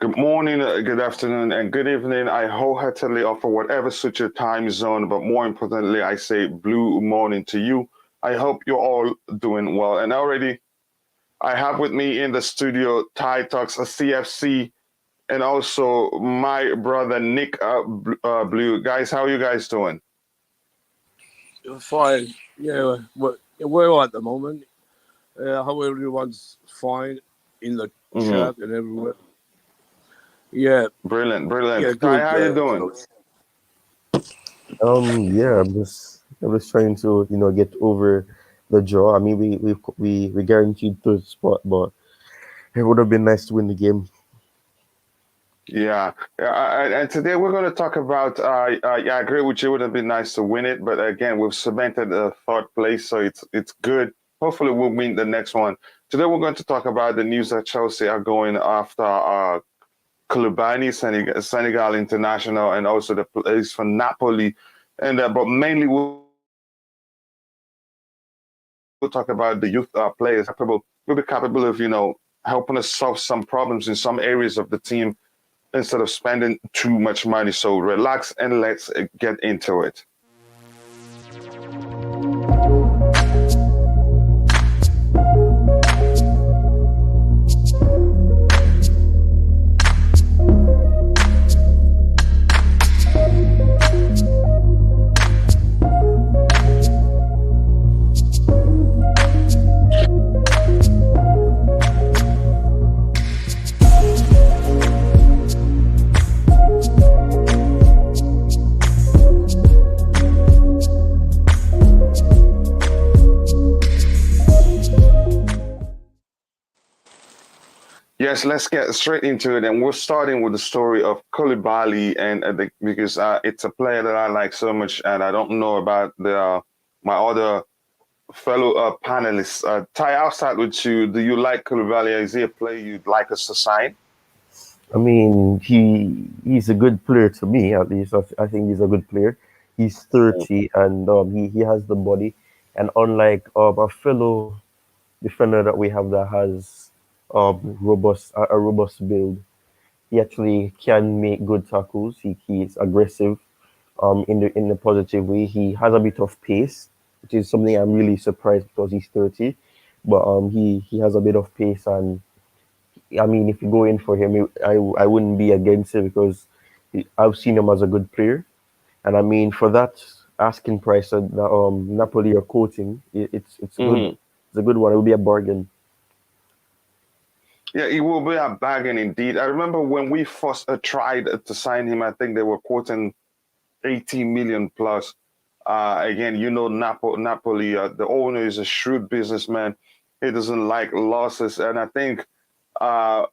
Good morning, good afternoon, and good evening. I wholeheartedly offer whatever suits your time zone, but more importantly, I say blue morning to you. I hope you're all doing well. And already, I have with me in the studio Ty Talks, a CFC, and also my brother Nick Blue. Guys, how are you guys doing? Fine. Yeah, we're all at the moment. How everyone's fine in the Hmm. chat and everywhere. Yeah, Brilliant, yeah, brilliant. Ty, good. how you doing? Coach. Yeah, I'm just trying to, get over the draw. I mean, we guaranteed third spot, but it would have been nice to win the game. Yeah, and today we're going to talk about. Yeah, I agree with you. It would have been nice to win it, but again, we've cemented the third place, so it's good. Hopefully, we'll win the next one. Today, we're going to talk about the news that Chelsea are going after Koulibaly, Senegal international, and also the place for Napoli. And but mainly, we'll talk about the youth players will be capable of helping us solve some problems in some areas of the team instead of spending too much money. So relax and let's get into it. Yes, let's get straight into it, and we're starting with the story of Koulibaly, and because it's a player that I like so much, and I don't know about the my other fellow panelists. Ty, I'll start with you. Do you like Koulibaly? Is he a player you'd like us to sign? I mean, he's a good player to me, at least. I think he's a good player. He's 30 and he has the body. And unlike a fellow defender that we have that has a robust build, he actually can make good tackles. He's aggressive in the positive way. He has a bit of pace, which is something I'm really surprised because he's 30. But he has a bit of pace, and I mean, if you go in for him, I wouldn't be against it because I've seen him as a good player. And I mean, for that asking price that Napoli are quoting, it's a good Mm-hmm. it's a good one. It will be a bargain. Yeah, he will be a bargain indeed. I remember when we first tried to sign him, I think they were quoting 80 million plus. Again, Napoli, the owner is a shrewd businessman. He doesn't like losses. And I think uh,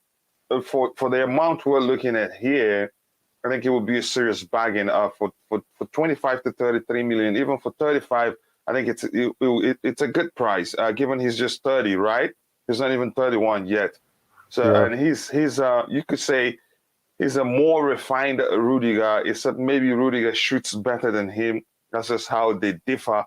for the amount we're looking at here, I think it would be a serious bargain for 25 to 33 million. Even for 35, I think it's a good price, given he's just 30, right? He's not even 31 yet. So, Yeah, and he's you could say he's a more refined Rudiger. It's that maybe Rudiger shoots better than him. That's just how they differ.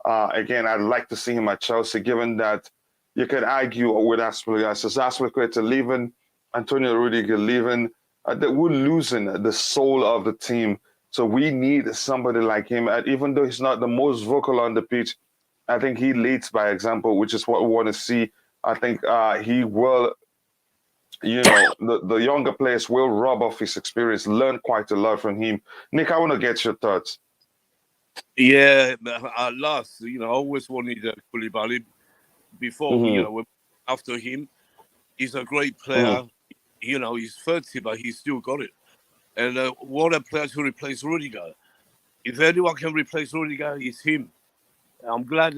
Again, I'd like to see him at Chelsea, given that you could argue with Aspilicueta leaving, Antonio Rudiger leaving, that we're losing the soul of the team. So we need somebody like him. And even though he's not the most vocal on the pitch, I think he leads by example, which is what we want to see. I think he will, the younger players will rub off his experience, learn quite a lot from him. Nick, I want to get your thoughts. Yeah, but at last, I always wanted Koulibaly before Hmm. after him. He's a great Hmm. player. He's 30, but he's still got it. And what a player to replace Rudiger. If anyone can replace Rudiger, it's him. I'm glad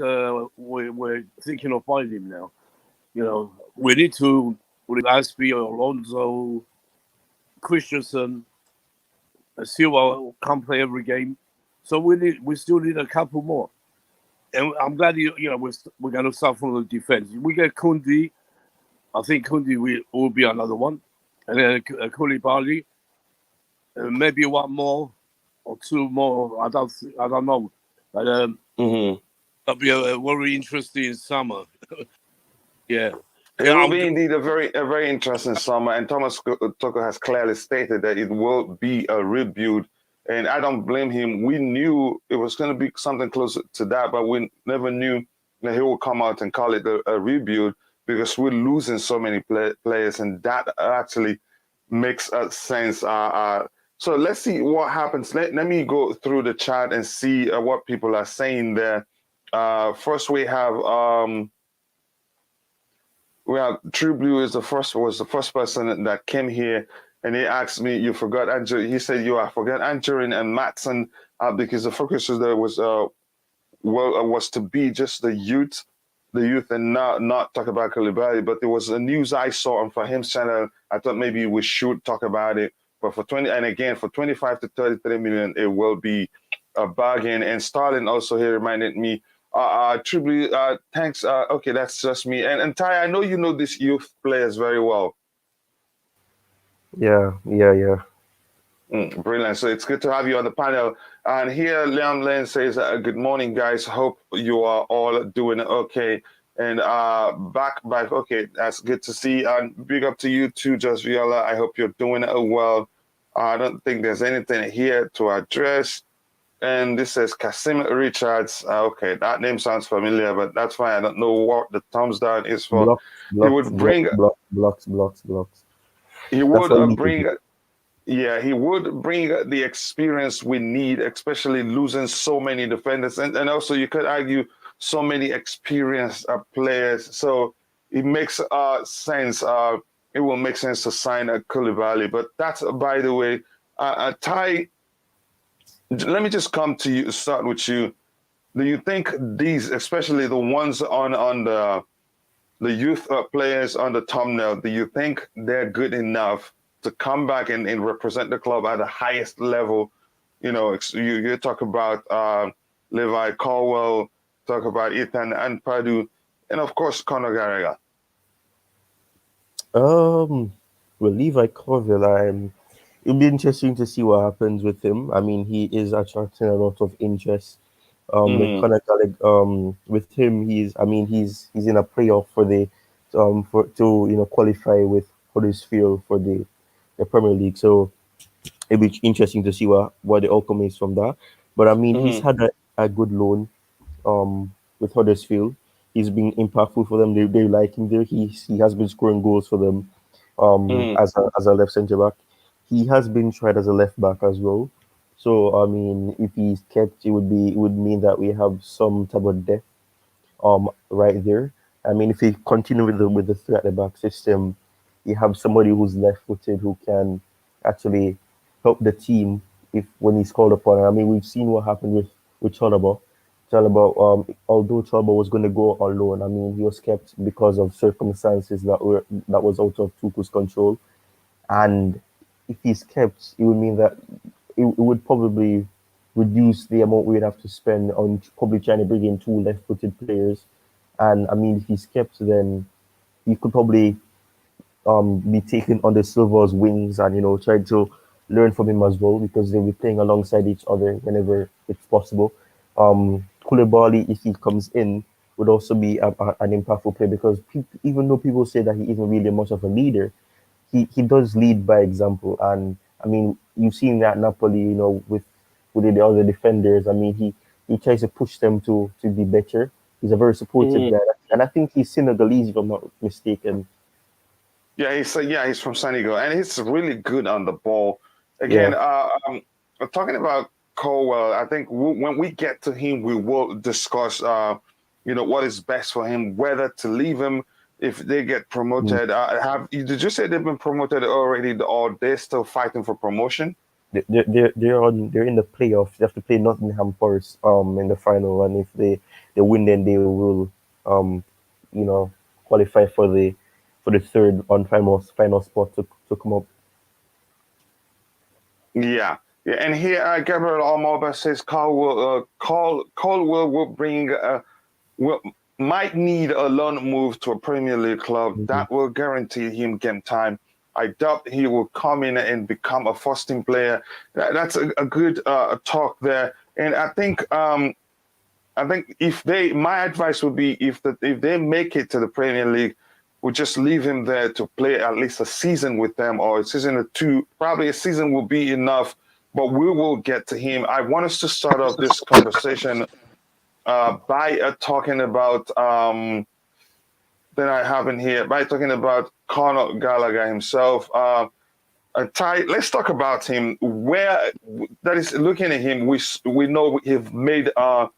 we're thinking of buying him now. We need to with Aspi, Alonso, Christensen, Silva can't play every game, so we still need a couple more. And I'm glad we're going to start from the defense. We get Kundi. I think Kundi will be another one, and then Koulibaly, maybe one more or two more. I don't know, but Hmm. that'll be a very interesting summer. Yeah. It will be indeed a very interesting summer, and Thomas Tuchel has clearly stated that it will be a rebuild, and I don't blame him. We knew it was going to be something close to that, but we never knew that he would come out and call it a rebuild because we're losing so many players, and that actually makes sense. So let's see what happens. Let me go through the chat and see what people are saying there. First, we have True Blue was the first person that came here, and he asked me, "You forgot Andrew?" He said, "I forgot Angerin and Matson because the focus there was to be just the youth, and not talk about Koulibaly." But there was a news I saw on Fahim's channel. I thought maybe we should talk about it. But for 25 to 33 million, it will be a bargain. And Stalin also here reminded me. Tribly, thanks. Okay, that's just me. And Ty, I know you know these youth players very well. Yeah. Brilliant. So it's good to have you on the panel. And here, Liam Lane says, "Good morning, guys. Hope you are all doing okay." And back. Okay, that's good to see. And big up to you too, Just Viola. I hope you're doing well. I don't think there's anything here to address. And this says Kasim Richards. Okay, that name sounds familiar, but that's fine. I don't know what the thumbs down is for. He would bring blocks. He would bring. Yeah, he would bring the experience we need, especially losing so many defenders, and also you could argue so many experienced players. So it makes sense. It will make sense to sign a Koulibaly, but that's by the way, Ty. Let me just come to you, start with you. Do you think these, especially the ones on the youth players on the thumbnail, do you think they're good enough to come back and represent the club at the highest level? You talk about Levi Colwill, talk about Ethan Ampadu, and of course Conor Gallagher. Well, Levi Colwill, it'll be interesting to see what happens with him. I mean, he is attracting a lot of interest. With Connor Gallar, with him, he's in a playoff for the to qualify with Huddersfield for the Premier League. So it'll be interesting to see what the outcome is from that. But I mean, he's had a good loan with Huddersfield. He's been impactful for them. They like him there. He has been scoring goals for them as a left centre back. He has been tried as a left back as well. So I mean, if he's kept, it would mean that we have some type of depth right there. I mean, if we continue with the three at the back system, you have somebody who's left-footed who can actually help the team if when he's called upon. I mean, we've seen what happened with Chalobah. Although Chalobah was going to go on loan, I mean, he was kept because of circumstances that was out of Tuchel's control. And if he's kept, it would mean that it would probably reduce the amount we'd have to spend on probably trying to bring in two left-footed players. And I mean, if he's kept, then he could probably be taken on the Silver's wings and try to learn from him as well, because they'll be playing alongside each other whenever it's possible. Koulibaly, if he comes in, would also be an impactful player, because even though people say that he isn't really much of a leader, he does lead by example. And I mean, you've seen that Napoli, with the other defenders. I mean, he tries to push them to be better. He's a very supportive guy, and I think he's Senegalese, if I'm not mistaken. Yeah, he's from Senegal, and he's really good on the ball. Again, talking about Colwell, I think when we get to him, we will discuss, what is best for him, whether to leave him if they get promoted. Did you say they've been promoted already, or they're still fighting for promotion? They're in the playoffs. They have to play Nottingham Forest in the final, and if they win, then they will qualify for the third on final spot to come up. Yeah. And here Gabriel Almoba says Colwell will bring might need a loan move to a Premier League club that will guarantee him game time. I doubt he will come in and become a first-team player. That's a good talk there. And I think my advice would be if they make it to the Premier League, would just leave him there to play at least a season with them, or a season or two. Probably a season will be enough, but we will get to him. I want us to start off this conversation by talking about that I have in here, by talking about Conor Gallagher himself. Ty, let's talk about him. Where that is, looking at him, we know he's made a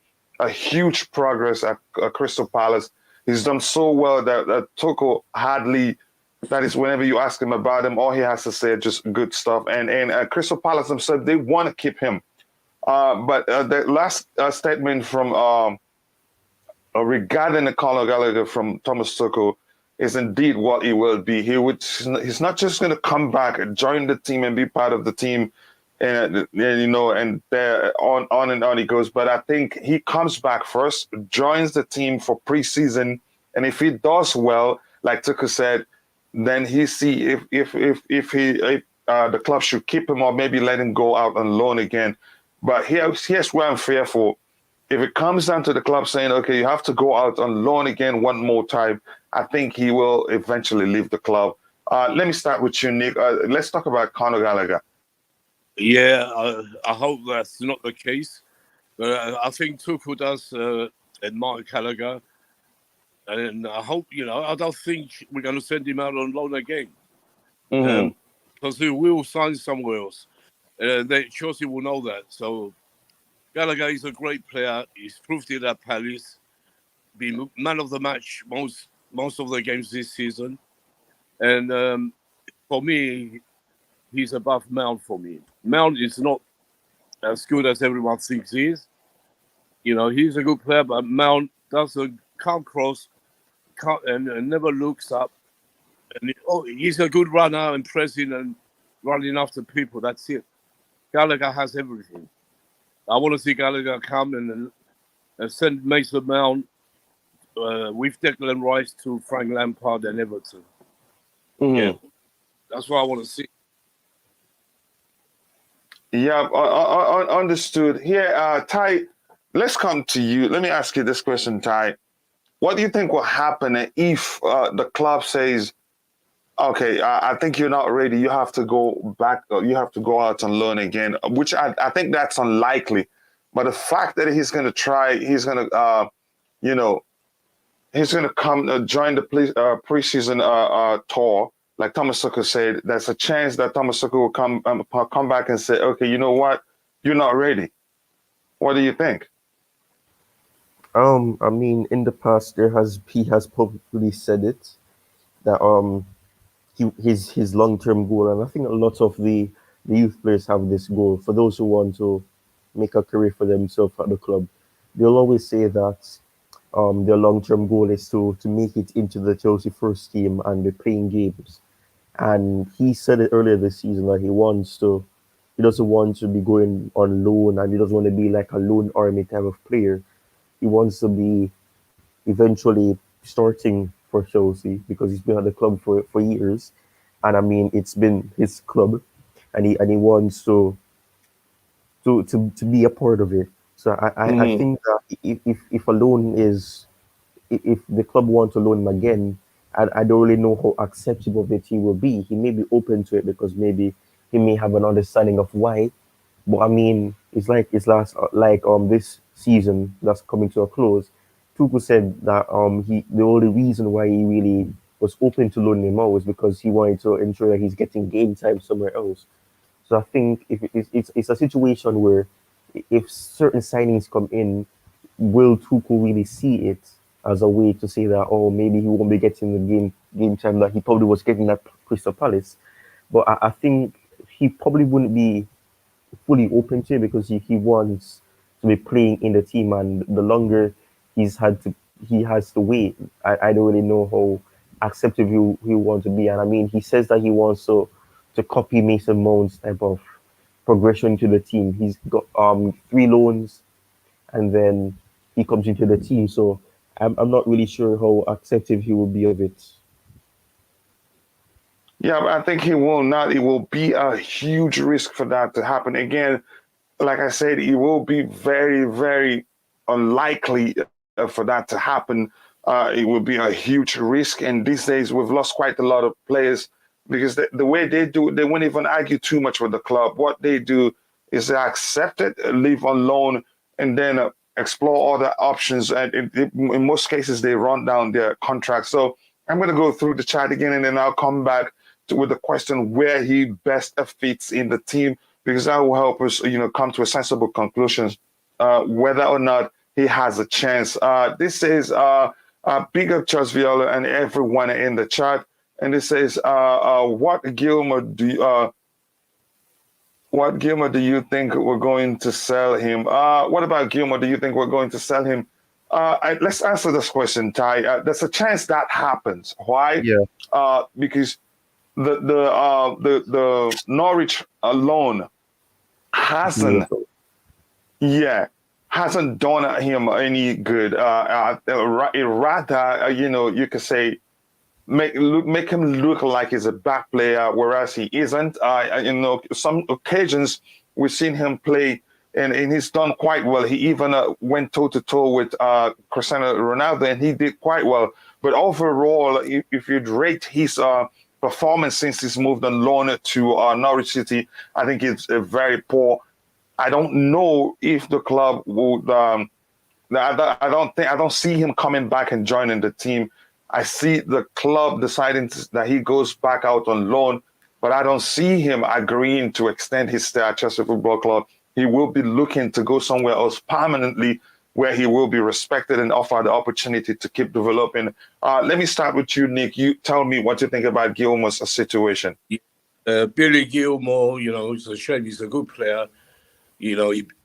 huge progress at Crystal Palace. He's done so well that Tuchel hardly, that is, whenever you ask him about him, all he has to say is just good stuff. And Crystal Palace themselves, they want to keep him. But the last statement from regarding the Conor Gallagher from Thomas Tuchel is indeed what he will be. He's not just going to come back and join the team and be part of the team, and you know, and there on and on he goes. But I think he comes back first, joins the team for preseason, and if he does well, like Tuchel said, then he see if the club should keep him or maybe let him go out on loan again. But here's where I'm fearful. If it comes down to the club saying, okay, you have to go out on loan again one more time, I think he will eventually leave the club. Let me start with you, Nick. Let's talk about Conor Gallagher. Yeah, I hope that's not the case. But I think Tuchel does admire Gallagher. And I hope, I don't think we're going to send him out on loan again. Because he will sign somewhere else. Chelsea will know that. So Gallagher is a great player. He's proved it at Palace. Been man of the match most of the games this season. And for me, he's above Mount for me. Mount is not as good as everyone thinks he is. He's a good player, but Mount can't cross, and never looks up. And he's a good runner and pressing and running after people. That's it. Gallagher has everything. I want to see Gallagher come and send Mason Mount with Declan Rice to Frank Lampard and Everton. Yeah, that's what I want to see. Yeah, understood. Here, Ty, let's come to you. Let me ask you this question, Ty. What do you think will happen if the club says, okay, I think you're not ready. You have to go back. You have to go out and learn again, which I think that's unlikely. But the fact that he's going to try, he's going to, he's going to come join the preseason tour, like Thomas Tuchel said. There's a chance that Thomas Tuchel will come back and say, okay, you know what, you're not ready. What do you think? I mean, in the past, he has publicly said it that his long-term goal, and I think a lot of the youth players have this goal. For those who want to make a career for themselves at the club, they'll always say that their long-term goal is to make it into the Chelsea first team and be playing games. And he said it earlier this season that he doesn't want to be going on loan, and he doesn't want to be like a loan army type of player. He wants to be eventually starting for Chelsea because he's been at the club for years, and I mean it's been his club, and he wants to be a part of it. So I think that if a loan is, if the club want to loan him again, I don't really know how acceptable of it he will be. He may be open to it because maybe he may have an understanding of why. But I mean, it's like this season that's coming to a close. Tuchel said that the only reason why he really was open to loaning him out was because he wanted to ensure that he's getting game time somewhere else. So I think if it's a situation where if certain signings come in, will Tuchel really see it as a way to say that, oh, maybe he won't be getting the game time that he probably was getting at Crystal Palace. But I think he probably wouldn't be fully open to it because he wants to be playing in the team, and the longer he has to wait, I don't really know how acceptive he wants to be. And I mean, he says that he wants to copy Mason Mount's type of progression to the team. He's got 3 loans, and then he comes into the team. So I'm not really sure how acceptive he will be of it. Yeah, but I think he will not. It will be a huge risk for that to happen. Again, like I said, it will be very, very unlikely for that to happen. it would be a huge risk. And these days, we've lost quite a lot of players because the way they do it, they won't even argue too much with the club. What they do is they accept it, leave on loan, and then explore other options. And in most cases, they run down their contract. So I'm going to go through the chat again, and then I'll come back with the question where he best fits in the team, because that will help us, come to a sensible conclusion whether or not he has a chance. This is big up Charles Viola and everyone in the chat, and this says, what Gilmour do you think we're going to sell him? What about Gilmour? Do you think we're going to sell him? Let's answer this question, Ty. There's a chance that happens. Why? Yeah. Because the Norwich alone hasn't done him any good. Rather, you could say make him look like he's a back player, whereas he isn't. Some occasions we've seen him play, and he's done quite well. He even went toe-to-toe with Cristiano Ronaldo, and he did quite well. But overall, if you'd rate his performance since he's moved on loan to Norwich City, I think it's very poor. I don't know if the club would. I don't see him coming back and joining the team. I see the club deciding that he goes back out on loan, but I don't see him agreeing to extend his stay at Chelsea Football Club. He will be looking to go somewhere else permanently, where he will be respected and offered the opportunity to keep developing. Let me start with you, Nick. You tell me what you think about Gilmour's situation. Billy Gilmour, it's a shame. He's a good player.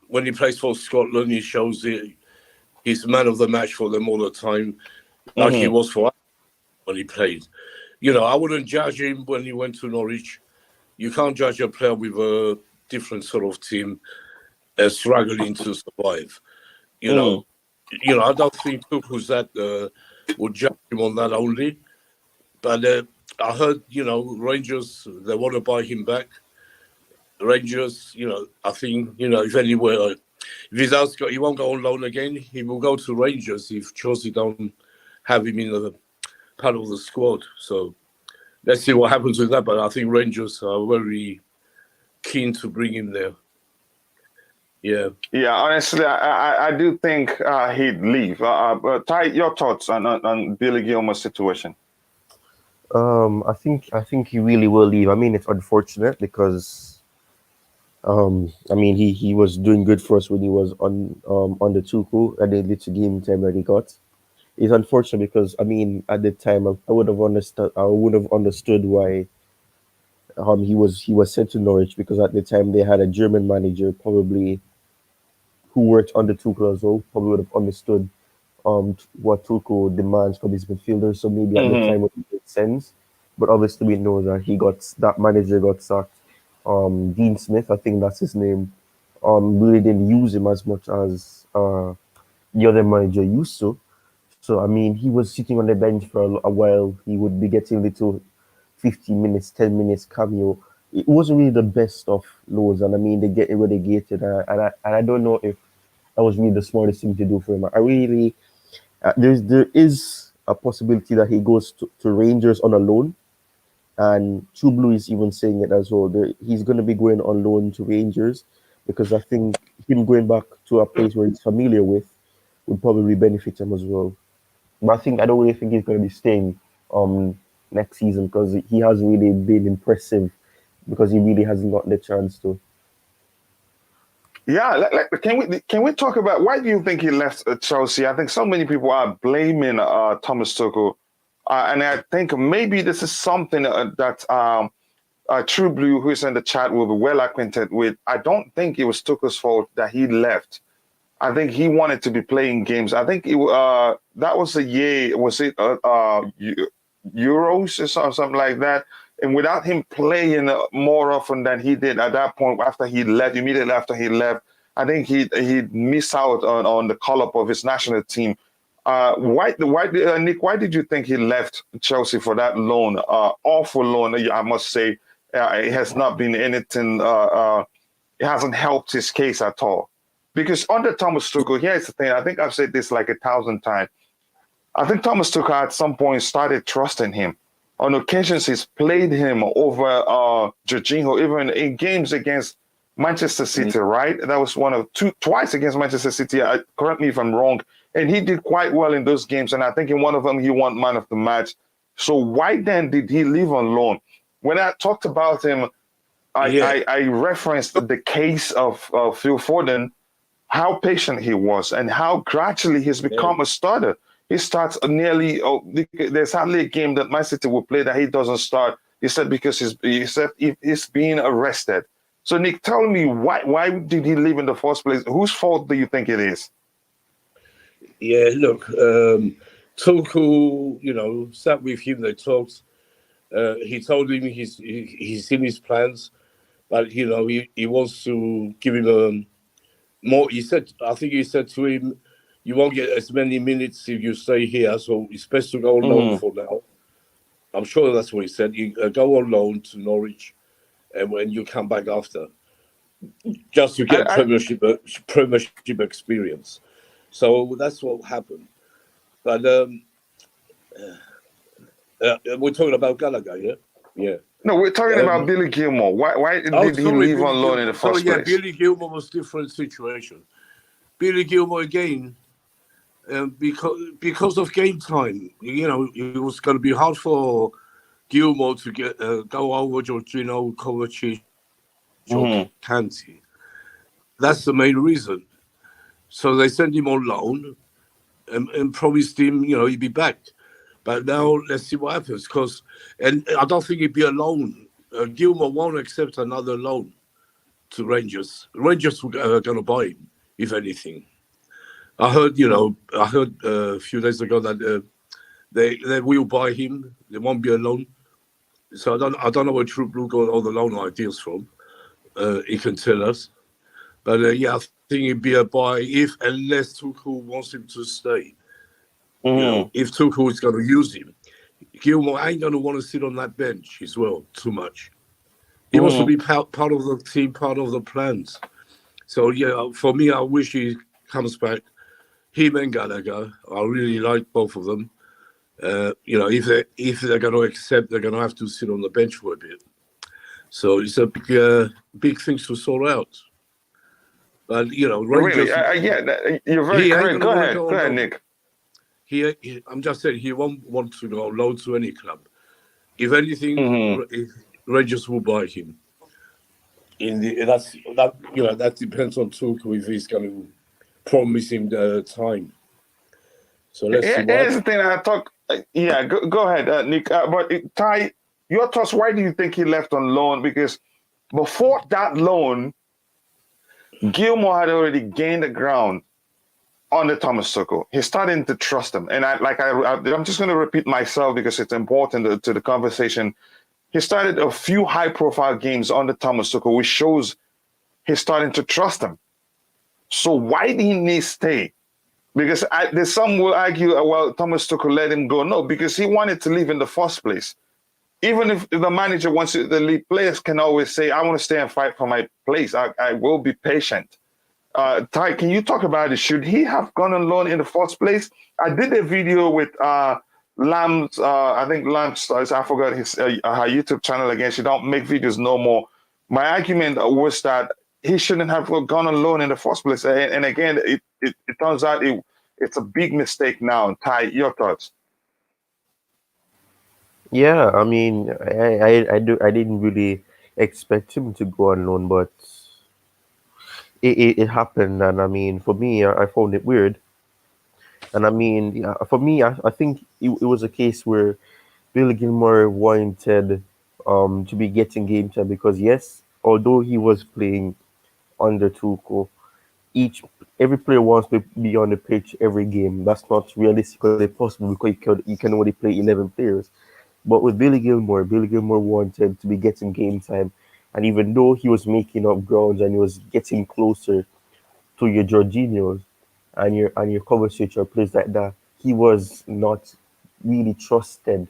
When he plays for Scotland, he shows it. He's man of the match for them all the time, like he was for us when he played. I wouldn't judge him when he went to Norwich. You can't judge a player with a different sort of team struggling to survive. I don't think Tuchel's that would judge him on that only. But I heard, Rangers, they want to buy him back. Rangers, I think, if anywhere, if he won't go on loan again, he will go to Rangers if Chelsea don't have him in the part of the squad. So let's see what happens with that. But I think Rangers are very keen to bring him there. Yeah. Yeah, honestly, I do think he'd leave. Ty, your thoughts on Billy Gilmour's situation? I think he really will leave. I mean, it's unfortunate because he was doing good for us when he was on the Tuchel and the little game time that he got. It's unfortunate because at the time I would have understood why he was sent to Norwich, because at the time they had a German manager probably who worked under Tuchel as well, probably would have understood what Tuchel demands from his midfielders. So maybe at the time it made sense. But obviously we know that that manager got sacked. Dean Smith, I think that's his name, really didn't use him as much as the other manager used to. So he was sitting on the bench for a while. He would be getting little 15 minutes, 10 minutes cameo. It wasn't really the best of loads, and they get relegated. And I don't know if that was really the smartest thing to do for him. I really there is a possibility that he goes to Rangers on a loan. And True Blue is even saying it as well. He's going to be going on loan to Rangers, because I think him going back to a place where he's familiar with would probably benefit him as well. But I don't really think he's going to be staying next season, because he hasn't really been impressive, because he really hasn't gotten the chance to. Yeah, can we talk about why do you think he left Chelsea? I think so many people are blaming Thomas Tuchel. And I think maybe this is something that True Blue, who is in the chat, will be well acquainted with. I don't think it was Tuchel's fault that he left. I think he wanted to be playing games. I think that was the year, was it Euros or something like that? And without him playing more often than he did at that point, immediately after he left, I think he'd miss out on the call-up of his national team. Nick, why did you think he left Chelsea for that loan? Awful loan, I must say. It has not been anything, it hasn't helped his case at all. Because under Thomas Tuchel, here's the thing, I think I've said this like 1,000 times. I think Thomas Tuchel at some point started trusting him. On occasions, he's played him over Jorginho, even in games against Manchester City, right? That was twice against Manchester City. Correct me if I'm wrong. And he did quite well in those games. And I think in one of them, he won man of the match. So why then did he leave on loan? When I talked about him, I referenced the case of Phil Foden, how patient he was and how gradually he's become a starter. He starts there's hardly a game that Man City will play that he doesn't start. He said because he's being arrested. So Nick, tell me why did he leave in the first place? Whose fault do you think it is? Yeah, look, Tuchel, sat with him. They talked. He told him he's seen his plans, but he wants to give him more. I think he said to him, "You won't get as many minutes if you stay here, so it's best to go on loan for now." I'm sure that's what he said. You go on loan to Norwich, and when you come back after, just to get Premiership experience. So that's what happened. But we're talking about Gallagher, yeah? Yeah. No, we're talking about Billy Gilmour. Why did he leave on loan in the first place? Billy Gilmour was a different situation. Billy Gilmour again, because of game time, it was going to be hard for Gilmour to go over Jorginho, Kovacic, or Kanti. That's the main reason. So they sent him on loan and promised him, he'd be back. But now let's see what happens. And I don't think he'd be a loan. Gilmour won't accept another loan to Rangers. Rangers are going to buy him, if anything. I heard a few days ago that they will buy him. They won't be a loan. So I don't know where True Blue got all the loan ideas from. He can tell us. But I think it'd be a buy unless Tuchel wants him to stay. If Tuchel is going to use him, Gilmour ain't going to want to sit on that bench as well too much. He wants to be part of the team, part of the plans. So for me, I wish he comes back. Him and Gallagher, I really like both of them. If they're going to accept, they're going to have to sit on the bench for a bit. So it's a big thing to sort out. But Rangers. Really, you're very correct. Go ahead, Nick. I'm just saying he won't want to go loan to any club. If anything, Rangers will buy him. That depends on Tuchel if he's going to promise him the time. So let's see. Here's the thing I talk. Go ahead, Nick. But Ty, your thoughts? Why do you think he left on loan? Because before that loan, Gilmour had already gained the ground under Thomas Tuchel. He's starting to trust him. And I'm just going to repeat myself because it's important to the conversation. He started a few high-profile games under Thomas Tuchel, which shows he's starting to trust him. So why didn't he stay? Because there's some will argue, well, Thomas Tuchel let him go. No, because he wanted to leave in the first place. Even if the manager wants to, the lead players can always say, I want to stay and fight for my place. I will be patient. Ty, can you talk about it? Should he have gone on loan in the first place? I did a video with Lamb's, I think Lamb's, I forgot her YouTube channel again. She don't make videos no more. My argument was that he shouldn't have gone on loan in the first place. And again, it turns out it's a big mistake now. Ty, your thoughts? Yeah, I mean, I didn't really expect him to go on loan, but it happened, and I mean, for me, I found it weird, and I mean, for me, I think it was a case where Billy Gilmour wanted to be getting game time because yes, although he was playing under Tuchel, every player wants to be on the pitch every game. That's not realistically possible because you can only play 11 players. But with Billy Gilmour wanted to be getting game time. And even though he was making up grounds and he was getting closer to your Jorginhos and your Kovacic or players like that, he was not really trusted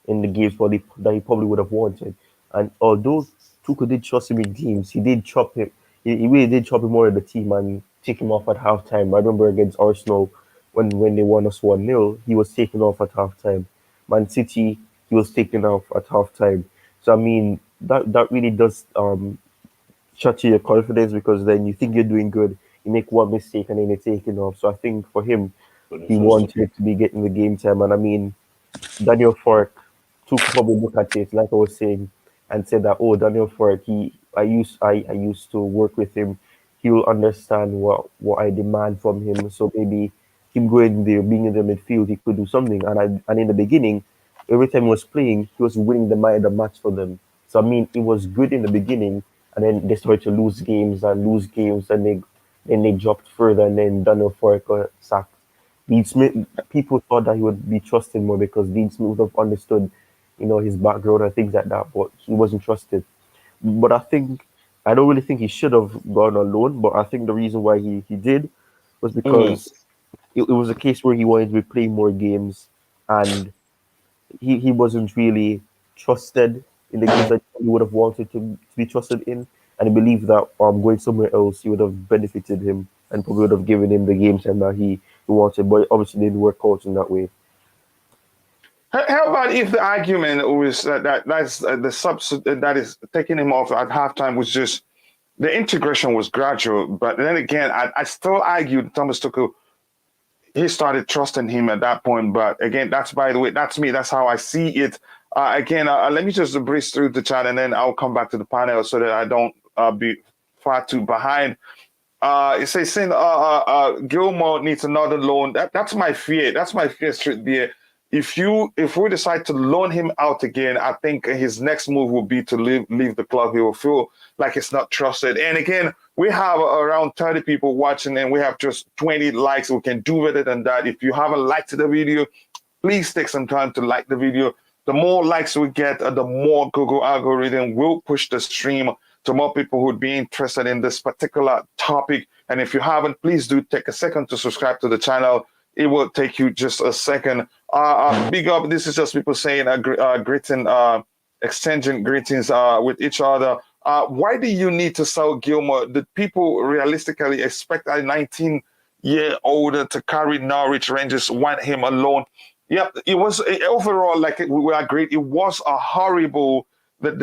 in the games that he probably would have wanted. And although Tuchel did trust him in games, he did chop him. He really did chop him more of the team and take him off at halftime. I remember against Arsenal when they won us 1-0, he was taken off at halftime. Man City, he was taken off at halftime. So I mean that really does shatter your confidence because then you think you're doing good, you make one mistake and then you're taken off. So I think for him, But he wanted to be getting the game time, and I mean Daniel Fark took probably look at it, like I was saying, and said that, oh, Daniel Fark, I used to work with him. He will understand what I demand from him. So maybe him going there, being in the midfield, he could do something. And in the beginning, every time he was playing, he was winning the man of the match for them. So I mean, it was good in the beginning, and then they started to lose games, and they dropped further, and then Daniel Fark got sacked. Dean Smith, people thought that he would be trusted more because Dean Smith would have understood, his background and things like that, but he wasn't trusted. But I don't really think he should have gone on loan, but I think the reason why he did was Mm. because it was a case where he wanted to be playing more games and he wasn't really trusted in the games that he would have wanted to be trusted in. And I believe that going somewhere else, he would have benefited him and probably would have given him the game time that he wanted, but it obviously didn't work out in that way. How about if the argument was that's the substitute that is taking him off at halftime was just the integration was gradual, but then again, I still argue that Thomas Tuchel he started trusting him at that point. But again, that's by the way, that's me. That's how I see it. Again, let me just breeze through the chat and then I'll come back to the panel so that I don't be far too behind. It says saying Gilmour needs another loan. That's my fear. That's my fear straight there. If we decide to loan him out again, I think his next move will be to leave the club. He will feel like it's not trusted. And again, we have around 30 people watching and we have just 20 likes. We can do better than that. If you haven't liked the video, please take some time to like the video. The more likes we get, the more Google algorithm will push the stream to more people who would be interested in this particular topic. And if you haven't, please do take a second to subscribe to the channel. It will take you just a second. Big up. This is just people saying greeting, exchanging greetings with each other. Why do you need to sell Gilmour? Did people realistically expect a 19-year-old to carry Norwich Rangers, want him alone? Yep, it was overall, like we agreed, it was a horrible, that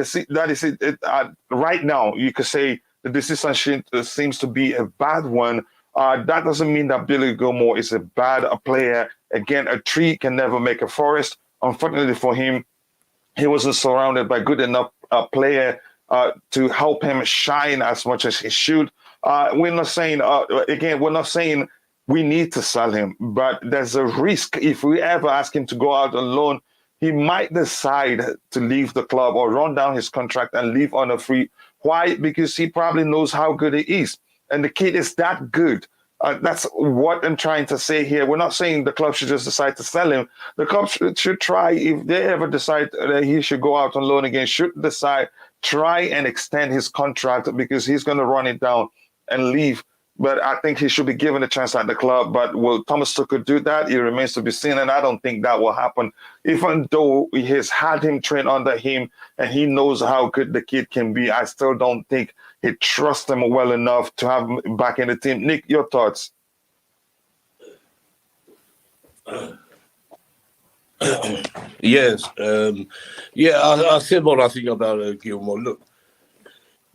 is it right now, you could say the decision seems to be a bad one. That doesn't mean that Billy Gilmour is a bad player. Again, a tree can never make a forest. Unfortunately for him, he wasn't surrounded by good enough player to help him shine as much as he should. We're not saying, we're not saying we need to sell him, but there's a risk if we ever ask him to go out on loan, he might decide to leave the club or run down his contract and leave on a free. Why? Because he probably knows how good he is. And the kid is that good. That's what I'm trying to say here. We're not saying the club should just decide to sell him. The club should try, if they ever decide that he should go out on loan again, should decide, try and extend his contract because he's going to run it down and leave. But I think he should be given a chance at the club. But will Thomas Tuchel do that? It remains to be seen, and I don't think that will happen. Even though he has had him train under him and he knows how good the kid can be, I still don't think he trusts him well enough to have him back in the team. Nick, your thoughts? Yes. I said what I think about Gilmour. Look,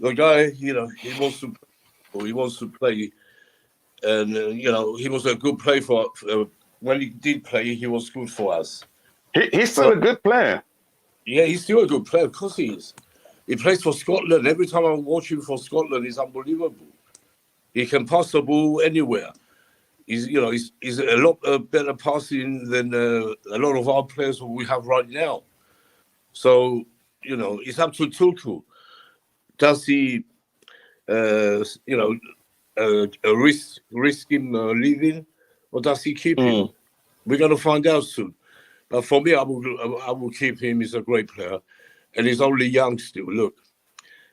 the guy, he wants to play, and he was a good player for. When he did play, he was good for us. He's still a good player. Yeah, he's still a good player. Of course he is. He plays for Scotland. Every time I watch him for Scotland, he's unbelievable. He can pass the ball anywhere. He's a lot better passing than a lot of our players we have right now. So it's up to Tuchel. Does he, risk him leaving, or does he keep him? We're going to find out soon. But for me, I will keep him. He's a great player, and he's only young still. Look,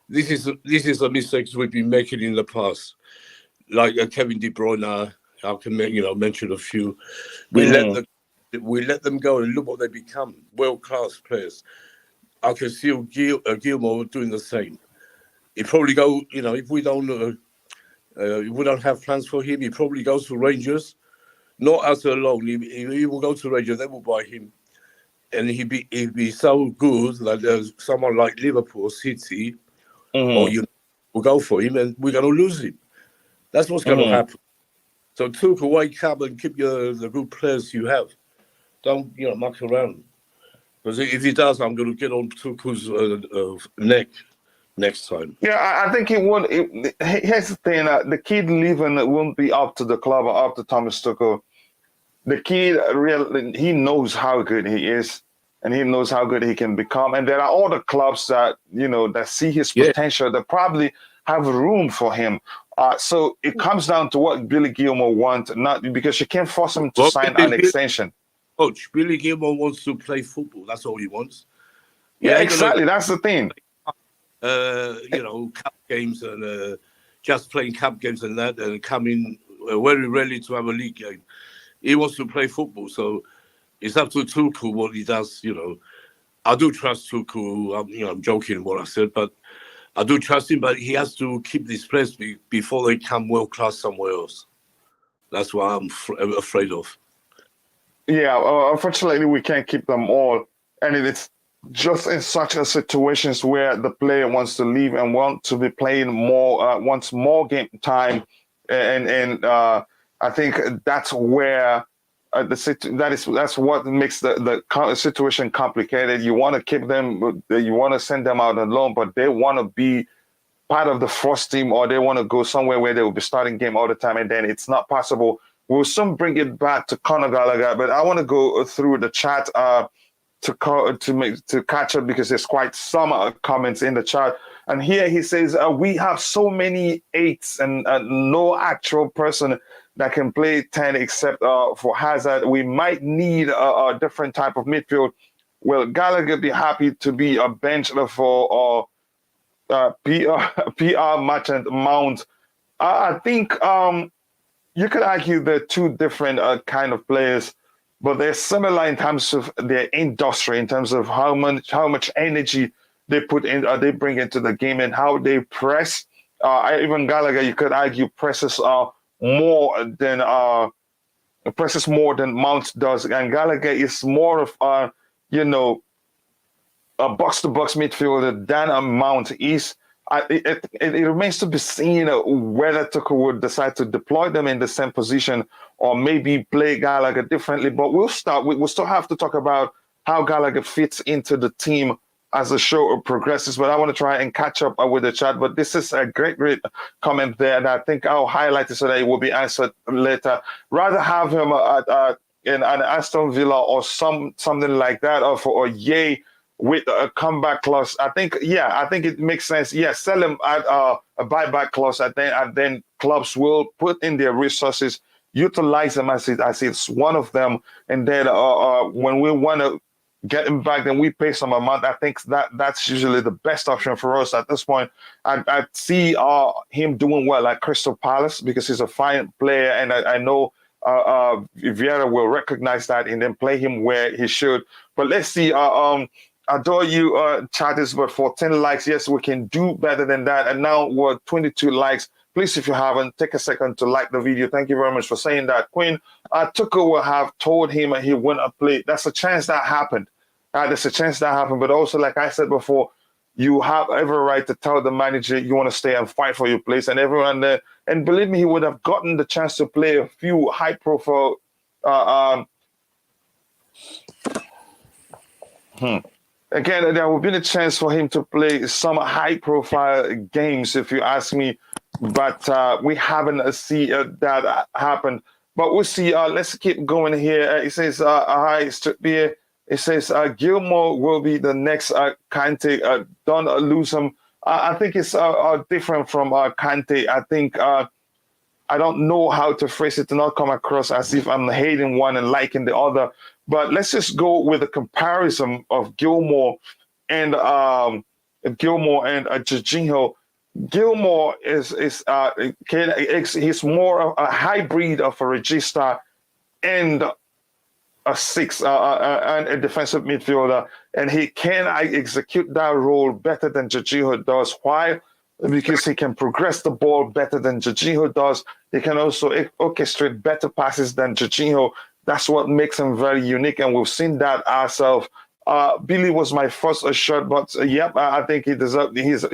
this is a mistake we've been making in the past, like Kevin De Bruyne. I can mention a few. We let them go, and look what they become, world-class players. I can see Gilmour doing the same. He probably go, if we don't have plans for him, he probably goes to Rangers. not us alone. He will go to Rangers. They will buy him, and he'd be so good like someone like Liverpool, City, or will go for him, and we're going to lose him. That's what's going to happen. So Tuchel, wake up and keep the good players you have. Don't muck around. Because if he does, I'm going to get on Tuchel's neck next time. Yeah, I think he would. Here's the thing: the kid leaving won't be up to the club or up to Thomas Tuchel. The kid he knows how good he is, and he knows how good he can become. And there are other clubs that that see his potential that probably have room for him. So it comes down to what Billy Gilmour wants, not because you can't force him to sign an extension. Coach, Billy Gilmour wants to play football. That's all he wants. Yeah, exactly. That's the thing. Cup games and just playing cup games and that, and coming very rarely to have a league game. He wants to play football, so it's up to Tuchel what he does. I do trust Tuchel. I'm joking what I said, but I do trust him. But he has to keep these players before they come world class somewhere else. That's what I'm afraid of. Yeah, unfortunately, we can't keep them all, and it's just in such a situations where the player wants to leave and want to be playing more, wants more game time, and I think that's where that's what makes the situation complicated. You want to keep them, you want to send them out on loan, but they want to be part of the first team, or they want to go somewhere where they will be starting game all the time, and then it's not possible. We'll soon bring it back to Conor Gallagher, but I want to go through the chat to catch up because there's quite some comments in the chat. And here he says, we have so many eights and no actual person that can play 10 except for Hazard. We might need a different type of midfield. Will Gallagher be happy to be a bench for PR Merchant Mount? I think you could argue they're two different kind of players, but they're similar in terms of their industry, in terms of how much energy they put in, they bring into the game, and how they press. Even Gallagher, you could argue, presses more than Mount does, and Gallagher is more of a box-to-box midfielder than a Mount is. It remains to be seen whether Tuchel would decide to deploy them in the same position or maybe play Gallagher differently. But we'll still have to talk about how Gallagher fits into the team as the show progresses. But I want to try and catch up with the chat. But this is a great comment there, and I think I'll highlight it so that it will be answered later. Rather have him in an Aston Villa or something like that, or Yay, with a comeback clause. I think it makes sense. Yeah, sell him at a buyback clause, and then clubs will put in their resources, utilize them as it's one of them, and then when we want to get him back, then we pay some amount. I think that's usually the best option for us at this point. I see him doing well at Crystal Palace because he's a fine player, and I know Vieira will recognize that and then play him where he should. But let's see. Adore you, chatters, but for 10 likes, yes, we can do better than that. And now we're 22 likes. Please, if you haven't, take a second to like the video. Thank you very much for saying that. Queen, Tuchel will have told him he wouldn't play. That's a chance that happened. There's a chance that happened. But also, like I said before, you have every right to tell the manager you want to stay and fight for your place. And everyone there, and believe me, he would have gotten the chance to play a few high-profile Again, there will be a chance for him to play some high-profile games, if you ask me, but we haven't seen that happen. But we'll see. Let's keep going here. It says, hi, it says, Gilmour will be the next Kante. Don't lose him. I think it's different from Kante. I think I don't know how to phrase it to not come across as if I'm hating one and liking the other. But let's just go with a comparison of Gilmour and Jorginho. Gilmour he's more of a hybrid of a regista and a six and a defensive midfielder, and he can execute that role better than Jorginho does. Why? because he can progress the ball better than Jorginho does. He can also orchestrate better passes than Jorginho. That's what makes him very unique, and we've seen that ourselves. Billy was my first shot, but yep, I think he deserves. He's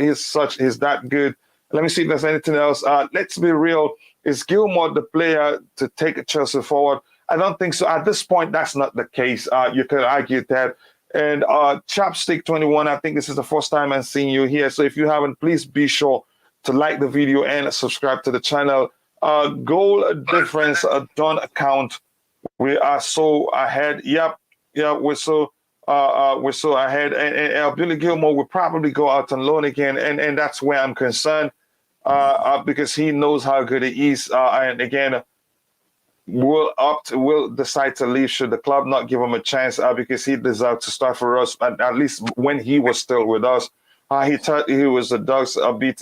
that good. Let me see if there's anything else. Let's be real. Is Gilmour the player to take Chelsea forward? I don't think so. At this point, that's not the case. You could argue that. And Chapstick21, I think this is the first time I'm seeing you here. So if you haven't, please be sure to like the video and subscribe to the channel. Goal difference don't count. We are so ahead. Yep, we're so ahead. And Billy Gilmour will probably go out on loan again, and that's where I'm concerned because he knows how good he is. And again, will decide to leave should the club not give him a chance because he deserves to start for us, at least when he was still with us. He thought he was the dogs a bit.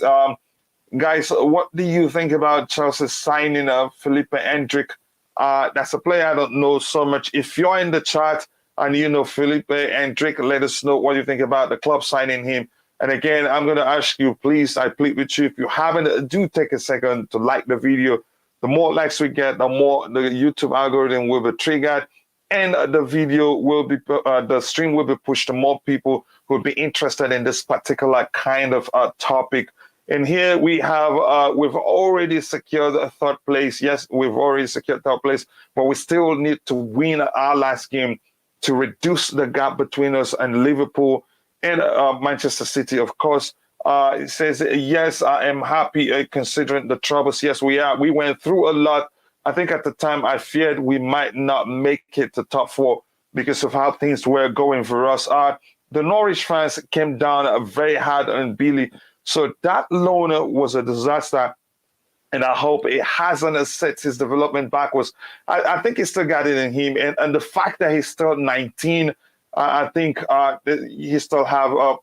Guys, what do you think about Chelsea signing Felipe Hendrick? That's a player I don't know so much. If you're in the chat and you know Felipe Hendrick, let us know what you think about the club signing him. And again, I'm going to ask you, please, I plead with you, if you haven't, do take a second to like the video. The more likes we get, the more the YouTube algorithm will be triggered, and the video will be, the stream will be pushed to more people who will be interested in this particular kind of topic. And here we have, we've already secured a third place. Yes, we've already secured third place, but we still need to win our last game to reduce the gap between us and Liverpool and Manchester City, of course. It says, yes, I am happy considering the troubles. Yes, we are. We went through a lot. I think at the time I feared we might not make it to top four because of how things were going for us. The Norwich fans came down very hard on Billy. So that loan was a disaster. And I hope it hasn't set his development backwards. I think he still got it in him. And the fact that he's still 19, I think he still have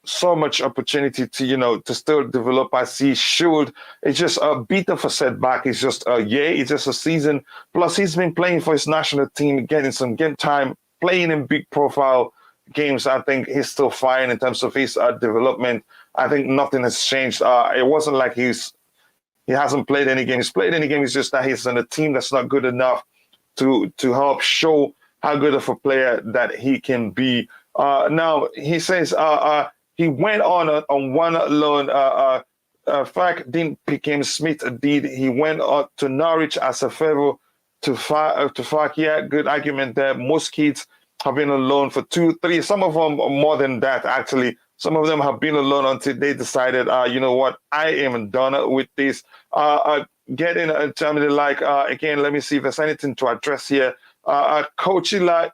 so much opportunity to, to still develop as he should. It's just a bit of a setback. It's just it's just a season. Plus, he's been playing for his national team, getting some game time, playing in big profile games. I think he's still fine in terms of his development. I think nothing has changed. It wasn't like he hasn't played any games. He's played any game. It's just that he's in a team that's not good enough to help show how good of a player that he can be. Now, he says he went on one loan. Fact didn't pick him. Smith did. He went to Norwich as a favor to Fact. Yeah, good argument there. Most kids have been on loan for 2, 3. Some of them more than that, actually. Some of them have been alone until they decided, you know what, I am done with this. Getting a Germany again, let me see if there's anything to address here. Coachila,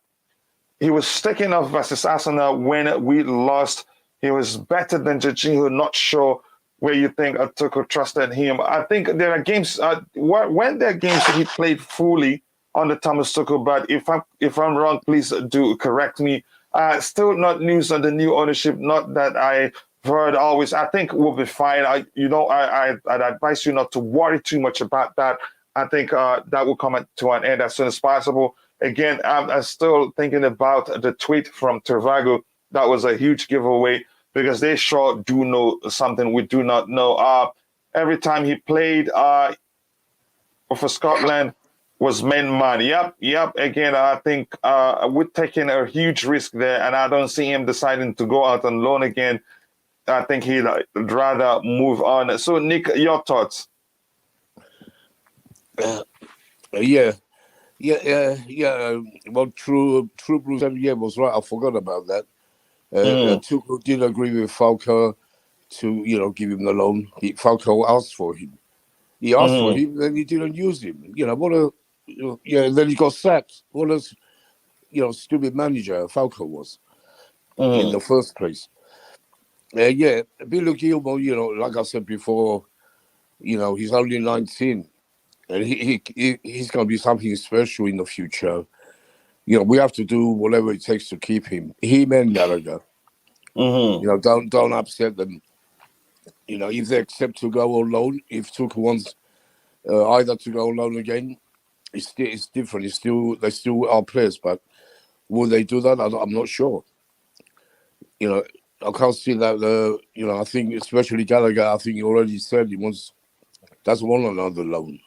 he was taken off versus Arsenal when we lost. He was better than Jorginho. Not sure where you think Tuchel trusted him. I think there are games, when there are games he played fully under Thomas Tuchel, but if I'm wrong, please do correct me. Still not news on the new ownership. Not that I've heard always. I think we'll be fine. I'd advise you not to worry too much about that. I think that will come to an end as soon as possible. Again, I'm still thinking about the tweet from Trivago. That was a huge giveaway because they sure do know something we do not know. Every time he played for Scotland, was man. Yep. Again, I think we're taking a huge risk there, and I don't see him deciding to go out on loan again. I think he'd rather move on. So, Nick, your thoughts? Yeah. Well, true. Bruce, was right. I forgot about that. Tuchel did agree with Falco to, give him the loan. Falco asked for him. He asked for him, then he didn't use him. Then he got sacked. What a, stupid manager Falco was in the first place. Billy Gilmour, like I said before, he's only 19. And he's going to be something special in the future. We have to do whatever it takes to keep him. Him and Gallagher. Don't upset them. If they accept to go on loan, if Tuchel wants either to go on loan again, it's different. They still are players, but will they do that? I'm not sure. I can't see that. I think especially Gallagher. I think he already said he doesn't want another loan.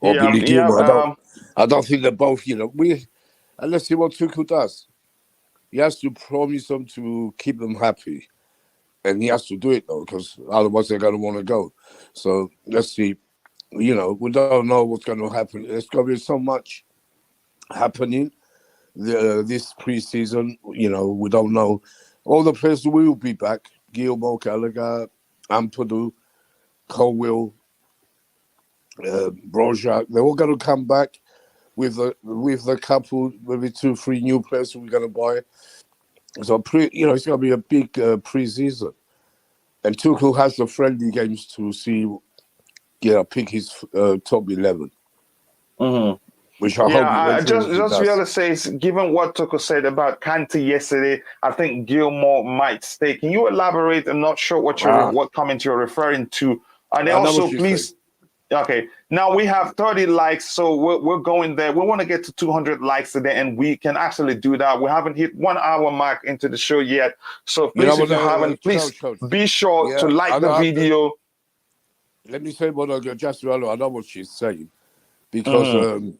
Or Billy Gilmour. I don't think they're both. And let's see what Tuchel does. He has to promise them to keep them happy, and he has to do it though, because otherwise they're going to want to go. So let's see. We don't know what's going to happen. There's going to be so much happening this pre-season. We don't know. All the players will be back. Gilmour, Gallagher, Ampadu, Colwell, Broja. They're all going to come back with the couple, maybe 2-3 new players we're going to buy. So it's going to be a big pre-season. And Tuchel has the friendly games to see, pick his top 11. Mm-hmm. Which I hope. I just really say, given what Tuchel said about Kante yesterday, I think Gilmour might stay. Can you elaborate? I'm not sure what comment you're referring to. And then also, please. Okay, now we have 30 likes, so we're going there. We want to get to 200 likes today, and we can actually do that. We haven't hit 1 hour mark into the show yet, so please, if you haven't, please be sure to like the video. Let me say what I know what she's saying, because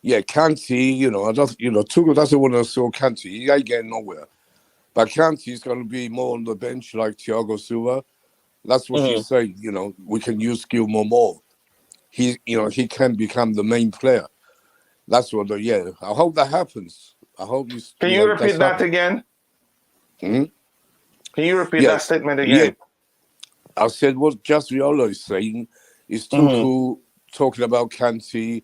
Kante, Tuchel doesn't want to sell Kante. He ain't getting nowhere, but Kante is going to be more on the bench like Thiago Silva. That's what she's saying. We can use Gilmour more. He can become the main player. That's what. I hope that happens. I hope you. Can you repeat that again? Hmm? Can you repeat that statement again? Yeah. I said what Jasriolo is saying is Tuchel talking about Kante.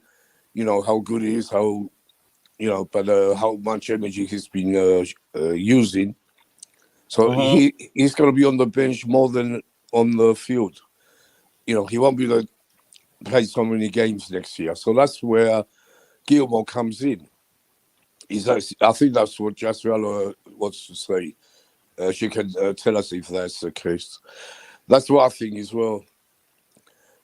How good he is, but how much energy he's been using. So he's going to be on the bench more than on the field. He won't be able to play so many games next year. So that's where Gilmour comes in. I think that's what Jasriolo wants to say. She can tell us if that's the case. That's what I think as well.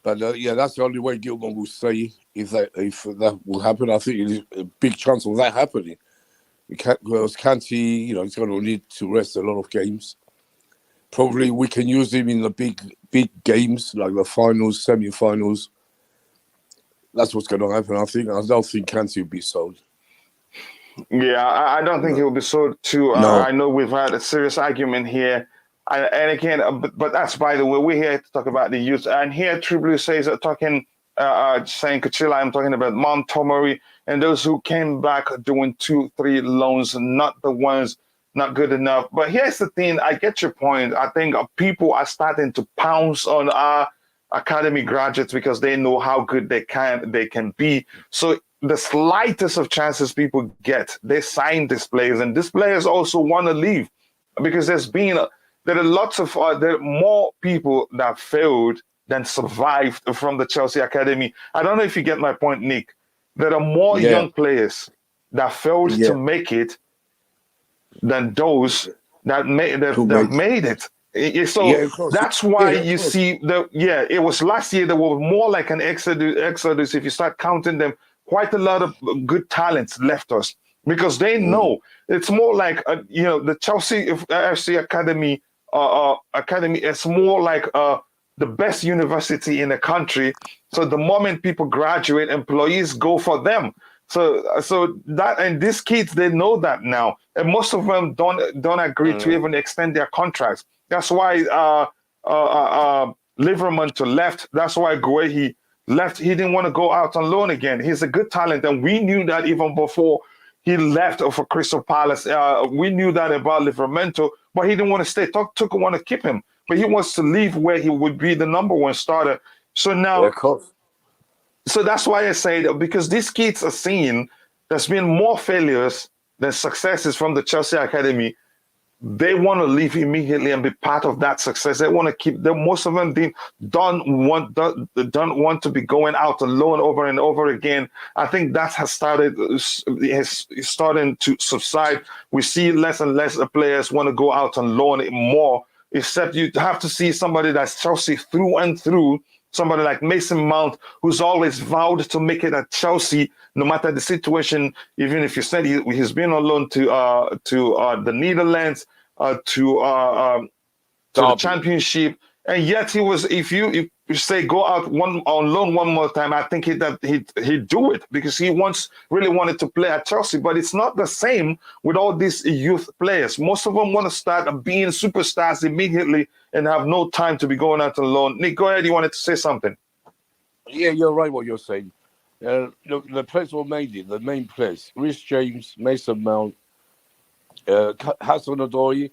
But that's the only way Gilmour will say if that will happen. I think there's a big chance of that happening. Whereas Kante, he's going to need to rest a lot of games. Probably we can use him in the big games like the finals, semi-finals. That's what's going to happen. I don't think Kante will be sold. Yeah, I don't think he'll be sold too. No. I know we've had a serious argument here. And again, but that's by the way, we're here to talk about the youth. And here, True Blue says, saying Kachila, I'm talking about Montgomery and those who came back doing 2-3 loans, not the ones not good enough. But here's the thing, I get your point. I think people are starting to pounce on our academy graduates because they know how good they can be. So the slightest of chances people get, they sign these players, and these players also want to leave because there are more people that failed than survived from the Chelsea Academy. I don't know if you get my point, Nick. There are more young players that failed to make it than those that made it. So that's why you see it was last year there were more like an exodus. If you start counting them, quite a lot of good talents left us because they know it's more like the Chelsea FC Academy. Academy is more like the best university in the country. So the moment people graduate, employees go for them. So that, and these kids, they know that now, and most of them don't agree to even extend their contracts. That's why Livermore left. That's why Guehi left. He didn't want to go out on loan again. He's a good talent, and we knew that even before he left for Crystal Palace. We knew that about Livermore, but he didn't want to stay. Tuchel want to keep him, but he wants to leave where he would be the number one starter. So now, so that's why I say that, because these kids are seeing there's been more failures than successes from the Chelsea Academy. They want to leave immediately and be part of that success. They want to keep them. Most of them don't want to be going out alone over and over again. I think that has starting to subside. We see less and less players want to go out on loan more. Except you have to see somebody that's Chelsea through and through somebody like Mason Mount, who's always vowed to make it at Chelsea, no matter the situation. Even if you said he's been on loan to the Netherlands, to the Championship, and yet he was. If you say go out on loan one more time, I think he'd do it because he really wanted to play at Chelsea. But it's not the same with all these youth players. Most of them want to start being superstars immediately and have no time to be going out on loan. Nick, go ahead. You wanted to say something? Yeah, you're right. What you're saying. Look, the players were made it. The main players: Rhys James, Mason Mount, Hudson-Odoi.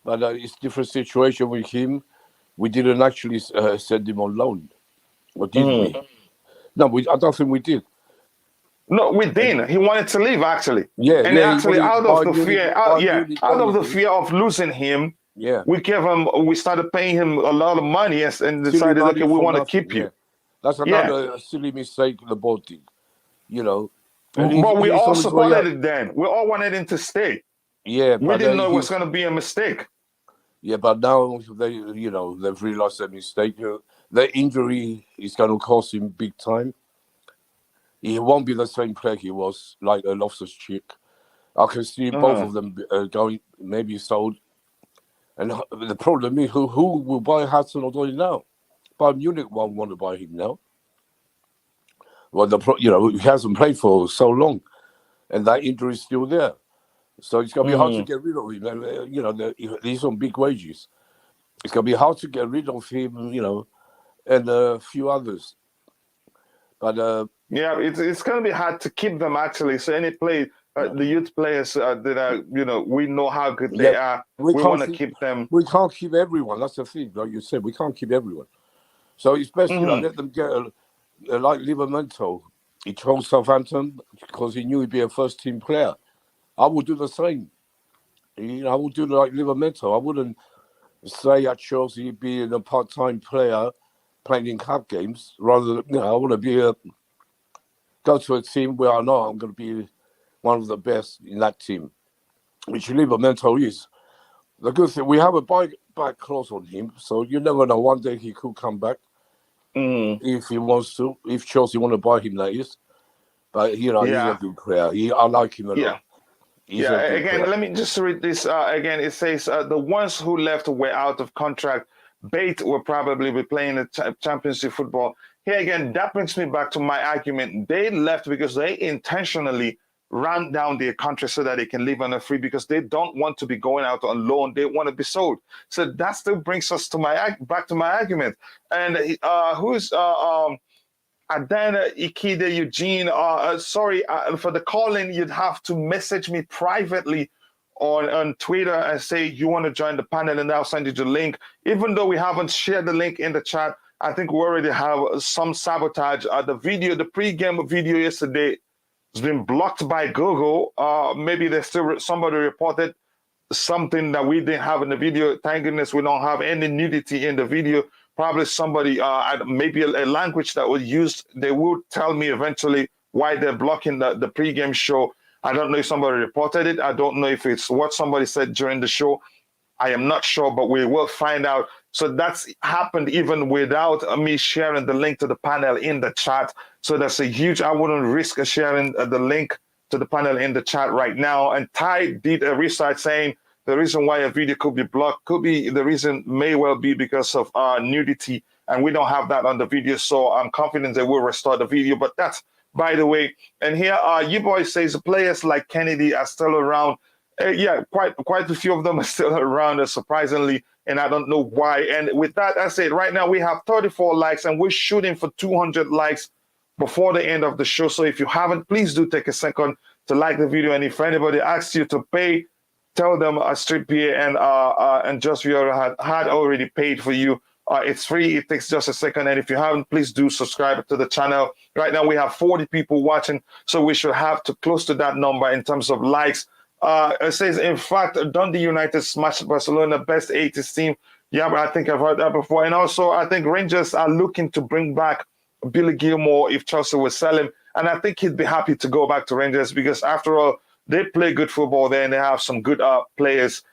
But it's a different situation with him. We didn't actually send him on loan. Or did we? No, I don't think we did. No, we didn't. He wanted to leave, actually. Yeah, and yeah, actually, out of the fear of losing him, yeah, we started paying him a lot of money and decided, okay, we want to keep you. Yeah. That's another silly mistake the board did, you know. But we all supported it then. We all wanted him to stay. Yeah, we didn't know it was going to be a mistake. Yeah, but now they've realised their mistake. Their injury is going to cost him big time. He won't be the same player he was, like Loftus-Cheek. I can see both of them going, maybe sold. And the problem is, who will buy Hudson-Odoi now? Bayern Munich won't want to buy him now. Well, he hasn't played for so long, and that injury is still there. So it's going to be hard to get rid of him. He's on big wages. It's going to be hard to get rid of him, and a few others. But it's going to be hard to keep them, actually. So any the youth players that are, we know how good they are. We want to keep them. We can't keep everyone. That's the thing, like you said. We can't keep everyone. So it's best, let them get like Livramento. He chose Southampton because he knew he'd be a first-team player. I would do the same. I would do like Livramento. I wouldn't say at Chelsea being a part-time player playing in cup games. Rather, I want to go to a team where I know I'm going to be one of the best in that team, which Livramento is. The good thing, we have a buyback clause on him, so you never know. One day he could come back if he wants to, if Chelsea want to buy him, that is. But, he's a good player. I like him a lot. Again, let me just read this. Again, it says the ones who left were out of contract. Bate will probably be playing the championship football. Here again, that brings me back to my argument. They left because they intentionally ran down their contract so that they can live on a free, because they don't want to be going out on loan. They want to be sold. So that still brings us to back to my argument. And who's Adana Ikeda Eugene, sorry for the call-in. You'd have to message me privately on Twitter and say you want to join the panel, and I'll send you the link. Even though we haven't shared the link in the chat, I think we already have some sabotage. The pre-game video yesterday has been blocked by Google. Maybe there's still somebody reported something that we didn't have in the video. Thank goodness we don't have any nudity in the video. Probably somebody, maybe a language that was used. They will tell me eventually why they're blocking the pregame show. I don't know if somebody reported it. I don't know if it's what somebody said during the show. I am not sure, but we will find out. So that's happened even without me sharing the link to the panel in the chat. So that's a huge, I wouldn't risk sharing the link to the panel in the chat right now. And Ty did a research saying the reason why a video could be blocked may well be because of nudity, and we don't have that on the video. So I'm confident they will restore the video. But that's by the way. And here, you boys says players like Kennedy are still around. Quite a few of them are still around, surprisingly, and I don't know why. And with that, I said right now we have 34 likes, and we're shooting for 200 likes before the end of the show. So if you haven't, please do take a second to like the video. And if anybody asks you to pay, tell them Strip here and Just Viewer had already paid for you. It's free. It takes just a second. And if you haven't, please do subscribe to the channel. Right now we have 40 people watching, so we should have to close to that number in terms of likes. It says, in fact, Dundee United smashed Barcelona, best 80s team. Yeah, but I think I've heard that before. And also, I think Rangers are looking to bring back Billy Gilmour if Chelsea will sell him. And I think he'd be happy to go back to Rangers because, after all, they play good football there and they have some good players.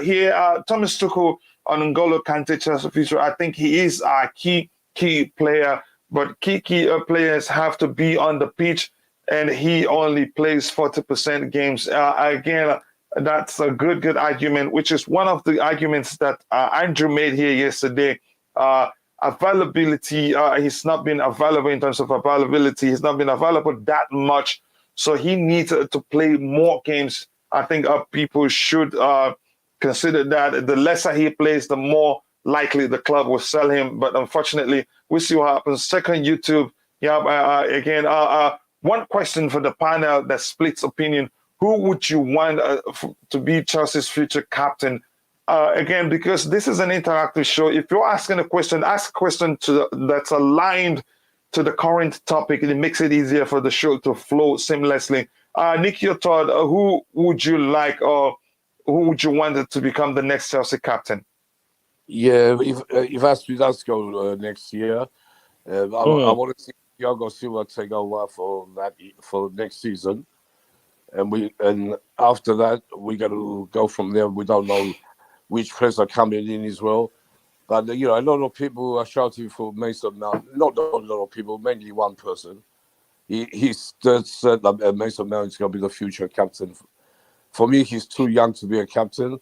Here, Thomas Tuchel on N'Golo Kante, Chelsea future. I think he is key key player, but key players have to be on the pitch, and he only plays 40% games. Again, that's a good argument, which is one of the arguments that Andrew made here yesterday. Availability, he's not been available in terms of availability. He's not been available that much, so he needs to play more games. I think people should consider that. The lesser he plays, the more likely the club will sell him. But unfortunately, we'll see what happens. Second, YouTube. Yeah, again, one question for the panel that splits opinion. Who would you want to be Chelsea's future captain? Again, because this is an interactive show, if you're asking a question, ask a question that's aligned to the current topic. It makes it easier for the show to flow seamlessly. Nicky or Todd, who would you like, or who would you want to become the next Chelsea captain? Yeah, if Aspi does go next year, I want to see Thiago Silva take over for next season, and after that we got to go from there. We don't know which players are coming in as well, but a lot of people are shouting for Mason Mount. Not a lot of people, mainly one person. He said that Mason Mount is going to be the future captain. For me, he's too young to be a captain,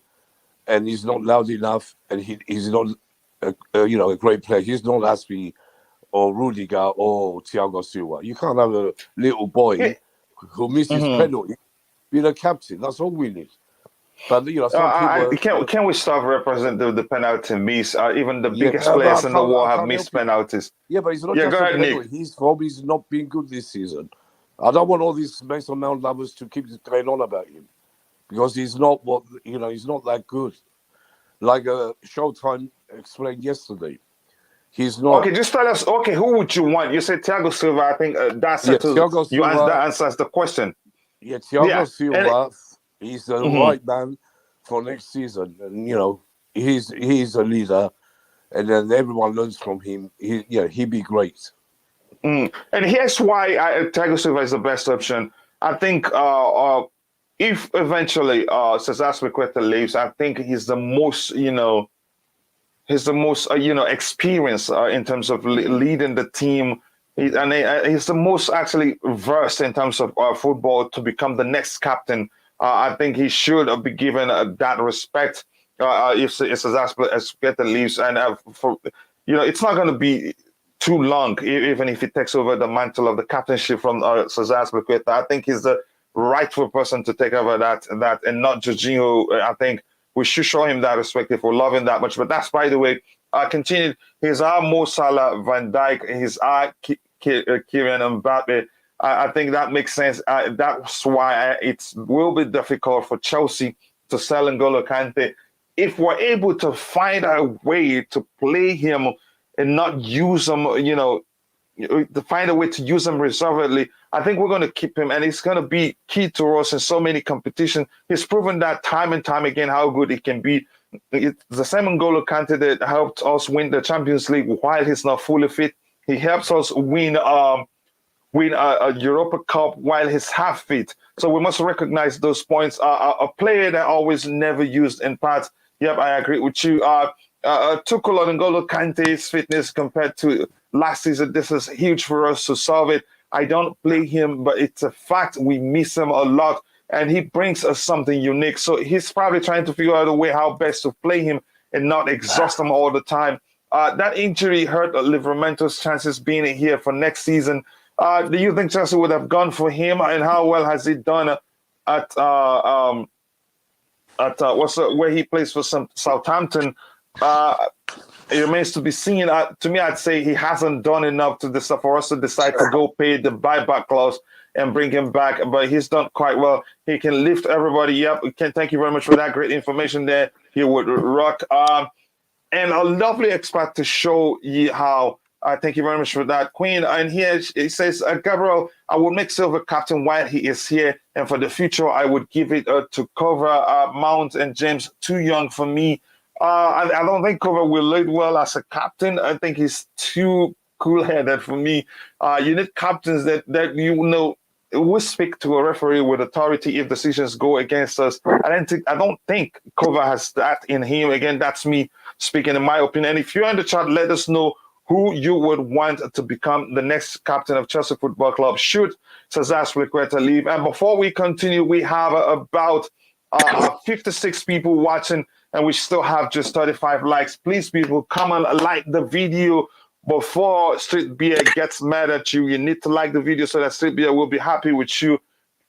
and he's not loud enough, and he's not a great player. He's not Aspi or Rudiger or Thiago Silva. You can't have a little boy who misses penalty be the captain. That's all we need. But some people can we stop representing the penalty miss? Even the biggest players in the world have missed penalties. Yeah, but it's not just a penalty. His form is not being good this season. I don't want all these Mason Mount lovers to keep going on about him, because he's not he's not that good. Like Showtime explained yesterday, he's not. Okay, just tell us. Okay, who would you want? You said Thiago Silva. I think that's that answers the question. Yeah, Thiago Silva. He's the right man for next season, and he's a leader, and then everyone learns from him. He'd be great. And here's why Thiago Silva is the best option. I think if eventually Cesar Azpilicueta leaves, I think he's the most experienced in terms of leading the team. He's the most actually versed in terms of football to become the next captain. I think he should be given that respect if Cesar Azpilicueta leaves, and it's not going to be too long, even if he takes over the mantle of the captainship from Cesar Azpilicueta. I think he's the rightful person to take over that and not Jorginho. I think we should show him that respect if we love him that much. But that's, by the way, continued. He's our Mo Salah, Van Dijk. He's our Kylian Mbappe. I think that makes sense. That's why it will be difficult for Chelsea to sell N'Golo Kante. If we're able to find a way to play him and not use him, to find a way to use him reservedly, I think we're going to keep him, and it's going to be key to us in so many competitions. He's proven that time and time again how good he can be. It's the same N'Golo Kante that helped us win the Champions League while he's not fully fit. He helps us win a Europa Cup while he's half fit. So we must recognize those points. A player that always never used in parts. Yep, I agree with you. Tuchel and N'Golo Kante's fitness compared to last season, this is huge for us to solve it. I don't play him, but it's a fact we miss him a lot, and he brings us something unique. So he's probably trying to figure out a way how best to play him and not exhaust him all the time. That injury hurt Liverpool's chances being here for next season. Do you think Chelsea would have gone for him, and how well has he done at where he plays for Southampton? It remains to be seen. To me, I'd say he hasn't done enough for us to decide to go pay the buyback clause and bring him back. But he's done quite well. He can lift everybody up. Thank you very much for that great information there. He would rock. And a lovely expert to show you how. Thank you very much for that, Queen. And here it says, Gabriel, I will make Silva captain while he is here. And for the future, I would give it to cover Mount and James. Too young for me. I don't think Cover will lead well as a captain. I think he's too cool-headed for me. You need captains that will speak to a referee with authority if decisions go against us. I don't think Cover has that in him. Again, that's me speaking in my opinion. And if you're in the chat, let us know who you would want to become the next captain of Chelsea Football Club should Cesar Azpilicueta leave. And before we continue, we have about 56 people watching, and we still have just 35 likes. Please, people, come and like the video before Street Beer gets mad at you. You need to like the video so that Street Beer will be happy with you.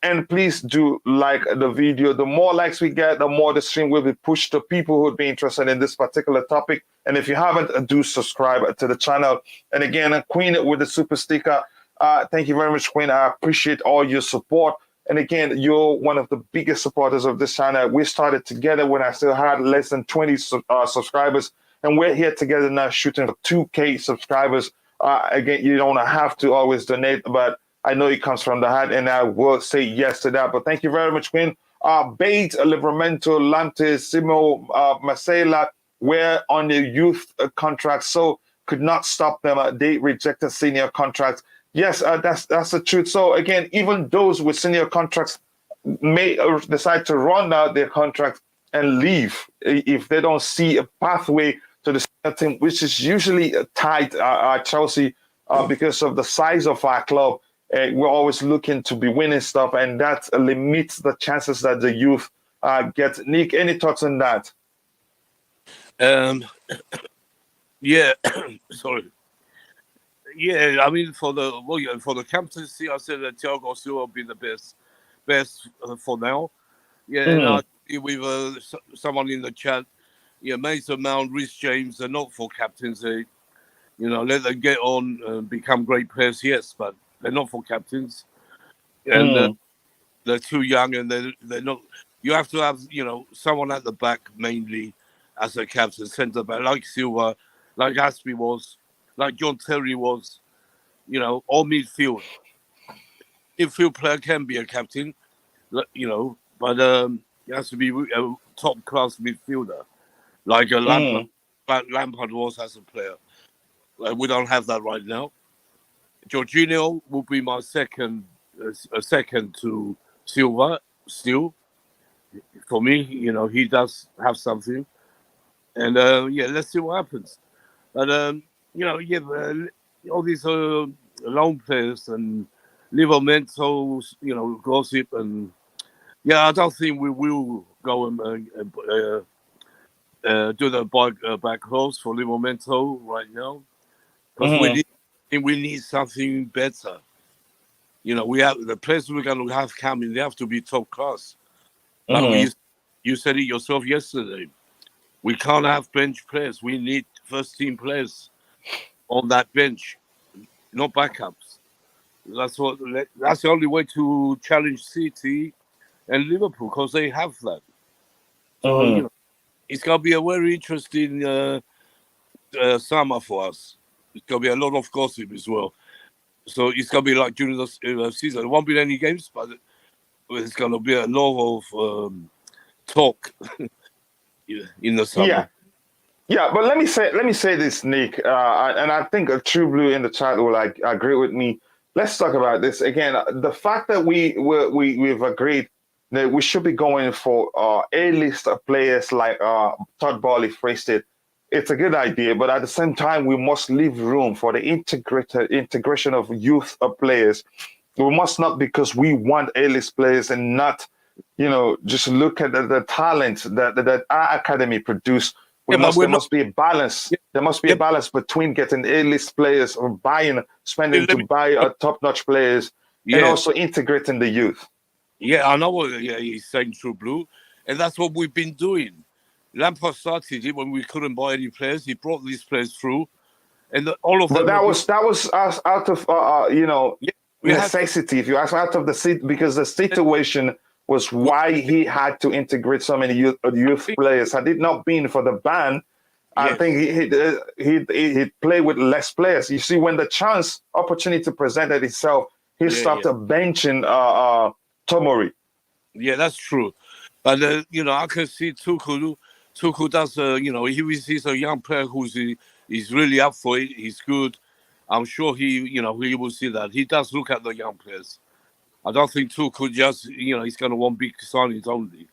And please do like the video. The more likes we get, the more the stream will be pushed to people who would be interested in this particular topic. And if you haven't, do subscribe to the channel. And again, Queen with the super sticker. Thank you very much, Queen. I appreciate all your support. And again, you're one of the biggest supporters of this channel. We started together when I still had less than 20 subscribers. And we're here together now shooting for 2K subscribers. Again, you don't have to always donate, but I know it comes from the heart, and I will say yes to that. But thank you very much, Queen. Bate, Livramento, Lantes, Simo, Marcela, were on the youth contract, so could not stop them. They rejected senior contracts. Yes, that's the truth. So again, even those with senior contracts may decide to run out their contract and leave if they don't see a pathway to the senior team, which is usually tight at Chelsea because of the size of our club. We're always looking to be winning stuff, and that limits the chances that the youth get. Nick, any thoughts on that? Yeah, sorry. Yeah, I mean, for the captaincy, I said that Thiago Silva will be the best for now. Yeah, and with someone in the chat, yeah, Mason Mount, Rhys James, they're not for captaincy. Let them get on and become great players, yes, but they're not for captains, and they're too young, and they're not. You have to have someone at the back mainly as a captain, centre back, like Silva, like Aspie was, like John Terry was, or midfield. Midfield player can be a captain, but he has to be a top class midfielder, like a Lampard. Lampard was as a player. We don't have that right now. Jorginho will be my second to Silva still. For me, he does have something, and let's see what happens. But all these loan players and Livramento, gossip, and I don't think we will go and do the back close for Livramento right now, because we need something better. We have the players we're going to have coming. They have to be top class. Like you said it yourself yesterday. We can't have bench players. We need first team players on that bench, not backups. That's the only way to challenge City and Liverpool, because they have that. So it's going to be a very interesting summer for us. It's going to be a lot of gossip as well. So it's going to be like during the season. There won't be any games, but it's going to be a lot of talk in the summer. Yeah, but let me say this, Nick, and I think a True Blue in the chat will agree with me. Let's talk about this again. The fact that we've agreed that we should be going for A-list players like Todd Boehly phrased it. It's a good idea, but at the same time, we must leave room for the integration of youth players. We must not, because we want A-list players and not, just look at the talent that our academy produced. There must be a balance. There must be a balance between getting A-list players or spending to buy top-notch players, and also integrating the youth. Yeah, I know what he's saying, True Blue, and that's what we've been doing. Lampard started it when we couldn't buy any players. He brought these players through, and all of them. But that was us out of necessity. If you ask, out of the seat, because the situation was why he had to integrate so many youth players. Had it not been for the ban, I think he'd play with less players. You see, when the opportunity presented itself, he started benching Tomori. Yeah, that's true. But I can see Tuchel does. He sees a young player he's really up for it. He's good. I'm sure he will see that. He does look at the young players. I don't think Tuchel just, he's going to want big signings only.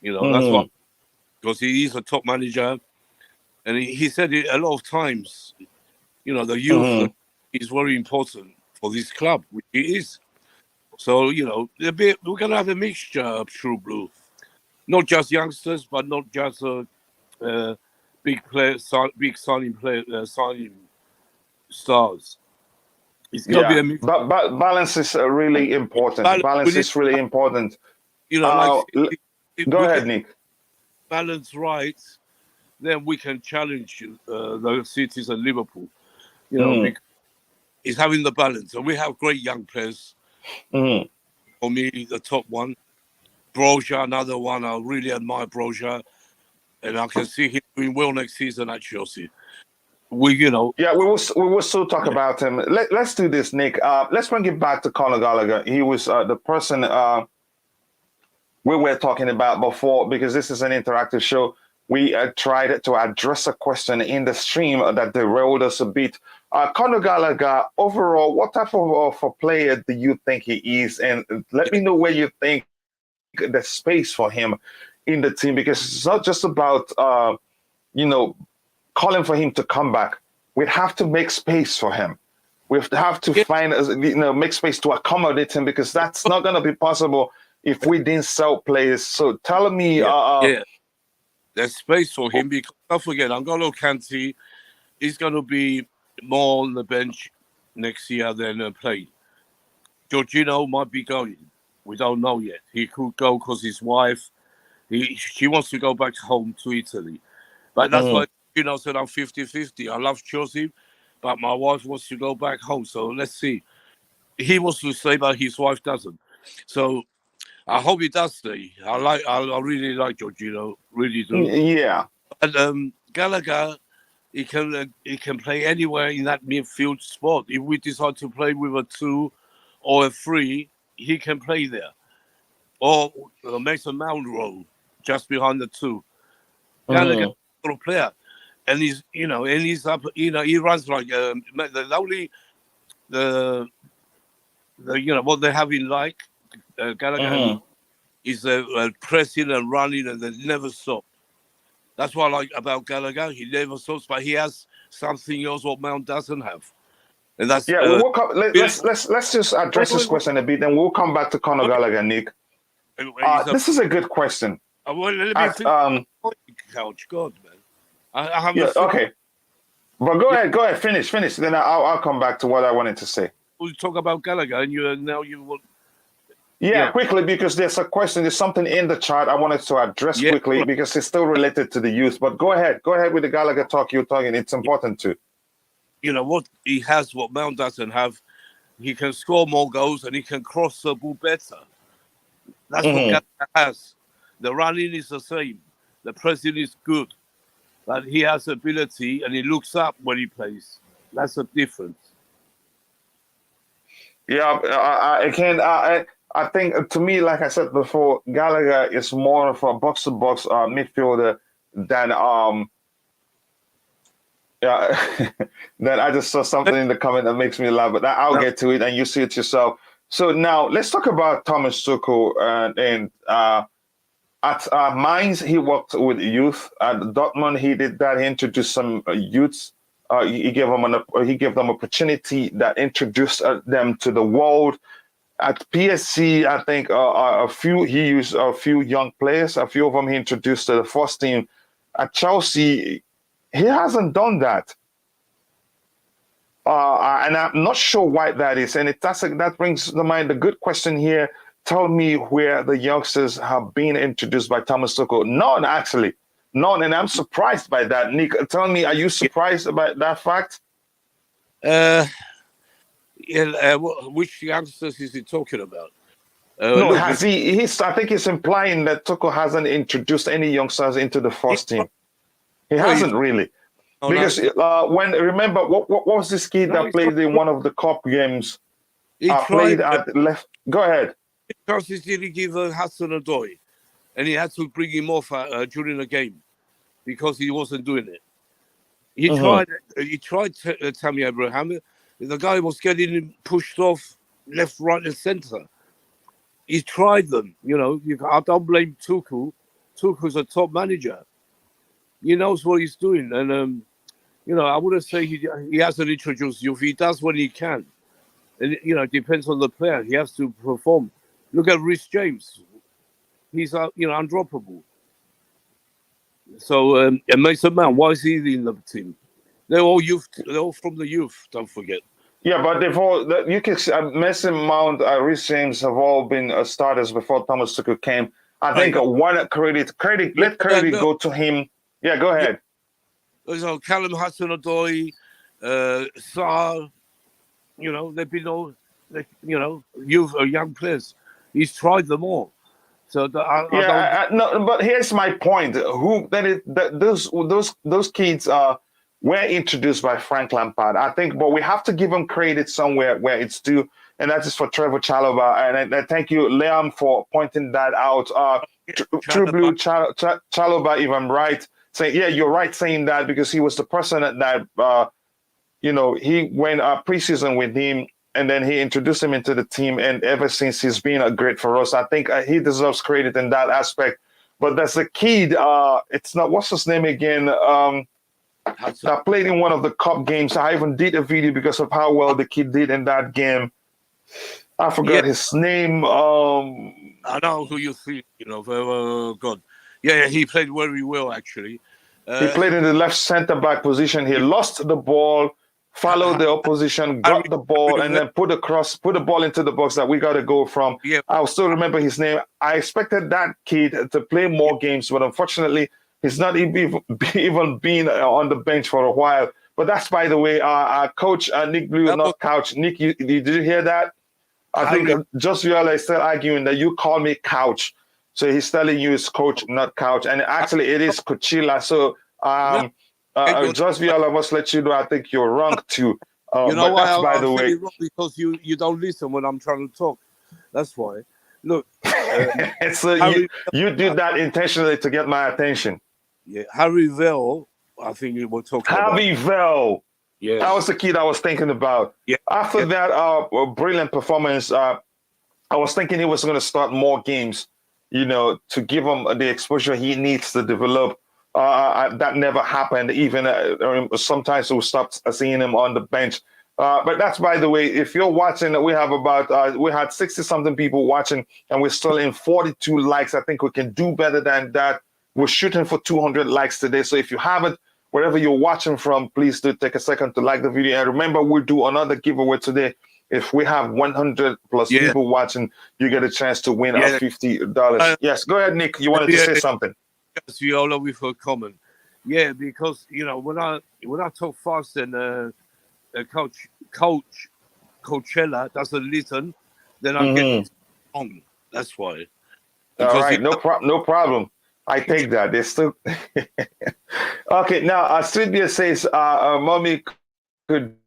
That's what, because he is a top manager. And he said it a lot of times. the youth is very important for this club, which it is. So, we're going to have a mixture of True Blue. Not just youngsters, but not just big players, big signing stars. It's going to be a mixture. But balance is really important. Balance is really important. Go ahead, Nick. Balance right, then we can challenge the cities and Liverpool. It's having the balance. And we have great young players. For me, the top one. Broja, another one. I really admire Broja. And I can see him doing well next season at Chelsea. We will still talk about him. Let's do this, Nick. Let's bring it back to Conor Gallagher. He was the person we were talking about before, because this is an interactive show. We tried to address a question in the stream that derailed us a bit. Conor Gallagher, overall, what type of a player do you think he is? And let me know where you think there's space for him in the team, because it's not just about, calling for him to come back. We have to make space for him. We have to find, make space to accommodate him, because that's not going to be possible if we didn't sell players. So tell me. There's space for him, because don't forget, N'Golo Kante is going to be more on the bench next year than playing. Jorginho might be going. We don't know yet. He could go because his wife, she wants to go back home to Italy. But that's why said I'm 50-50. I love Chelsea, but my wife wants to go back home. So let's see. He wants to stay, but his wife doesn't. So I hope he does stay. I really like Jorginho, really do. Yeah. And Gallagher, he can play anywhere in that midfield spot. If we decide to play with a 2 or a 3, he can play there. Or Mason Mount role just behind the 2. Gallagher, sort of player. And he's up, he runs like what they have in Gallagher is pressing and running, and they never stop. That's what I like about Gallagher. He never stops, but he has something else what Mount doesn't have. And that's let's just address this question a bit, and we'll come back to Conor Gallagher, Nick. This is a good question. Let me couch, God, man. I have okay. But go ahead, finish. Then I'll come back to what I wanted to say. We'll talk about Gallagher, and you will. Yeah, quickly, because there's a question. There's something in the chat I wanted to address quickly, because it's still related to the youth. But go ahead with the Gallagher talk you're talking. It's important too. What he has, what Mount doesn't have. He can score more goals, and he can cross the ball better. That's what Gallagher has. The running is the same. The pressing is good. But he has ability, and he looks up when he plays. That's the difference. Yeah, I think, to me, like I said before, Gallagher is more of a box-to-box midfielder than then I just saw something in the comment that makes me laugh, but I'll get to it, and you see it yourself. So now let's talk about Thomas Tuchel. And at Mainz, he worked with youth. At Dortmund, he did that. He introduced some youths. He gave them opportunity that introduced them to the world. At PSG, I think he used a few young players. A few of them he introduced to the first team. At Chelsea, he hasn't done that. And I'm not sure why that is. And that brings to mind the good question here. Tell me where the youngsters have been introduced by Thomas Tuchel. None, actually. None. And I'm surprised by that. Nick, tell me, are you surprised about that fact? Which youngsters is he talking about? No, I think he's implying that Tuchel hasn't introduced any youngsters into the first team. He hasn't really. Because remember, what was this kid that played in one of the cup games? He played at left. Go ahead. Chances did he give Hudson-Odoi, and he had to bring him off during the game because he wasn't doing it. He tried Tammy Abraham. The guy was getting him pushed off left, right, and centre. He tried them. I don't blame Tuchel. Tuchel's a top manager. He knows what he's doing, and I wouldn't say he hasn't introduced youth. He does when he can. And, it depends on the player. He has to perform. Look at Rhys James. He's, undroppable. So, and Mason Mount, why is he in the team? They're all youth. They're all from the youth, don't forget. Yeah, but they've all, you can see, Mason Mount, Rhys James have all been starters before Thomas Tuchel came. I think one credit, let credit go to him. Yeah, go ahead. So Callum Hudson-Odoi, Sarr, they've been all, youth or young players. He's tried them all. So no, but here's my point. Those kids were introduced by Frank Lampard, I think, but we have to give them credit somewhere where it's due, and that is for Trevor Chalobah. And I thank you, Liam, for pointing that out. True Blue Chalobah, if I'm right, saying, yeah, you're right saying that, because he was the person that he went preseason with him, and then he introduced him into the team, and ever since he's been great for us. I think he deserves credit in that aspect. But there's a kid, it's not, what's his name again, that played in one of the cup games. I even did a video because of how well the kid did in that game. I forgot his name. I know who you think, God. Yeah, he played very well, actually. He played in the left centre-back position. He lost the ball, followed the opposition, got the ball, and then put the ball into the box that we got to go from. Yeah. I'll still remember his name. I expected that kid to play more games, but unfortunately, he's not even been on the bench for a while. But that's, by the way, our coach, Nick Blue, not Couch. Nick, did you hear that? I think Just Viola is still arguing that you call me Couch. So he's telling you it's Coach, not Couch. And actually, it is Coachilla. So Just Viola must let you know, I think you're wrong too. But that's, by the way, wrong because you don't listen when I'm trying to talk. That's why. Look, so you did that intentionally to get my attention. Yeah, Harry Vell, I think you were talking about. Harry Vell. Yeah, that was the kid I was thinking about. Yeah. After that brilliant performance, I was thinking he was going to start more games, to give him the exposure he needs to develop. That never happened. Even sometimes we stopped seeing him on the bench. But that's, by the way, if you're watching, we have we had 60-something people watching, and we're still in 42 likes. I think we can do better than that. We're shooting for 200 likes today. So if you haven't, wherever you're watching from, please do take a second to like the video. And remember, we'll do another giveaway today. If we have 100 plus people watching, you get a chance to win $50. Yes, go ahead, Nick. You wanted to say something. Yes, Viola, with a comment. Yeah, because when I talk fast and Coach Coachella doesn't listen, then I'm getting wrong. That's why. All right, no problem. I take that. They still okay. Now, Sylvia says, "Mommy could."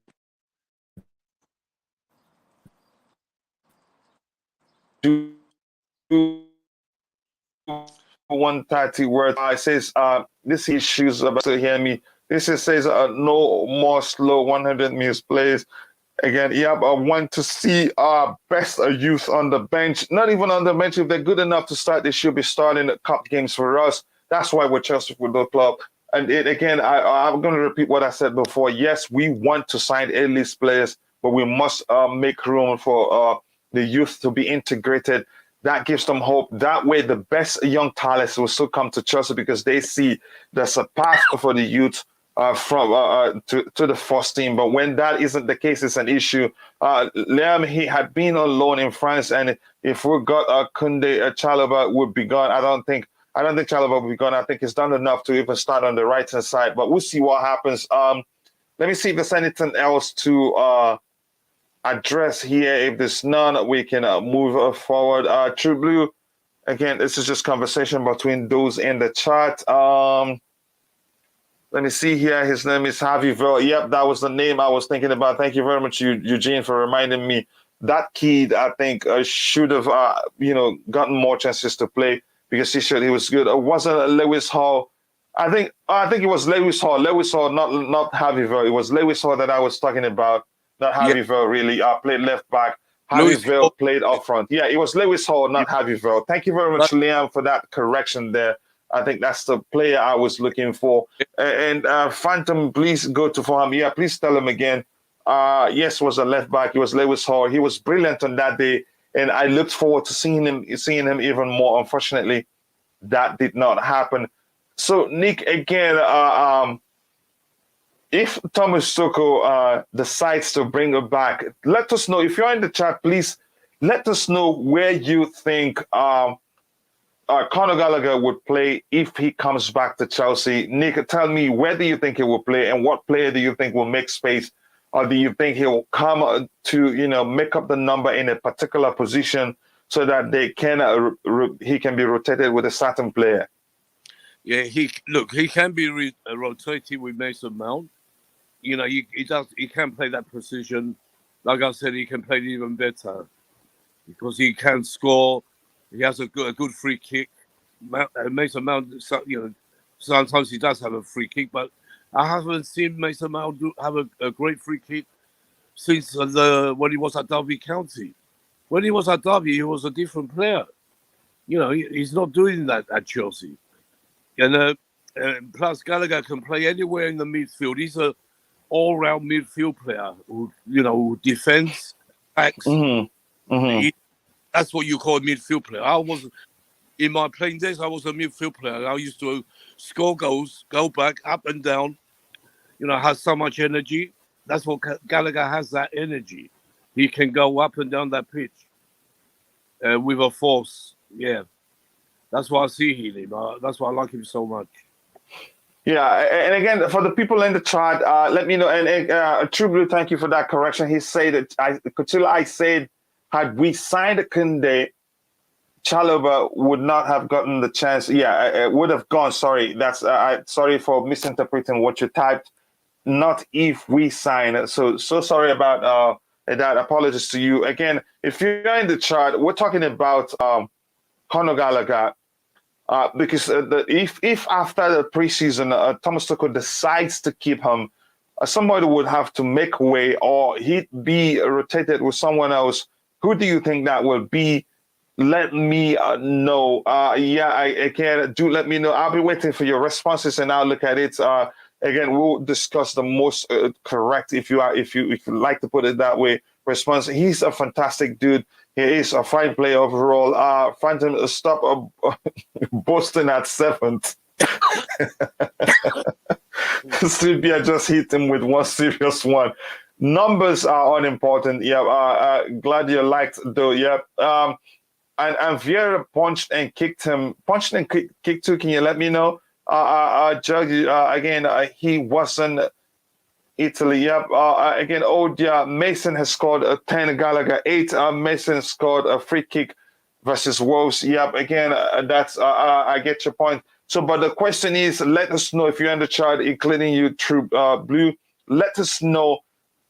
130 words. It says, this issue's about to hear me. This says, no more slow 100 minutes plays. Again, I want to see our best youth on the bench. Not even on the bench. If they're good enough to start, they should be starting the cup games for us. That's why we're Chelsea Football Club. And I'm going to repeat what I said before. Yes, we want to sign A-list players, but we must make room for the youth to be integrated. That gives them hope. That way, the best young talents will still come to Chelsea because they see there's a path for the youth from to the first team. But when that isn't the case, it's an issue. Liam, he had been on loan in France, and if we got Koundé, Chalobah would be gone. I don't think Chalobah will be gone. I think he's done enough to even start on the right-hand side. But we'll see what happens. Let me see if there's anything else to address here. If there's none, we can move forward. True Blue, again, this is just conversation between those in the chat. Let me see here. His name is Javi Vell. Yep, that was the name I was thinking about. Thank you very much, Eugene, for reminding me. That kid, I think, should have, gotten more chances to play because he was good. It wasn't Lewis Hall. I think it was Lewis Hall. Lewis Hall, not Javi Vell. It was Lewis Hall that I was talking about. Not Javi Vell, really. Played left back. Javi Vell played up front. Yeah, it was Lewis Hall, not Javi Vell. Thank you very much, Liam, for that correction there. I think that's the player I was looking for. And Phantom, please go to for him. Yeah, please tell him again. Yes, was a left back. He was Lewis Hall. He was brilliant on that day, and I looked forward to seeing him even more. Unfortunately, that did not happen. So, Nick, again, if Thomas Tuchel decides to bring her back, let us know. If you're in the chat, please let us know where you think Conor Gallagher would play if he comes back to Chelsea. Nick, tell me, where do you think he will play, and what player do you think will make space? Or do you think he'll come to, make up the number in a particular position so that they can he can be rotated with a certain player? Yeah, he can be rotated with Mason Mount. He can play that position. Like I said, he can play it even better because he can score. He has a good free kick. Mason Mount, sometimes he does have a free kick, but I haven't seen Mason Mount have a great free kick since when he was at Derby County. When he was at Derby, he was a different player. He's not doing that at Chelsea. And plus, Gallagher can play anywhere in the midfield. He's a all-round midfield player who defends, attacks. Mm-hmm. Mm-hmm. That's what you call a midfield player. In my playing days, I was a midfield player. I used to score goals, go back, up and down, has so much energy. That's what Gallagher has, that energy. He can go up and down that pitch with a force. Yeah. That's why I see him. That's why I like him so much. Yeah, and again, for the people in the chat, let me know. And True Blue, thank you for that correction. He said that I said, had we signed Kunde, Chalobah would not have gotten the chance. Yeah, it would have gone. Sorry, that's sorry for misinterpreting what you typed. Not if we sign. So sorry about that. Apologies to you. Again, if you're in the chat, we're talking about Conor Gallagher. Because if after the preseason Thomas Tuchel decides to keep him, somebody would have to make way, or he'd be rotated with someone else. Who do you think that will be? Let me know. Again, do let me know. I'll be waiting for your responses, and I'll look at it. Again, we'll discuss the most correct, if you like to put it that way, response. He's a fantastic dude. He is a fine player overall. Phantom, stop boasting at 7th. Sylvia just hit him with one serious one. Numbers are unimportant. Yeah, glad you liked though. Yeah. And Vieira punched and kicked too. Can you let me know? Judge, again, he wasn't Italy. Yep. Again, Odia Mason has scored a 10. Gallagher 8. Mason scored a free kick versus Wolves. Yep. Again, that's I get your point. So, but the question is, let us know if you're in the chat, including you, True Blue. Let us know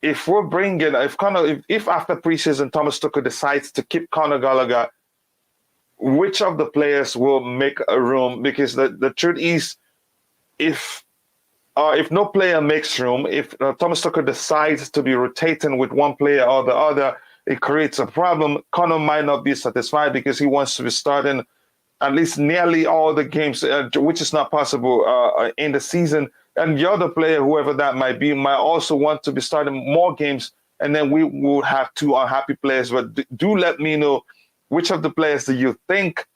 if we're bringing if after preseason Thomas Tuchel decides to keep Conor Gallagher, which of the players will make a room? Because the truth is, if no player makes room, if Thomas Tuchel decides to be rotating with one player or the other, it creates a problem. Conor might not be satisfied because he wants to be starting at least nearly all the games, which is not possible in the season. And the other player, whoever that might be, might also want to be starting more games. And then we will have two unhappy players. But do let me know which of the players do you think,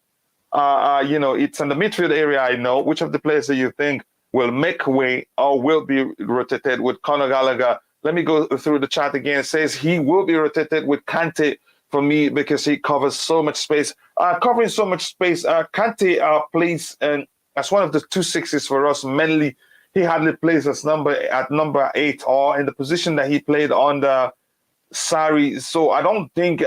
it's in the midfield area, I know. Which of the players do you think will make way or will be rotated with Conor Gallagher? Let me go through the chat again. It says he will be rotated with Kante for me because he covers so much space. Covering so much space, Kante plays as one of the 2-6s for us. Mainly, he hardly plays at number 8 or in the position that he played under Sarri. So I don't think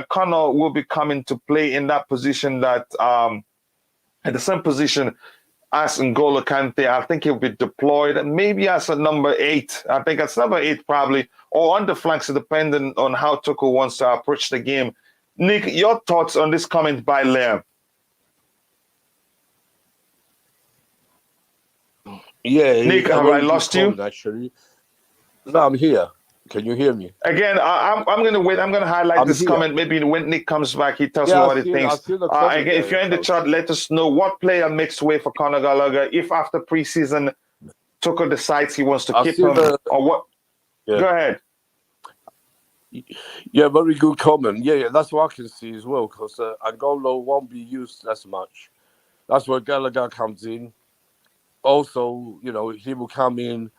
Conor will be coming to play in that position at the same position as N'Golo Kante. I think he'll be deployed maybe as a number 8. I think it's number 8 probably, or on the flanks, depending on how Tuchel wants to approach the game. Nick, your thoughts on this comment by Liam? Yeah, Nick, have I lost you? Actually, no, I'm here. Can you hear me? Again, I'm going to wait. I'm going to highlight I'm this here. comment. Maybe when Nick comes back, he tells me Yeah, what he I thinks. see the comment Again, if you're in the Coach. chat, let us know what player makes way for Conor Gallagher. If after preseason, Tuchel decides he wants to keep him, or what? Yeah. Go ahead. Yeah, very good comment. Yeah, that's what I can see as well, because Angola won't be used as much. That's where Gallagher comes in. Also, you know, he will come in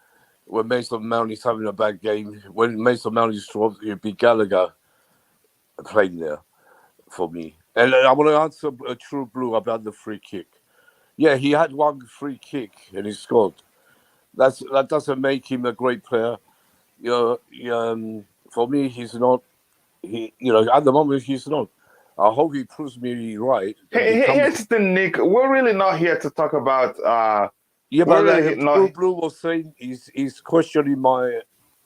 when Mason Mount is having a bad game. When Mason Mount is strong, it'll be Gallagher playing there for me. And I want to answer a True Blue about the free kick. Yeah, he had one free kick and he scored. That doesn't make him a great player. For me, he's not. At the moment, he's not. I hope he proves me right. Here's the Nick. We're really not here to talk about. Yeah, we're but really True Blue was saying he's questioning my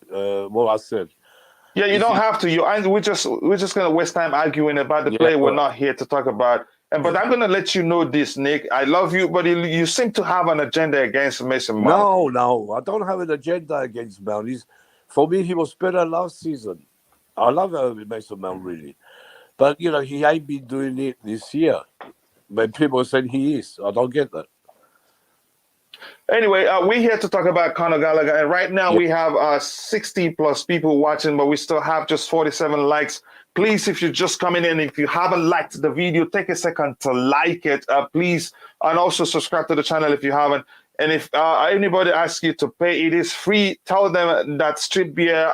what I said. Yeah, you don't have to. We're just gonna waste time arguing about the play. We're not here to talk about. But I'm gonna let you know this, Nick. I love you, but you seem to have an agenda against Mason Mount. No, I don't have an agenda against Mount. For me, he was better last season. I love Mason Mount really, but he ain't been doing it this year. But people are saying he is. I don't get that. Anyway, we're here to talk about Conor Gallagher, and right now we have 60 plus people watching, but we still have just 47 likes. Please, if you're just coming in, if you haven't liked the video, take a second to like it, please, and also subscribe to the channel if you haven't. And if anybody asks you to pay, it is free. Tell them that Street Beer,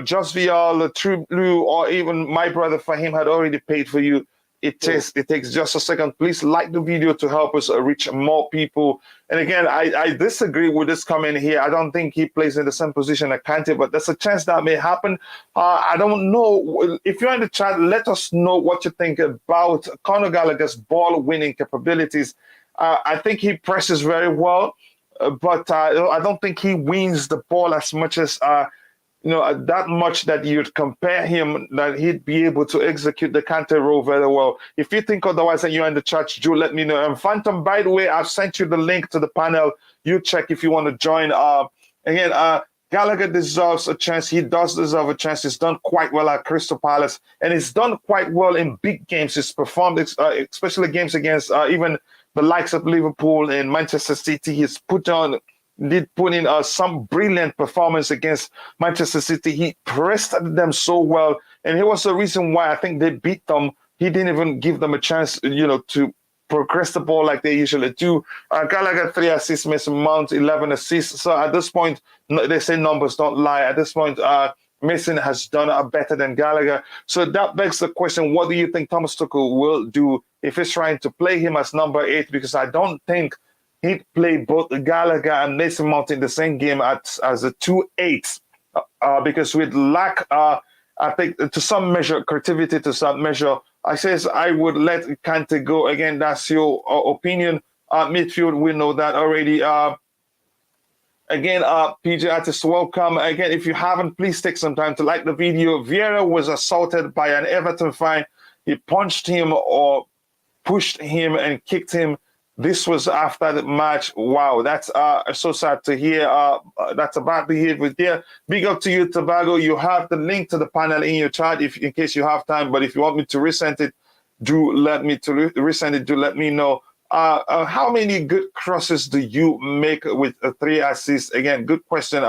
Just Vial, True Blue, or even my brother Fahim had already paid for you. It takes just a second. Please like the video to help us reach more people. And again, I disagree with this comment here. I don't think he plays in the same position as Kante, but there's a chance that may happen. I don't know. If you're in the chat, let us know what you think about Conor Gallagher's ball-winning capabilities. I think he presses very well, but I don't think he wins the ball as much as that much that you'd compare him, that he'd be able to execute the Kante role very well. If you think otherwise and you're in the chat, do let me know. And Phantom, by the way, I've sent you the link to the panel. You check if you want to join. Again, Gallagher deserves a chance. He does deserve a chance. He's done quite well at Crystal Palace, and he's done quite well in big games. He's performed, especially games against even the likes of Liverpool and Manchester City. He's put in some brilliant performance against Manchester City. He pressed them so well, and it was the reason why I think they beat them. He didn't even give them a chance, to progress the ball like they usually do. Gallagher 3 assists, Mason Mount 11 assists. So at this point, they say numbers don't lie. At this point, Mason has done better than Gallagher. So that begs the question: what do you think Thomas Tuchel will do if he's trying to play him as number 8? Because I don't think he'd play both Gallagher and Mason Mount in the same game as a 2-8, because we'd lack, I think, to some measure, creativity to some measure. I would let Kante go. Again, that's your opinion. Midfield, we know that already. Again, PJ Artist, welcome. Again, if you haven't, please take some time to like the video. Vieira was assaulted by an Everton fan. He punched him or pushed him and kicked him. This was after the match. Wow, that's so sad to hear. That's a bad behavior there. Big up to you, Tobago. You have the link to the panel in your chat in case you have time. But if you want me to resend it, do let me let me know. How many good crosses do you make with 3 assists? Again, good question.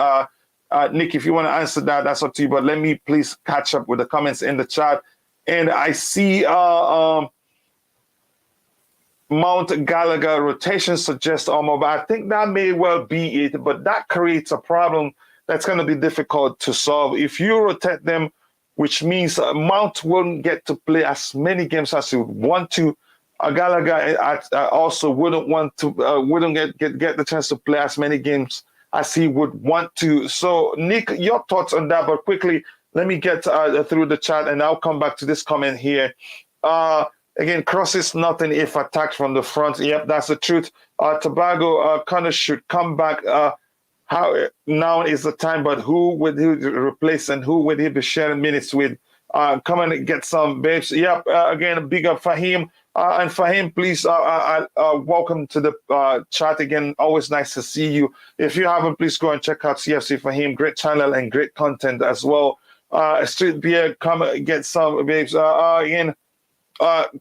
Nick, if you want to answer that, that's up to you. But let me please catch up with the comments in the chat. And I see Mount Gallagher rotation suggests but I think that may well be it, but that creates a problem that's going to be difficult to solve. If you rotate them, which means Mount won't get to play as many games as he would want to. Gallagher also wouldn't get the chance to play as many games as he would want to. So, Nick, your thoughts on that? But quickly, let me get through the chat, and I'll come back to this comment here. Again, crosses nothing if attacked from the front. Yep, that's the truth. Tobago, Connor should come back. How now is the time, but who would he replace and who would he be sharing minutes with? Come and get some babes. Yep, again, big up Fahim. And Fahim, please welcome to the chat again. Always nice to see you. If you haven't, please go and check out CFC Fahim. Great channel and great content as well. Street Beer, come get some babes. Again,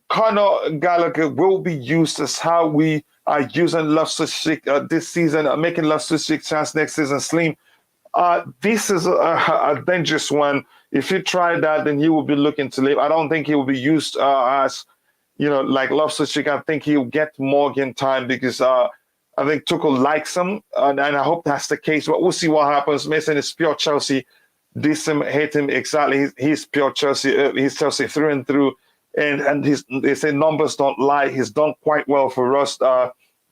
Conor Gallagher will be used as how we are using Loftus-Cheek this season, making Loftus-Cheek chance next season slim. This is a dangerous one. If you try that, then he will be looking to leave. I don't think he will be used as, like Loftus-Cheek. I think he'll get more game time because I think Tuchel likes him, and I hope that's the case. But we'll see what happens. Mason is pure Chelsea. Diss him, hate him, exactly. He's pure Chelsea. He's Chelsea through and through. And they say numbers don't lie. He's done quite well for us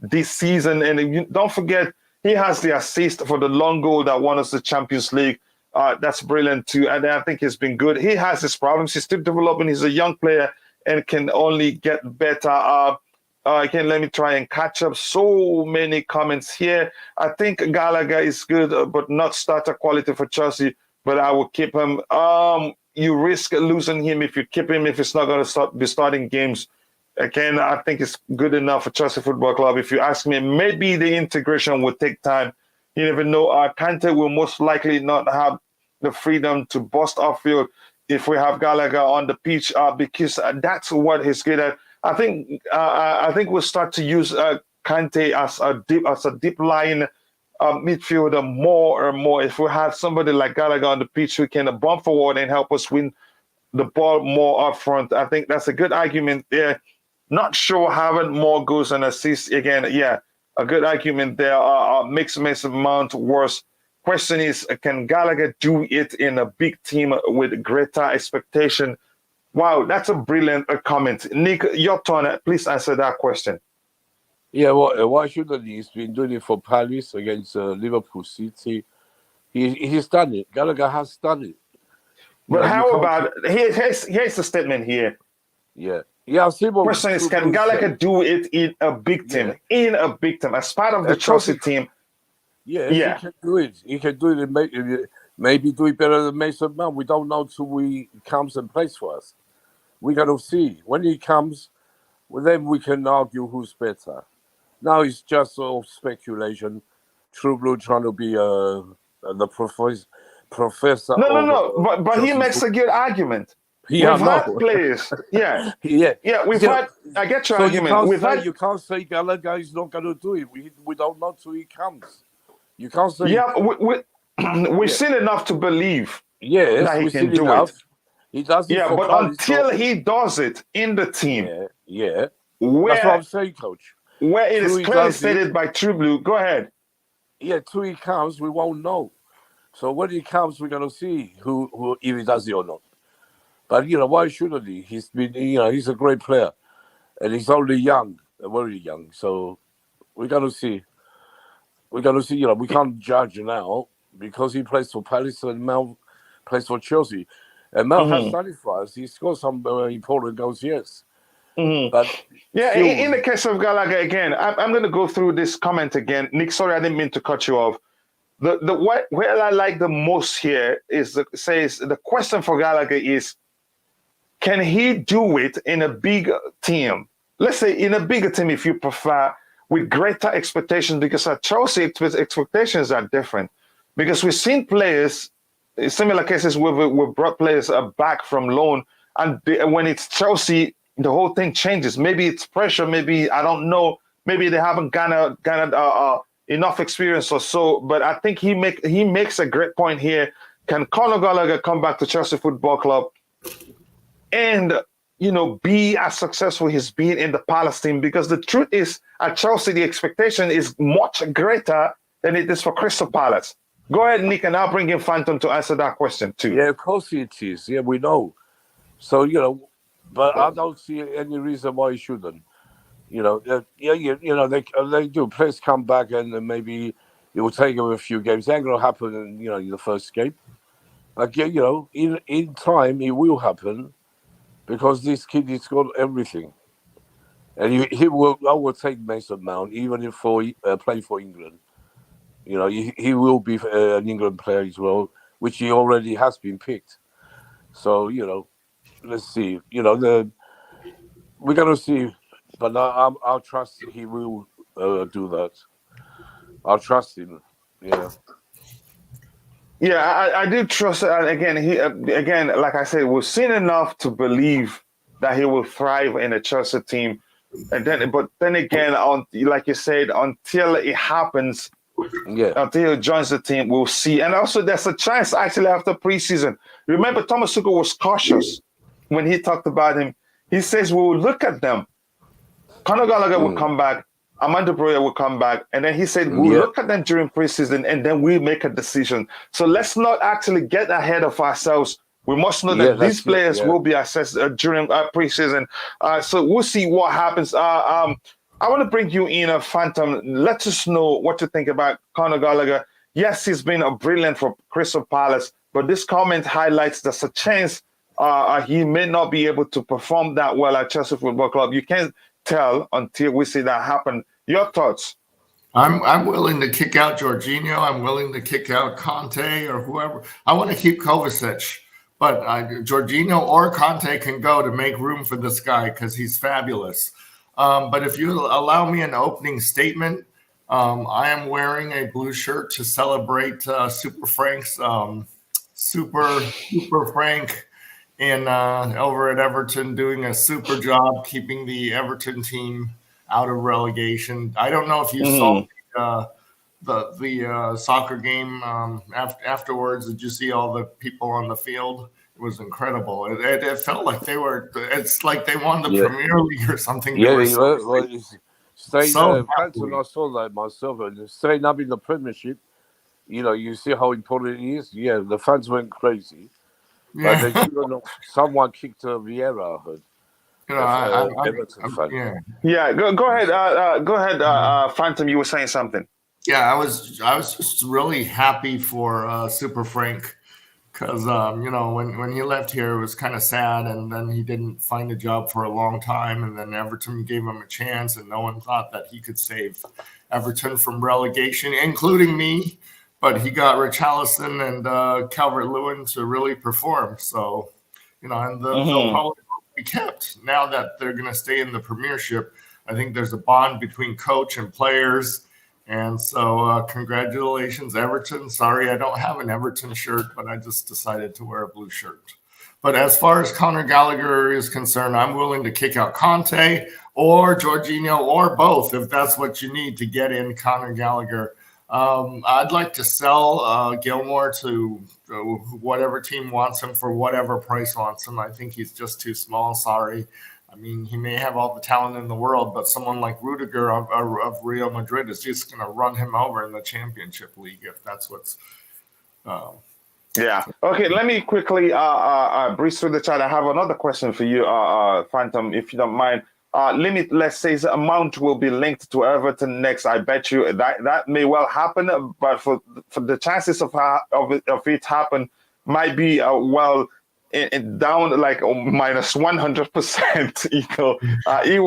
this season. And don't forget, he has the assist for the long goal that won us the Champions League. That's brilliant too. And I think he's been good. He has his problems. He's still developing. He's a young player and can only get better. Again, let me try and catch up. So many comments here. I think Gallagher is good, but not starter quality for Chelsea. But I will keep him. You risk losing him if you keep him, if it's not going to be starting games. Again, I think it's good enough for Chelsea Football Club. If you ask me, maybe the integration will take time. You never know. Kante will most likely not have the freedom to bust off field if we have Gallagher on the pitch, because that's what he's good at. I think we'll start to use Kante as a deep line midfielder more and more. If we have somebody like Gallagher on the pitch who can bump forward and help us win the ball more up front, I think that's a good argument there. Not sure having more goals and assists again. Yeah, a good argument there. Makes Mason Mount worse. Question is, can Gallagher do it in a big team with greater expectation? Wow, that's a brilliant comment. Nick, your turn. Please answer that question. Yeah, well, why shouldn't he? He's been doing it for Palace against Liverpool City. He's done it. Gallagher has done it. But how about, here's the statement here. Yeah. Yeah, question is, can Gallagher do it in a big team? Yeah. In a big team, as part of the Chelsea team. Yeah, he can do it. He can do it and maybe do it better than Mason Mount. We don't know till he comes and plays for us. We got to see. When he comes, well, then we can argue who's better. Now it's just all speculation. True Blue trying to be the professor. No. But he makes a good argument. We've had players. Yeah. We've had. I get your argument. You can't say Gallagher is not going to do it. We don't know till he comes. You can't say. Yeah, we've seen enough to believe. Yes, that he can do it. He does it. Yeah, but until he does it in the team. Yeah. That's what I'm saying, Coach. Where it is clearly stated by True Blue. Go ahead. Yeah, till he comes, we won't know. So when he comes, we're going to see who if he does it or not. But, why shouldn't he? He's been, he's a great player. And he's only young, very young. So we're going to see. We're going to see, we can't judge now because he plays for Palace and Mount plays for Chelsea. And Mount has done it for us. He scored some important goals, yes. But still, in the case of Gallagher, again, I'm going to go through this comment again. Nick, sorry, I didn't mean to cut you off. Where I like the most here is the question for Gallagher is, can he do it in a big team? Let's say in a bigger team, if you prefer, with greater expectations, because at Chelsea, expectations are different. Because we've seen players, in similar cases, we've brought players back from loan, and when it's Chelsea, the whole thing changes. Maybe it's pressure. Maybe, I don't know. Maybe they haven't garnered enough experience or so. But I think he makes a great point here. Can Conor Gallagher come back to Chelsea Football Club and be as successful he's been in the Palace team? Because the truth is, at Chelsea, the expectation is much greater than it is for Crystal Palace. Go ahead, Nick, and I'll bring in Phantom to answer that question too. Yeah, of course it is. Yeah, we know. So, but I don't see any reason why he shouldn't. They do. Players come back and then maybe it will take them a few games. That ain't going to happen in the first game. Like, in time it will happen because this kid has got everything. And I will take Mason Mount, even if playing for England. He will be an England player as well, which he already has been picked. So, let's see. We're gonna see, but I'll trust he will do that. I'll trust him. Yeah. Yeah, I do trust. Again, again, like I said, we've seen enough to believe that he will thrive in a Chelsea team. And then again, like you said, until it happens, until he joins the team, we'll see. And also, there's a chance actually after preseason. Remember, Thomas Tuchel was cautious when he talked about him. He says we'll look at them. Conor Gallagher will come back. Armando Borja will come back. And then he said, we'll look at them during preseason and then we'll make a decision. So let's not actually get ahead of ourselves. We must know that these players will be assessed during preseason. So we'll see what happens. I want to bring you in, Phantom. Let us know what you think about Conor Gallagher. Yes, he's been brilliant for Crystal Palace, but this comment highlights there's a chance he may not be able to perform that well at Chelsea Football Club. You can't tell until we see that happen. Your thoughts? I'm willing to kick out Jorginho. I'm willing to kick out Conte or whoever. I want to keep Kovacic, but Jorginho or Conte can go to make room for this guy because he's fabulous. But if you allow me an opening statement, I am wearing a blue shirt to celebrate Super Frank's Super Frank in over at Everton doing a super job keeping the Everton team out of relegation. I don't know if you saw the soccer game afterwards. Did you see all the people on the field? It was incredible. It felt like it's like they won the Premier League or something. Fans, I saw that myself. Staying up in the Premiership, you see how important it is. Yeah, the fans went crazy. But they shouldn't someone kicked Vieira, I heard. Go ahead, Phantom. You were saying something. Yeah, I was just really happy for Super Frank because when he left here, it was kind of sad, and then he didn't find a job for a long time, and then Everton gave him a chance, and no one thought that he could save Everton from relegation, including me. But he got Richarlison and Calvert-Lewin to really perform. So, and they'll probably be kept now that they're going to stay in the Premiership. I think there's a bond between coach and players. And so congratulations, Everton. Sorry, I don't have an Everton shirt, but I just decided to wear a blue shirt. But as far as Conor Gallagher is concerned, I'm willing to kick out Conte or Jorginho or both if that's what you need to get in Conor Gallagher. I'd like to sell Gilmour to whatever team wants him for whatever price wants him. I think he's just too small. Sorry. I mean, he may have all the talent in the world, but someone like Rudiger of Real Madrid is just going to run him over in the Championship League if that's what's. Yeah. Okay. Let me quickly breeze through the chat. I have another question for you, Phantom, if you don't mind. Let's say the amount will be linked to Everton next. I bet you that may well happen, but for the chances of it happen might be down like minus 100%. It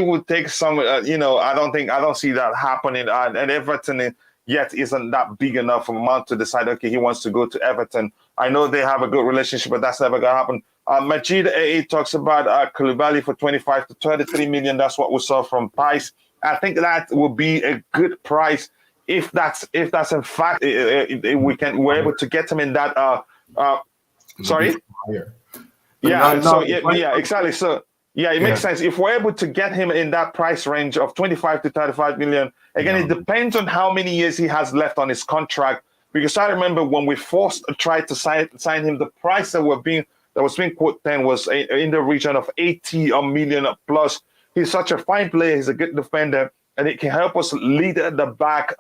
will take some. I don't see that happening. And Everton yet isn't that big enough amount to decide. Okay, he wants to go to Everton. I know they have a good relationship, but that's never gonna happen. Majid AA talks about Koulibaly for 25 to 33 million. That's what we saw from Pice. I think that will be a good price if that's in fact we're able to get him in that. Sorry. Exactly. So it makes sense if we're able to get him in that price range of 25 to 35 million. Again, it depends on how many years he has left on his contract. Because I remember when we tried to sign him, the price that was being quoted then was in the region of 80 million plus. He's such a fine player. He's a good defender, and it can help us lead at the back.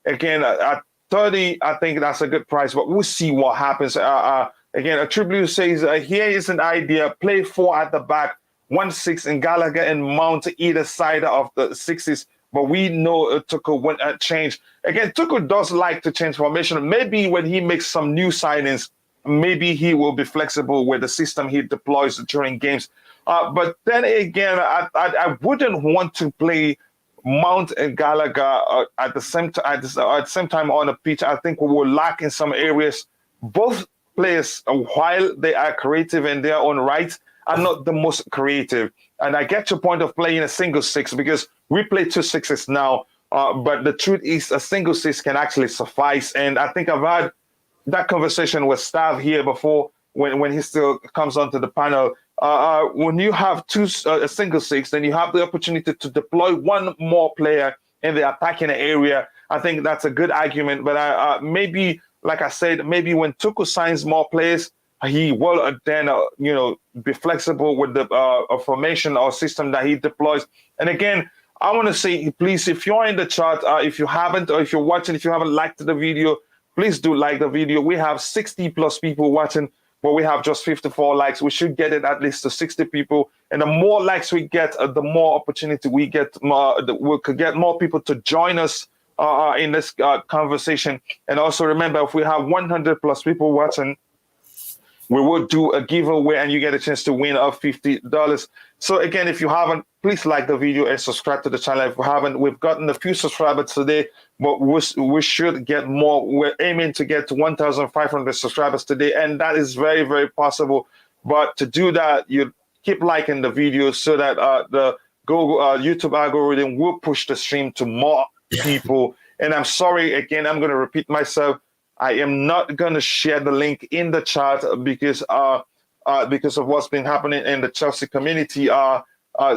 Again, at 30, I think that's a good price, but we'll see what happens. Again, a Tribune says, here is an idea. Play 4 at the back, 1-6, and Gallagher and Mount either side of the 6s. But we know Tuchel won't change. Again, Tuchel does like to change formation. Maybe when he makes some new signings, maybe he will be flexible with the system he deploys during games. But then again, I wouldn't want to play Mount and Gallagher at the same time on the pitch. I think we will lack in some areas. Both players, while they are creative in their own right, are not the most creative. And I get your point of playing a single six because we play 2 6s now. But the truth is, a single six can actually suffice. And I think I've had that conversation with Stav here before when he still comes onto the panel. When you have a single six, then you have the opportunity to deploy one more player in the attacking area. I think that's a good argument. But maybe, like I said, maybe when Tuchel signs more players, he will then, be flexible with the formation or system that he deploys. And again, I want to say, please, if you're in the chat, if you haven't, or if you're watching, if you haven't liked the video, please do like the video. We have 60 plus people watching, but we have just 54 likes. We should get it at least to 60 people. And the more likes we get, the more opportunity we get. We could get more people to join us in this conversation. And also remember, if we have 100 plus people watching, we will do a giveaway and you get a chance to win of $50. So again, if you haven't, please like the video and subscribe to the channel. If you haven't, we've gotten a few subscribers today, but we should get more. We're aiming to get to 1,500 subscribers today, and that is very, very possible. But to do that, you keep liking the video so that the Google YouTube algorithm will push the stream to more people. And I'm sorry, again, I'm going to repeat myself. I am not going to share the link in the chat because of what's been happening in the Chelsea community.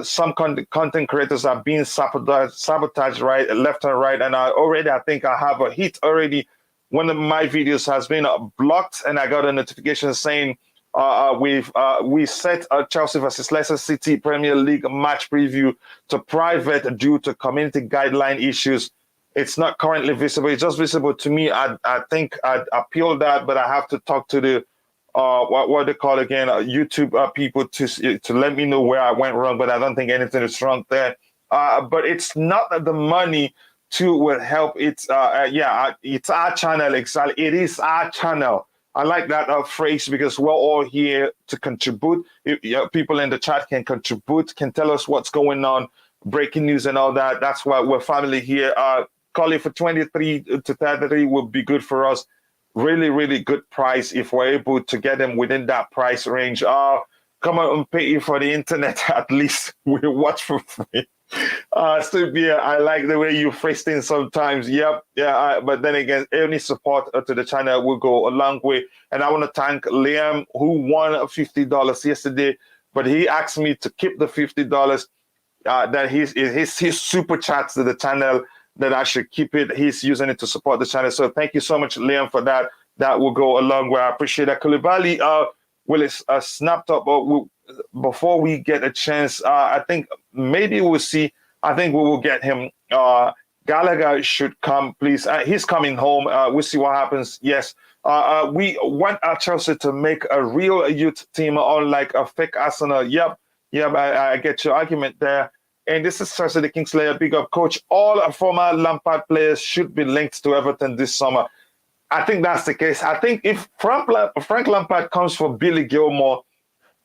Some content creators are being sabotaged left and right. And I think I have a hit already. One of my videos has been blocked, and I got a notification saying we set a Chelsea versus Leicester City Premier League match preview to private due to community guideline issues. It's not currently visible. It's just visible to me. I think I'd appeal that, but I have to talk to the what they call again YouTube people to let me know where I went wrong. But I don't think anything is wrong there. But it's not that the money will help. It's it's our channel. Exactly, it is our channel. I like that phrase because we're all here to contribute. People in the chat can contribute, can tell us what's going on, breaking news and all that. That's why we're family here. Call it for 23 to 33 would be good for us. Really, really good price if we're able to get them within that price range. Come on and pay you for the internet. At least we'll watch for free. I like the way you phrase things sometimes. But then again, any support to the channel will go a long way. And I want to thank Liam, who won $50 yesterday, but he asked me to keep the $50. That his super chats to the channel, that I should keep it. He's using it to support the channel. So thank you so much, Liam, for that. That will go a long way. I appreciate that. Koulibaly snapped up before we get a chance. I think maybe we'll see. I think we will get him. Gallagher should come, please. He's coming home. We'll see what happens. Yes. We want our Chelsea to make a real youth team, unlike a fake Arsenal. Yep, I get your argument there. And this is Chelsea the Kingslayer, big up coach. All former Lampard players should be linked to Everton this summer. I think that's the case. I think if Frank Lampard comes for Billy Gilmour,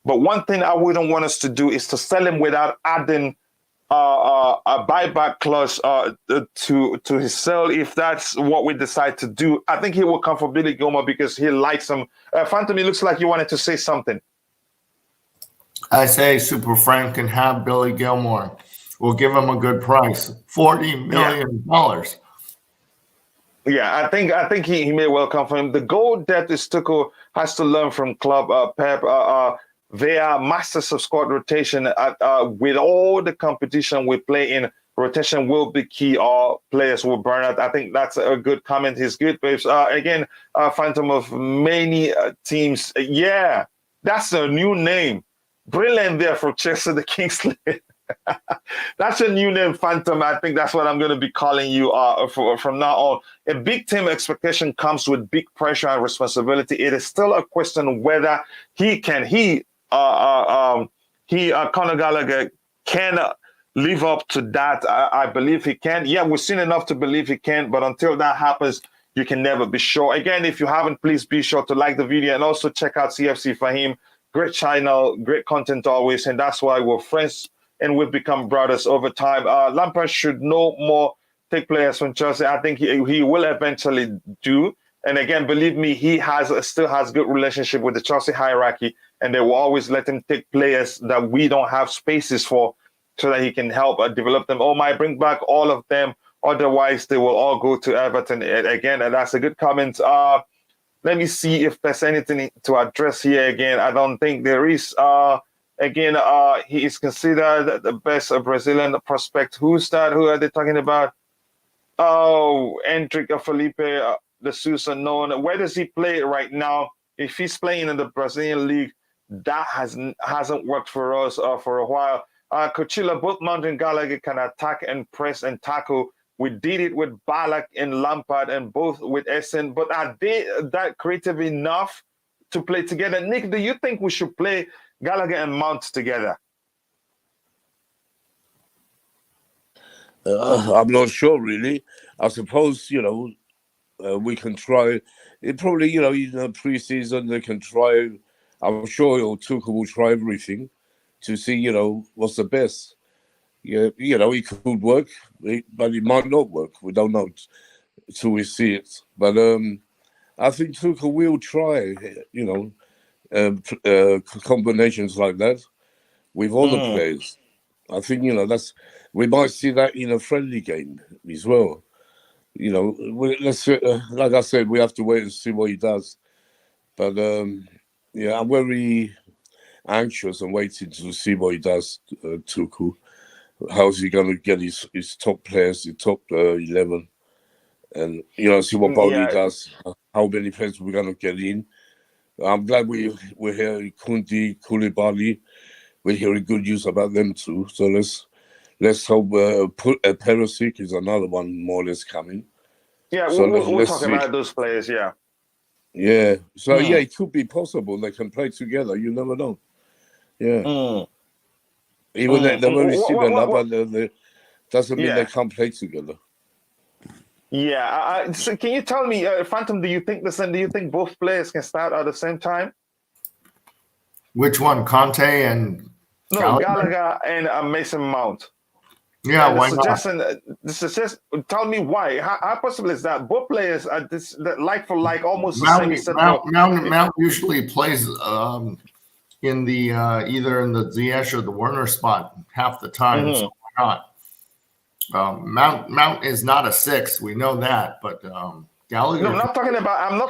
but one thing I wouldn't want us to do is to sell him without adding a buyback clause to his sale. If that's what we decide to do, I think he will come for Billy Gilmour because he likes him. Phantom, it looks like you wanted to say something. I say Super Frank can have Billy Gilmour. We'll give him a good price, $40 million. Yeah, I think he may well come for him. The goal that is Tuchel has to learn from club Pep. They are masters of squad rotation. With all the competition we play in, rotation will be key. All players will burn out. I think that's a good comment. He's good, babes. Again, Phantom of many teams. Yeah, that's a new name. Brilliant there from Chelsea the Kingslayer. That's a new name, Phantom. I think that's what I'm going to be calling you from now on. A big team expectation comes with big pressure and responsibility. It is still a question whether Conor Gallagher can live up to that. I believe he can. Yeah, we've seen enough to believe he can, but until that happens, you can never be sure. Again, if you haven't, please be sure to like the video and also check out CFC Fahim. Great channel, great content always, and that's why we're friends and we've become brothers over time. Lampard should no more take players from Chelsea. I think he will eventually do, And again, believe me, he still has good relationship with the Chelsea hierarchy, and they will always let him take players that we don't have spaces for, so that he can help develop them. Oh, might bring back all of them. Otherwise, they will all go to Everton. And again, that's a good comment. Let me see if there's anything to address here again. I don't think there is. Again, he is considered the best Brazilian prospect. Who's that? Who are they talking about? Oh, Hendrik Felipe de Sousa. Known. Where does he play right now? If he's playing in the Brazilian league, that hasn't worked for us for a while. Cochilla, both Mount and Gallagher can attack and press and tackle. We did it with Ballack and Lampard and both with Essen, but are they that creative enough to play together? Nick, do you think we should play Gallagher and Mount together? I'm not sure, really. I suppose, we can try. It probably, in the pre-season, they can try. I'm sure Tuchel will try everything to see, what's the best. Yeah, it could work, but it might not work. We don't know till we see it. But I think Tuchel will try, combinations like that with all the players. I think, we might see that in a friendly game as well. Let's like I said, we have to wait and see what he does. But I'm very anxious and waiting to see what he does, Tuchel. How's he going to get his top players, the top 11, and see what Boehly does? How many players we're going to get in? I'm glad we're hearing Koulibaly. We're hearing good news about them too. So let's hope Perisic is another one more or less coming. Yeah, so we'll talk about those players. Yeah. Yeah. So it could be possible they can play together. You never know. Yeah. Even they're very similar, but doesn't mean they can't play together. Yeah. So can you tell me, Phantom, do you think both players can start at the same time? Which one, Conte and Gallagher and Mason Mount? Yeah, why not? Tell me why. How possible is that? Both players are like for like, almost the same. Mount usually plays in the either in the Ziyech or the Werner spot half the time. So why not? Mount is not a 6. We know that, but Gallagher. No, I'm not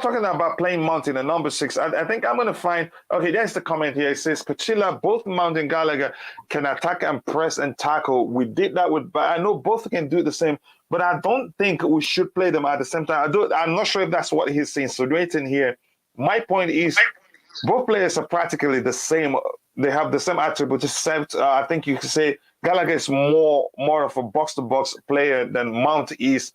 talking about playing Mount in a number 6. I think I'm going to find. Okay, there's the comment here. It says Cochilla, both Mount and Gallagher can attack and press and tackle. We did that with. But I know both can do the same. But I don't think we should play them at the same time. I'm not sure if that's what he's insinuating here. My point is, both players are practically the same. They have the same attributes, except I think you could say Gallagher is more of a box-to-box player than Mount is.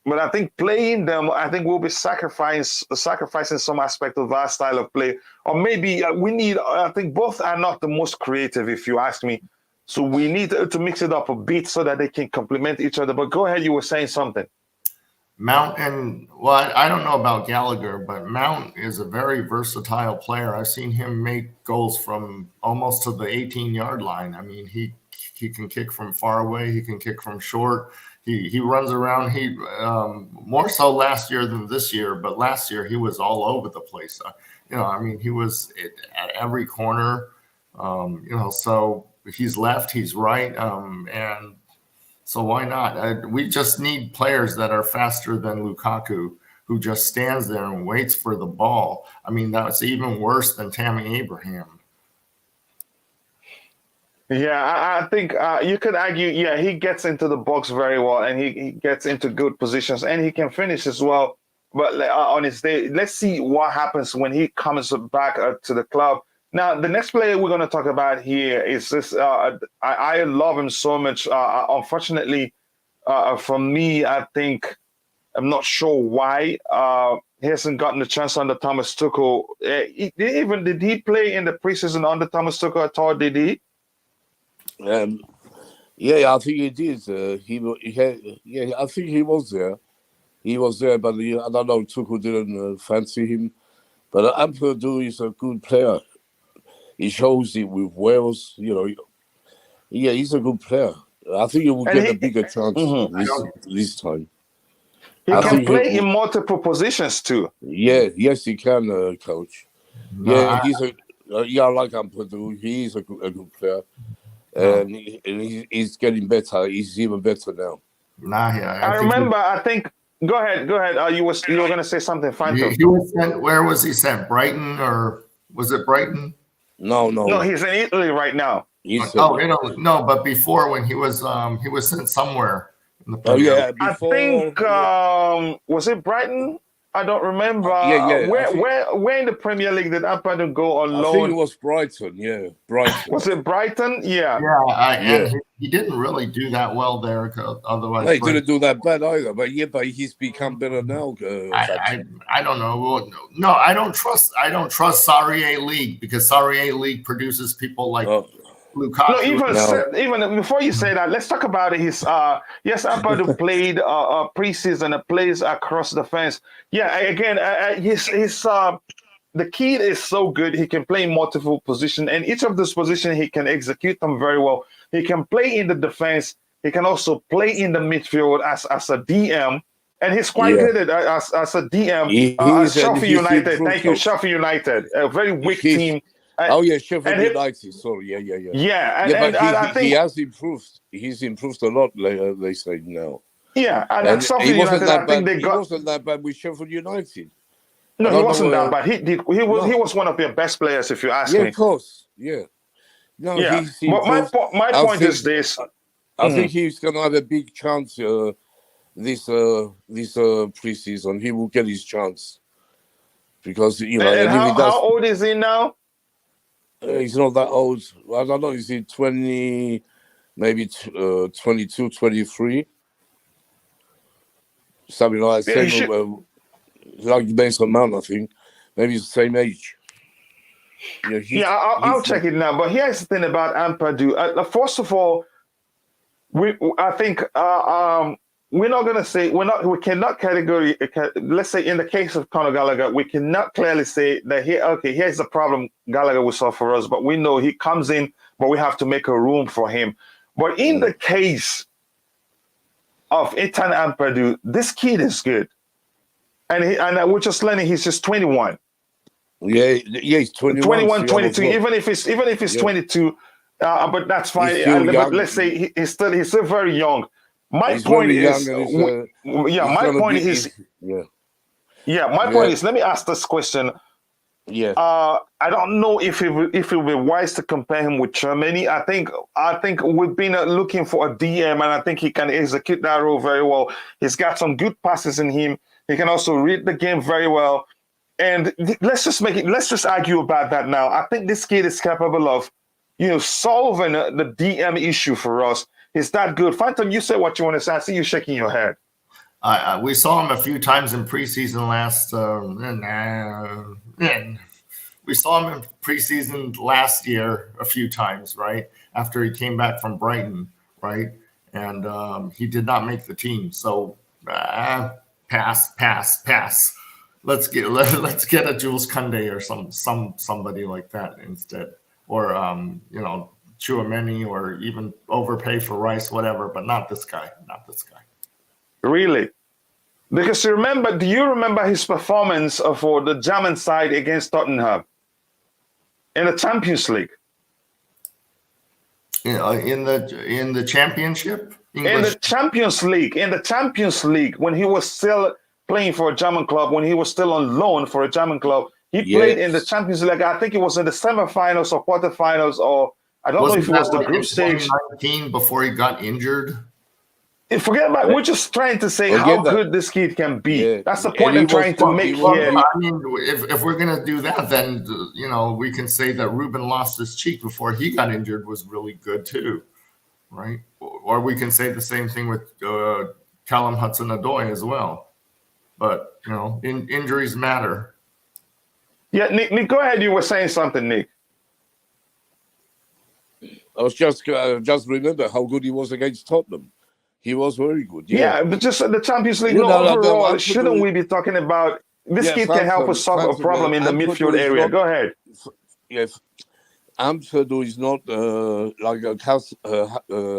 But I think playing them, we'll be sacrificing some aspect of our style of play. Or maybe I think both are not the most creative, if you ask me. So we need to mix it up a bit so that they can complement each other. But go ahead, you were saying something. Mount I don't know about Gallagher, but Mount is a very versatile player. I've seen him make goals from almost to the 18-yard line. I mean, he can kick from far away. He can kick from short. He runs around. He more so last year than this year, but last year he was all over the place. He was at every corner. So he's left, he's right, and so why not? We just need players that are faster than Lukaku, who just stands there and waits for the ball. I mean, that's even worse than Tammy Abraham. Yeah, I think you could argue, he gets into the box very well, and he gets into good positions, and he can finish as well. But on his day, let's see what happens when he comes back to the club. Now, the next player we're going to talk about here is this. I love him so much. Unfortunately, for me, I think I'm not sure why he hasn't gotten a chance under Thomas Tuchel. Did he play in the preseason under Thomas Tuchel at all? Did he? I think he did. I think he was there. He was there, but I don't know. Tuchel didn't fancy him. But Ampadu is a good player. He shows it with Wales. Yeah, he's a good player. I think he will get a bigger chance this time. He I can think play in multiple positions too. yes, he can, coach. No, Yeah, he's a I like Ampadu. He is a good player, and he's getting better. He's even better now. I remember. I think. Go ahead. You were going to say something, Phantom. he was sent. Where was he sent? Brighton, or was it Brighton? No. No, he's in Italy right now. Italy. No, but before, when he was sent somewhere in the Premier League. Before, I think was it Brighton? I don't remember. Where in the Premier League did Ampadu go on loan? I think it was Brighton. Yeah, Brighton. Was it Brighton? Yeah. And he didn't really do that well there. Otherwise, he didn't do that bad either. But he's become better now. I don't know. No, I don't trust Serie A League, because Serie A League produces people like Lukaku. No, even before you say that, let's talk about it. Yes, Ampadu played preseason and plays across the fence. Yeah, again, the kid is so good. He can play in multiple positions, and each of those positions he can execute them very well. He can play in the defense. He can also play in the midfield as a DM, and he's quite good at as a DM. Sheffield United, thank you, Sheffield United, a very weak team. Sheffield United. Sorry, yeah. I think he has improved. He's improved a lot. They say now. Yeah, and Sheffield United. I think he wasn't that bad with Sheffield United. No, he wasn't that bad. He was one of their best players, if you ask me. Yeah, of course. Yeah. No, yeah. But my point is this. I think he's going to have a big chance this preseason. He will get his chance because how old is he now? He's not that old. I don't know. Is he 20, maybe 22, 23? Something like that. Like Mason Mount, I think. Maybe it's the same age. I'll check it now. But here's the thing about Ampadu. First of all, I think we're not going to say we cannot category. Let's say in the case of Conor Gallagher, we cannot clearly say that here's the problem Gallagher will solve for us. But we know he comes in, but we have to make a room for him. But in the case of Ethan Ampadu, this kid is good, and we're just learning he's just 21. Yeah, he's 21, 22. Even if he's 22, but that's fine. But let's say he's still very young. My point is, let me ask this question. Yeah. I don't know if it would be wise to compare him with Germany. I think we've been looking for a DM, and I think he can execute that role very well. He's got some good passes in him. He can also read the game very well. And let's just argue about that now. I think this kid is capable of, solving the DM issue for us. Is that good? Phantom, you say what you want to say. I see you shaking your head. We saw him a few times in preseason we saw him in preseason last year a few times, right? After he came back from Brighton, right? And he did not make the team. So pass. Let's get a Jules Koundé or somebody like that instead, or Chouameni, or even overpay for Rice, whatever, but not this guy. Really? Because do you remember his performance for the German side against Tottenham in the Champions League? In the championship? In the Champions League, when he was still playing for a German club, when he was still on loan for a German club, he played in the Champions League. I think it was in the semifinals or quarterfinals, or I don't know if it was the group stage. 2019 before he got injured. Forget about it. We're just trying to say how good this kid can be. Yeah. That's the point I'm trying to make here. I mean, if we're going to do that, then, we can say that Ruben Loftus-Cheek before he got injured was really good too, right? Or we can say the same thing with Callum Hudson-Odoi as well. But, injuries matter. Yeah, Nick, go ahead. You were saying something, Nick. I was just remember how good he was against Tottenham. He was very good. Yeah, but just the Champions League. Overall, shouldn't we be talking about this kid can help us solve a problem in the midfield area? Go ahead. Yes, Ampadu is not like a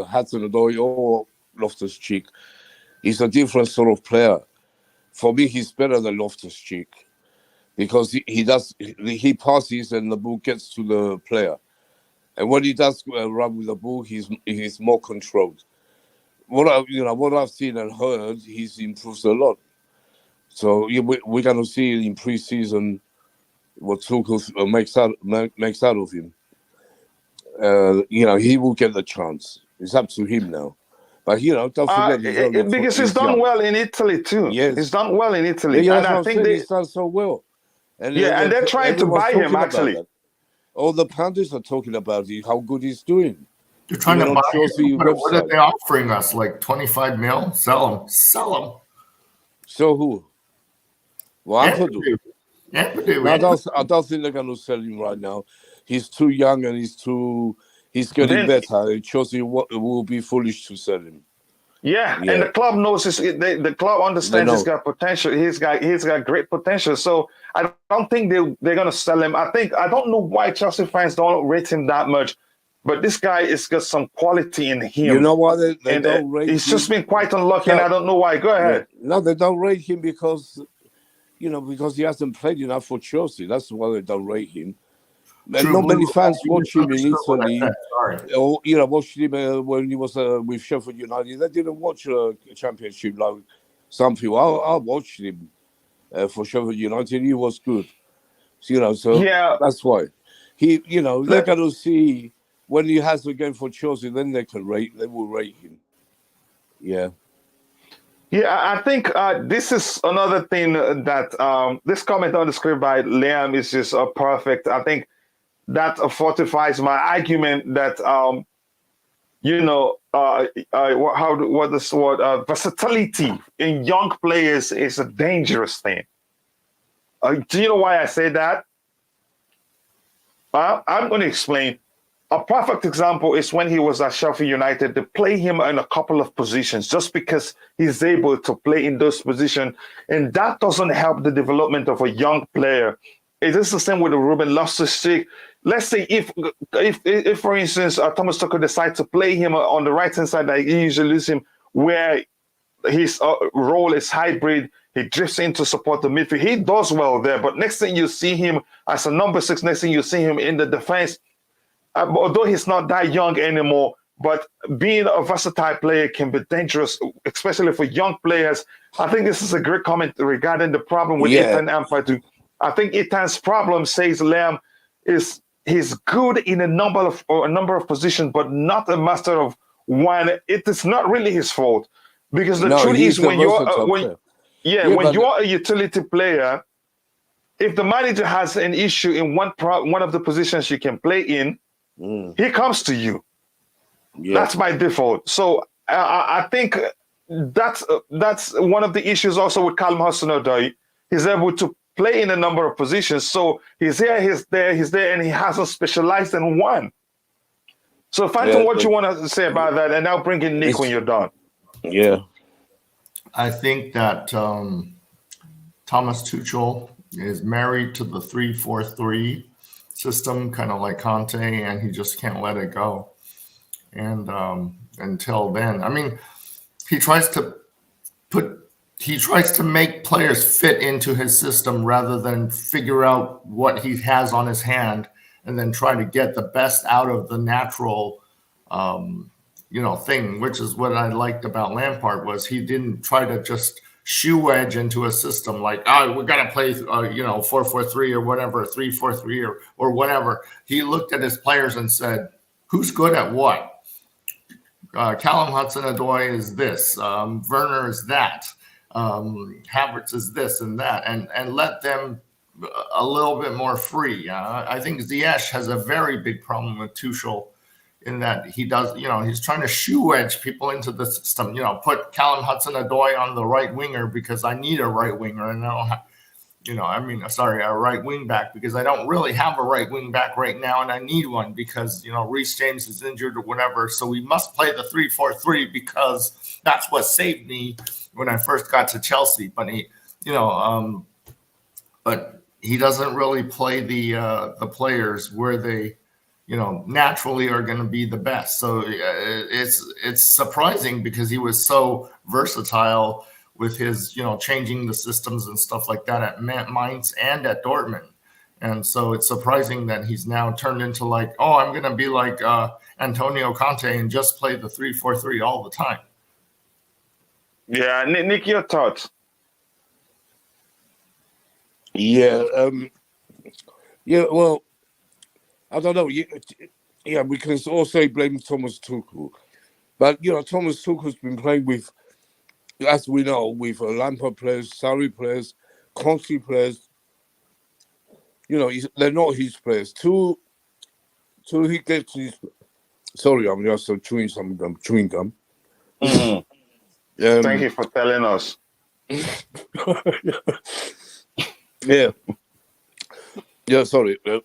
Hudson-Odoi or Loftus-Cheek. He's a different sort of player. For me, he's better than Loftus-Cheek because he passes and the ball gets to the player. And when he does run with the ball, he's more controlled. What I've seen and heard, he's improved a lot. So we're going to see in pre-season what Tuchel makes out of him. He will get the chance. It's up to him now. But don't forget because he's done well in Italy too. Yes, he's done well in Italy, and I think he's done so well. And they're trying to buy him actually. All the pundits are talking about how good he's doing. They're trying to buy him. What are they offering us? Like 25 mil? Sell him. So who? Well, Ampadu. I don't think they're going to sell him right now. He's too young and he's getting better. Chelsea will be foolish to sell him. Yeah, and the club knows the club understands he's got potential. He's got great potential. So I don't think they're going to sell him. I don't know why Chelsea fans don't rate him that much, but this guy has got some quality in him. You know why they don't rate him? He's just been quite unlucky, and I don't know why. Go ahead. No, they don't rate him because he hasn't played enough for Chelsea. That's why they don't rate him. And not many fans watch him in Italy. Or watched him when he was with Sheffield United. They didn't watch a championship like some people. I watched him for Sheffield United. He was good. So that's why they're going to see when he has a game for Chelsea. Then they will rate him. Yeah. Yeah, I think this is another thing that this comment on the script by Liam is just perfect. I think that fortifies my argument that versatility in young players is a dangerous thing. Do you know why I say that? I'm going to explain. A perfect example is when he was at Sheffield United. They play him in a couple of positions just because he's able to play in those positions, and that doesn't help the development of a young player. It is the same with the Ruben Loftus-Cheek. Let's say if for instance, Thomas Tuchel decides to play him on the right-hand side, that he usually uses him, where his role is hybrid, he drifts in to support the midfield. He does well there, but next thing you see him as a number 6, next thing you see him in the defense, although he's not that young anymore, but being a versatile player can be dangerous, especially for young players. I think this is a great comment regarding the problem with Ethan Ampadu. I think Ethan's problem, says Liam, is he's good in a number of positions, but not a master of one. It is not really his fault, because the truth is when you're a utility player, if the manager has an issue in one of the positions you can play in, he comes to you. Yeah. That's by default. So I think that's one of the issues also with Callum Hudson-Odoi. He's able to play in a number of positions. So he's here, he's there, and he hasn't specialized in one. So Phantom, what you want to say about that? And I'll bring in Nick when you're done. Yeah. I think that Thomas Tuchel is married to the 3-4-3 system, kind of like Conte, and he just can't let it go. And until then, I mean, he tries to make players fit into his system rather than figure out what he has on his hand and then try to get the best out of the natural, thing, which is what I liked about Lampard, was he didn't try to just shoe wedge into a system like, we got to play, 4-4-3 or whatever, 3-4-3 or whatever. He looked at his players and said, who's good at what? Callum Hudson-Odoi is this, Werner is that. Havertz is this and that, and let them a little bit more free. I think Ziyech has a very big problem with Tuchel in that he does, he's trying to shoe wedge people into the system. Put Callum Hudson-Odoi on the right winger because I need a right winger, and a right wing back because I don't really have a right wing back right now, and I need one because Reece James is injured or whatever. So we must play the 3-4-3 because that's what saved me when I first got to Chelsea. But but he doesn't really play the players where they, naturally are going to be the best. So it's surprising because he was so versatile with his, changing the systems and stuff like that at Mainz and at Dortmund. And so it's surprising that he's now turned into like, oh, I'm going to be like Antonio Conte and just play the 3-4-3 all the time. Yeah, Nick, your thoughts? Yeah, well, I don't know. Yeah, we can also blame Thomas Tuchel. But, Thomas Tuchel's been playing with, as we know, with Lampard players, Sarri players, Conte players. They're not his players. Till he gets his... Sorry, I'm just chewing gum. Mm-hmm. Thank you for telling us. Yeah. Yeah, sorry. No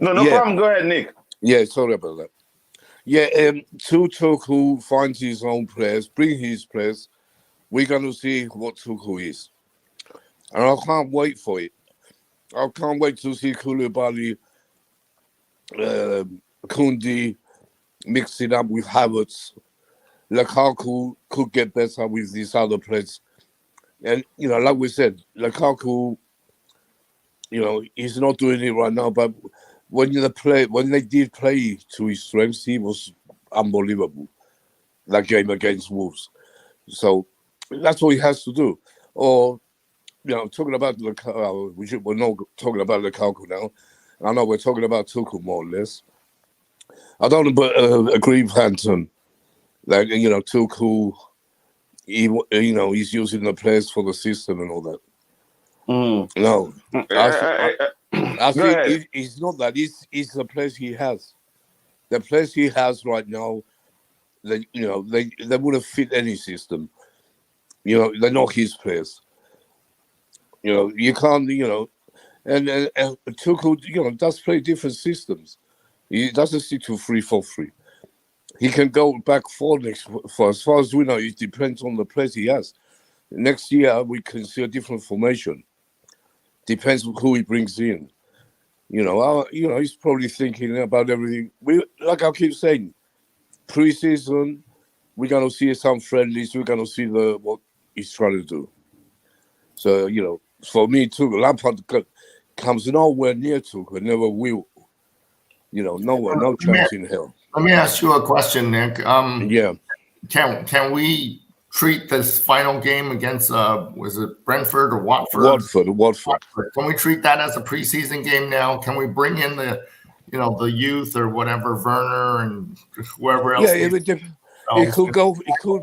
problem. Go ahead, Nick. Yeah, sorry about that. Yeah, till Tuchel finds his own players, bring his players, we're going to see what Tuchel is. And I can't wait for it. I can't wait to see Koulibaly, Koundé mixing up with Havertz. Lukaku could get better with these other players. And, like we said, Lukaku, he's not doing it right now, but when they did play to his strengths, he was unbelievable. That game against Wolves. So that's what he has to do. Or, talking about Lukaku, we're not talking about Lukaku now. I know we're talking about Tuchel more or less. I don't agree with Hanson. Like, Tuchel, he's using the players for the system and all that. No. I think it's not that. It's the players he has. The players he has right now, they wouldn't fit any system. They're not his players. You can't, and Tuchel, does play different systems. He doesn't stick to 3-4-3. He can go back for as far as we know, it depends on the players he has. Next year, we can see a different formation. Depends on who he brings in. He's probably thinking about everything. Like I keep saying, pre-season, we're going to see some friendlies. We're going to see what he's trying to do. So, for me, too, Lampard comes nowhere near Tuchel, never will. Nowhere, no chance in hell. Let me ask you a question, Nick. Yeah. Can we treat this final game against was it Brentford or Watford? Watford. Can we treat that as a preseason game now? Can we bring in the youth or whatever, Werner and whoever else? Yeah, it could go. It could,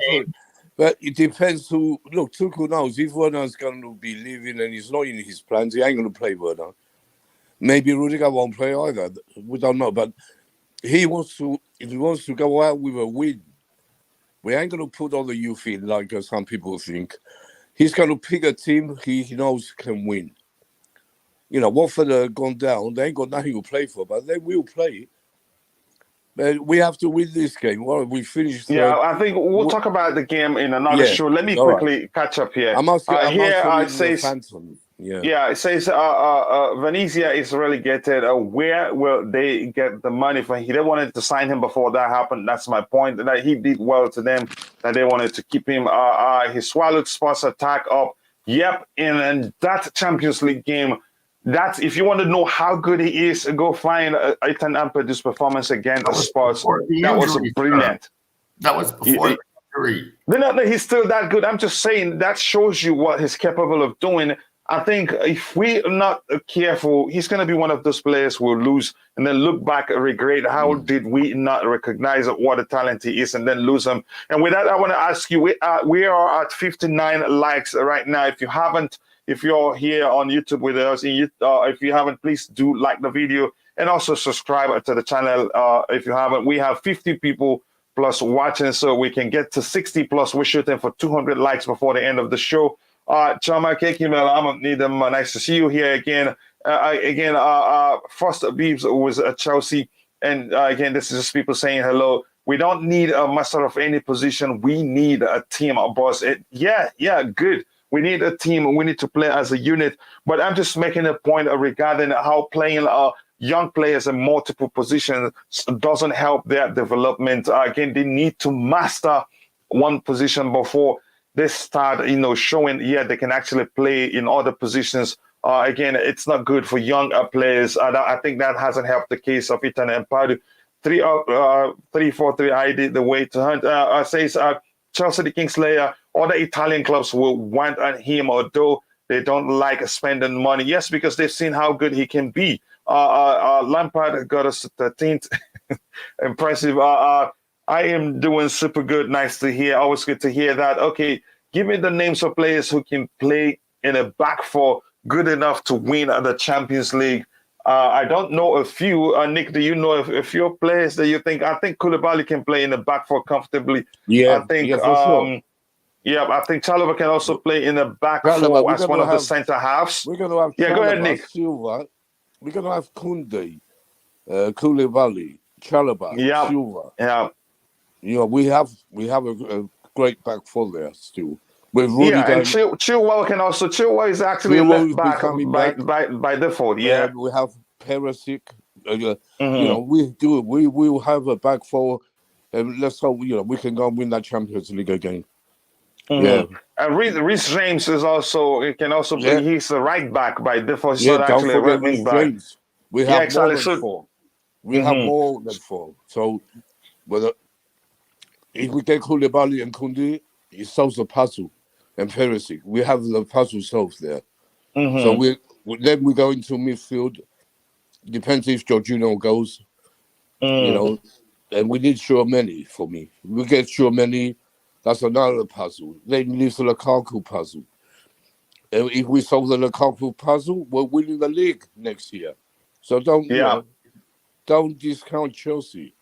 but it depends who. Look, Tuchel knows if Werner's going to be leaving and he's not in his plans, he ain't going to play Werner. Maybe Rudiger won't play either. We don't know, but if he wants to go out with a win, we ain't going to put all the youth in like some people think. He's going to pick a team he knows can win. Watford have gone down. They ain't got nothing to play for, but they will play. But we have to win this game. Well, we finished. Yeah, I think we'll talk about the game in another show. Let me quickly catch up here. It says, it says Venezia is relegated. Where will they get the money from? They wanted to sign him before that happened. That's my point. That he did well to them. That they wanted to keep him. He swallowed Spurs attack up. Yep, in that Champions League game. That's if you want to know how good he is, go find Ethan Ampadu's performance against the Spurs. That was brilliant. That was before the injury. No, he's still that good. I'm just saying that shows you what he's capable of doing. I think if we're not careful, he's going to be one of those players who will lose and then look back and regret how did we not recognize what a talent he is and then lose him. And with that, I want to ask you, we are at 59 likes right now. If you're here on YouTube with us, if you haven't, please do like the video and also subscribe to the channel. If you haven't, we have 50 people plus watching, so we can get to 60 plus. We're shooting for 200 likes before the end of the show. Chama Kekimel, I'm Needham. Nice to see you here again. First Beebs was Chelsea, and again, this is just people saying hello. We don't need a master of any position. We need a team, boss. Good. We need a team. We need to play as a unit. But I'm just making a point regarding how playing young players in multiple positions doesn't help their development. Again, they need to master one position before they start, showing, they can actually play in other positions. Again, it's not good for young players. I think that hasn't helped the case of Ethan Ampadu. 3-4-3 ID the way to hunt. Says Chelsea, the Kingslayer, other Italian clubs will want him, although they don't like spending money. Yes, because they've seen how good he can be. Lampard got us 13th. Impressive. I am doing super good. Nice to hear. Always good to hear that. Okay, give me the names of players who can play in a back four good enough to win the Champions League. I don't know a few. Nick, do you know a few players that you think? I think Koulibaly can play in the back four comfortably. Yeah, I think. for sure. Yeah, I think Chalobah can also play in the back four as one of the centre halves. We're going to have go ahead, Nick. Silva. We're going to have Koundé, Koulibaly, Chalobah, Silva. Yeah. We have a great back four there still. With Rudiger. Yeah, and Chilwell can also. Chilwell is actually left back by default. Yeah, we have Perisic. We will have a back four, and let's hope we can go and win that Champions League again. Yeah, and Reece James is also. He can also be. He's a right back by default. He's not actually a right wing back. James. We have more than four. We have more than four. So, if we get Koulibaly and Koundé, it solves the puzzle. And Perisic, we have the puzzle solved there. So then we go into midfield. Depends if Jorginho goes, and we need Tchouaméni for me. We get Tchouaméni, that's another puzzle. Then leaves the Lukaku puzzle. And if we solve the Lukaku puzzle, we're winning the league next year. So don't discount Chelsea.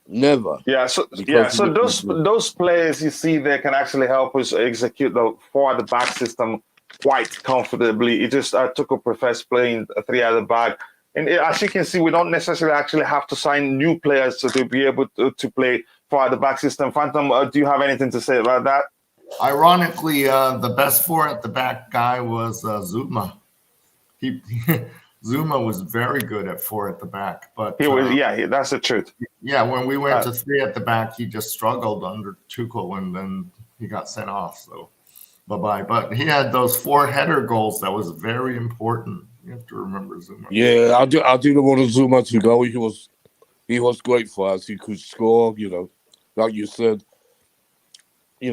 Never. So those players you see there can actually help us execute the forward back system quite comfortably. It just Tuchel prefers playing three at the back, and as you can see, we don't necessarily actually have to sign new players to be able to play forward the back system. Phantom, do you have anything to say about that? Ironically, the best four at the back guy was Zuma. Zuma was very good at four at the back, but he was. That's the truth. Yeah, when we went to three at the back, he just struggled under Tuchel, and then he got sent off. So bye-bye. But he had those 4 header goals. That was very important. You have to remember Zuma. Yeah, I didn't want Zuma to go. He was great for us. He could score. Like you said. I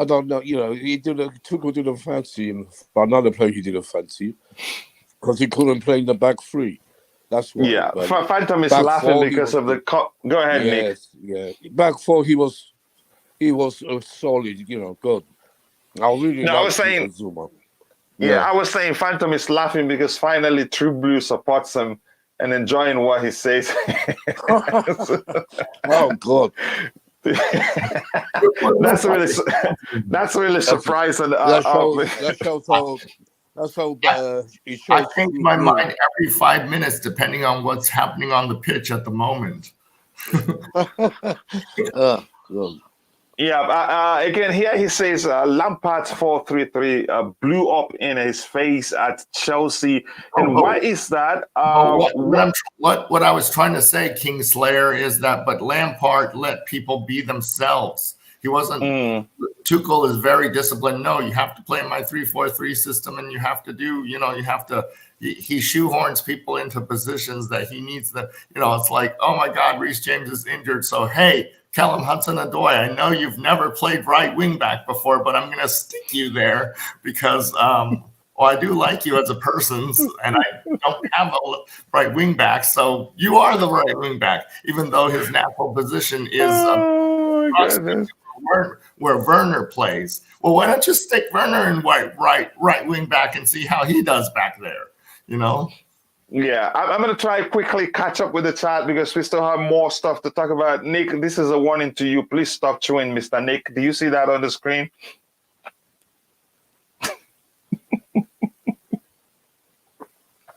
don't know. Tuchel didn't fancy him. But another player he didn't fancy. Because he couldn't play in the back three. That's why. Yeah, Phantom is laughing because of the... Go ahead, Nick. Yeah, back four, he was solid, good. I was saying... Zuma. Yeah, I was saying Phantom is laughing because finally True Blue supports him and enjoying what he says. Oh, God. That's really surprising. I change my mind every 5 minutes depending on what's happening on the pitch at the moment. Again, here he says Lampard's 4-3-3 blew up in his face at Chelsea. And why is that? What I was trying to say, Kingslayer, is that but Lampard let people be themselves. He wasn't. Tuchel is very disciplined. No, you have to play in my 3-4-3 system, and you have to do. You have to. He shoehorns people into positions that he needs. It's like, oh my God, Reece James is injured. So hey, Callum Hudson-Odoi, I know you've never played right wing back before, but I'm going to stick you there because I do like you as a person, and I don't have a right wing back. So you are the right wing back, even though his natural position is where Werner plays. Well, why don't you stick Werner in right wing back and see how he does back there? Yeah, I'm going to try quickly catch up with the chat because we still have more stuff to talk about. Nick, this is a warning to you. Please stop chewing, Mr. Nick. Do you see that on the screen?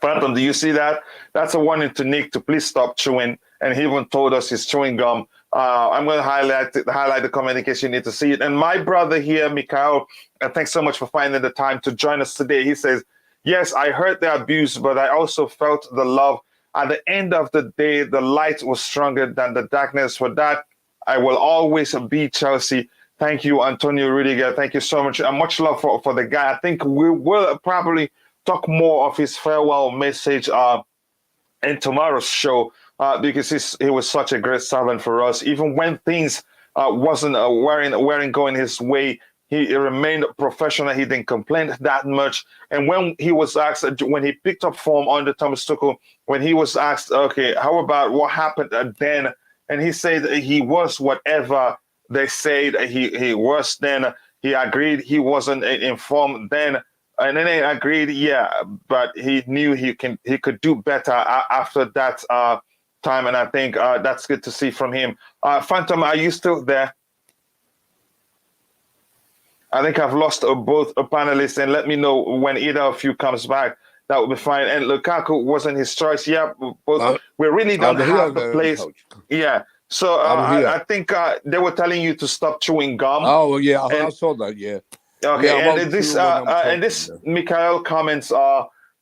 Phantom, do you see that? That's a warning to Nick to please stop chewing. And he even told us he's chewing gum. I'm going to highlight the comment in case you need to see it. And my brother here, Mikhail, thanks so much for finding the time to join us today. He says, yes, I heard the abuse, but I also felt the love. At the end of the day, the light was stronger than the darkness. For that, I will always be Chelsea. Thank you, Antonio Rudiger. Thank you so much. Much love for the guy. I think we will probably talk more of his farewell message in tomorrow's show because he was such a great servant for us. Even when things weren't going his way, he remained professional. He didn't complain that much. And when he was asked, when he picked up form under Thomas Tuchel, when he was asked, okay, how about what happened then? And he said he was whatever they said he was then. He agreed he wasn't informed then. And then he agreed, yeah, but he knew he could do better after that time. And I think that's good to see from him. Phantom, are you still there? I think I've lost both panelists, and let me know when either of you comes back. That would be fine. And Lukaku wasn't his choice. Yeah, both, we really don't have the place. Coach. Yeah. So I think they were telling you to stop chewing gum. Oh, yeah, I saw that, yeah. Okay, yeah, and this Mikhail comments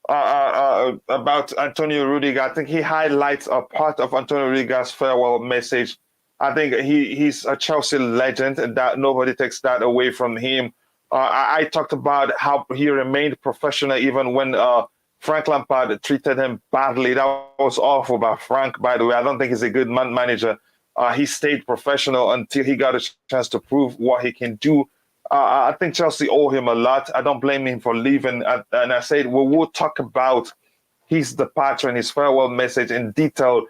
about Antonio Rudiger. I think he highlights a part of Antonio Rudiger's farewell message. I think he's a Chelsea legend, and that nobody takes that away from him. I talked about how he remained professional even when Frank Lampard treated him badly. That was awful by Frank, by the way. I don't think he's a good manager. He stayed professional until he got a chance to prove what he can do. I think Chelsea owe him a lot. I don't blame him for leaving. And I said, we'll talk about his departure and his farewell message in detail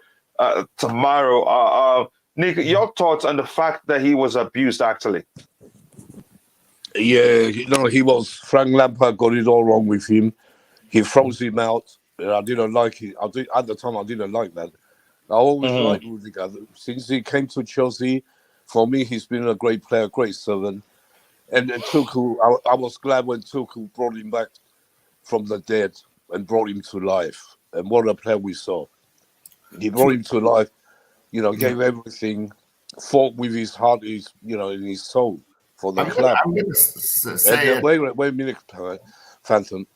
tomorrow. Nick, your thoughts on the fact that he was abused, actually? Yeah, he was. Frank Lampard got it all wrong with him. He froze him out. I didn't like it. At the time, I didn't like that. I always liked Rudiger. Since he came to Chelsea, for me, he's been a great player, great servant. And Tuchel, I was glad when Tuchel brought him back from the dead and brought him to life. And what a player we saw. He brought him to life, gave everything, fought with his heart, in his soul for the club. I'm going to say wait a minute, Phantom.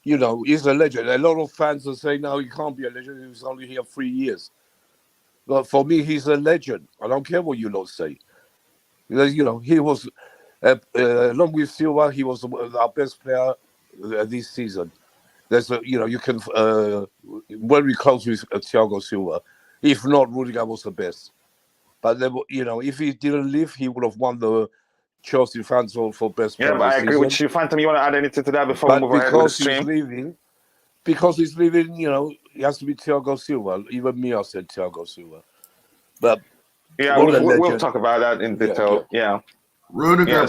He's a legend. A lot of fans are saying, no, he can't be a legend. He was only here 3 years. But for me, he's a legend. I don't care what you lot say. He was, along with Silva, he was our best player this season. You can very close with Thiago Silva. If not, Rudiger was the best. But if he didn't leave, he would have won the Chelsea fans for best player. Yeah, I agree with you, Phantom. You want to add anything to that before we move ahead with the stream? Because he's leaving, he has to be Thiago Silva. Even me, I said Thiago Silva. But yeah, we'll talk about that in detail. Yeah. Rudiger.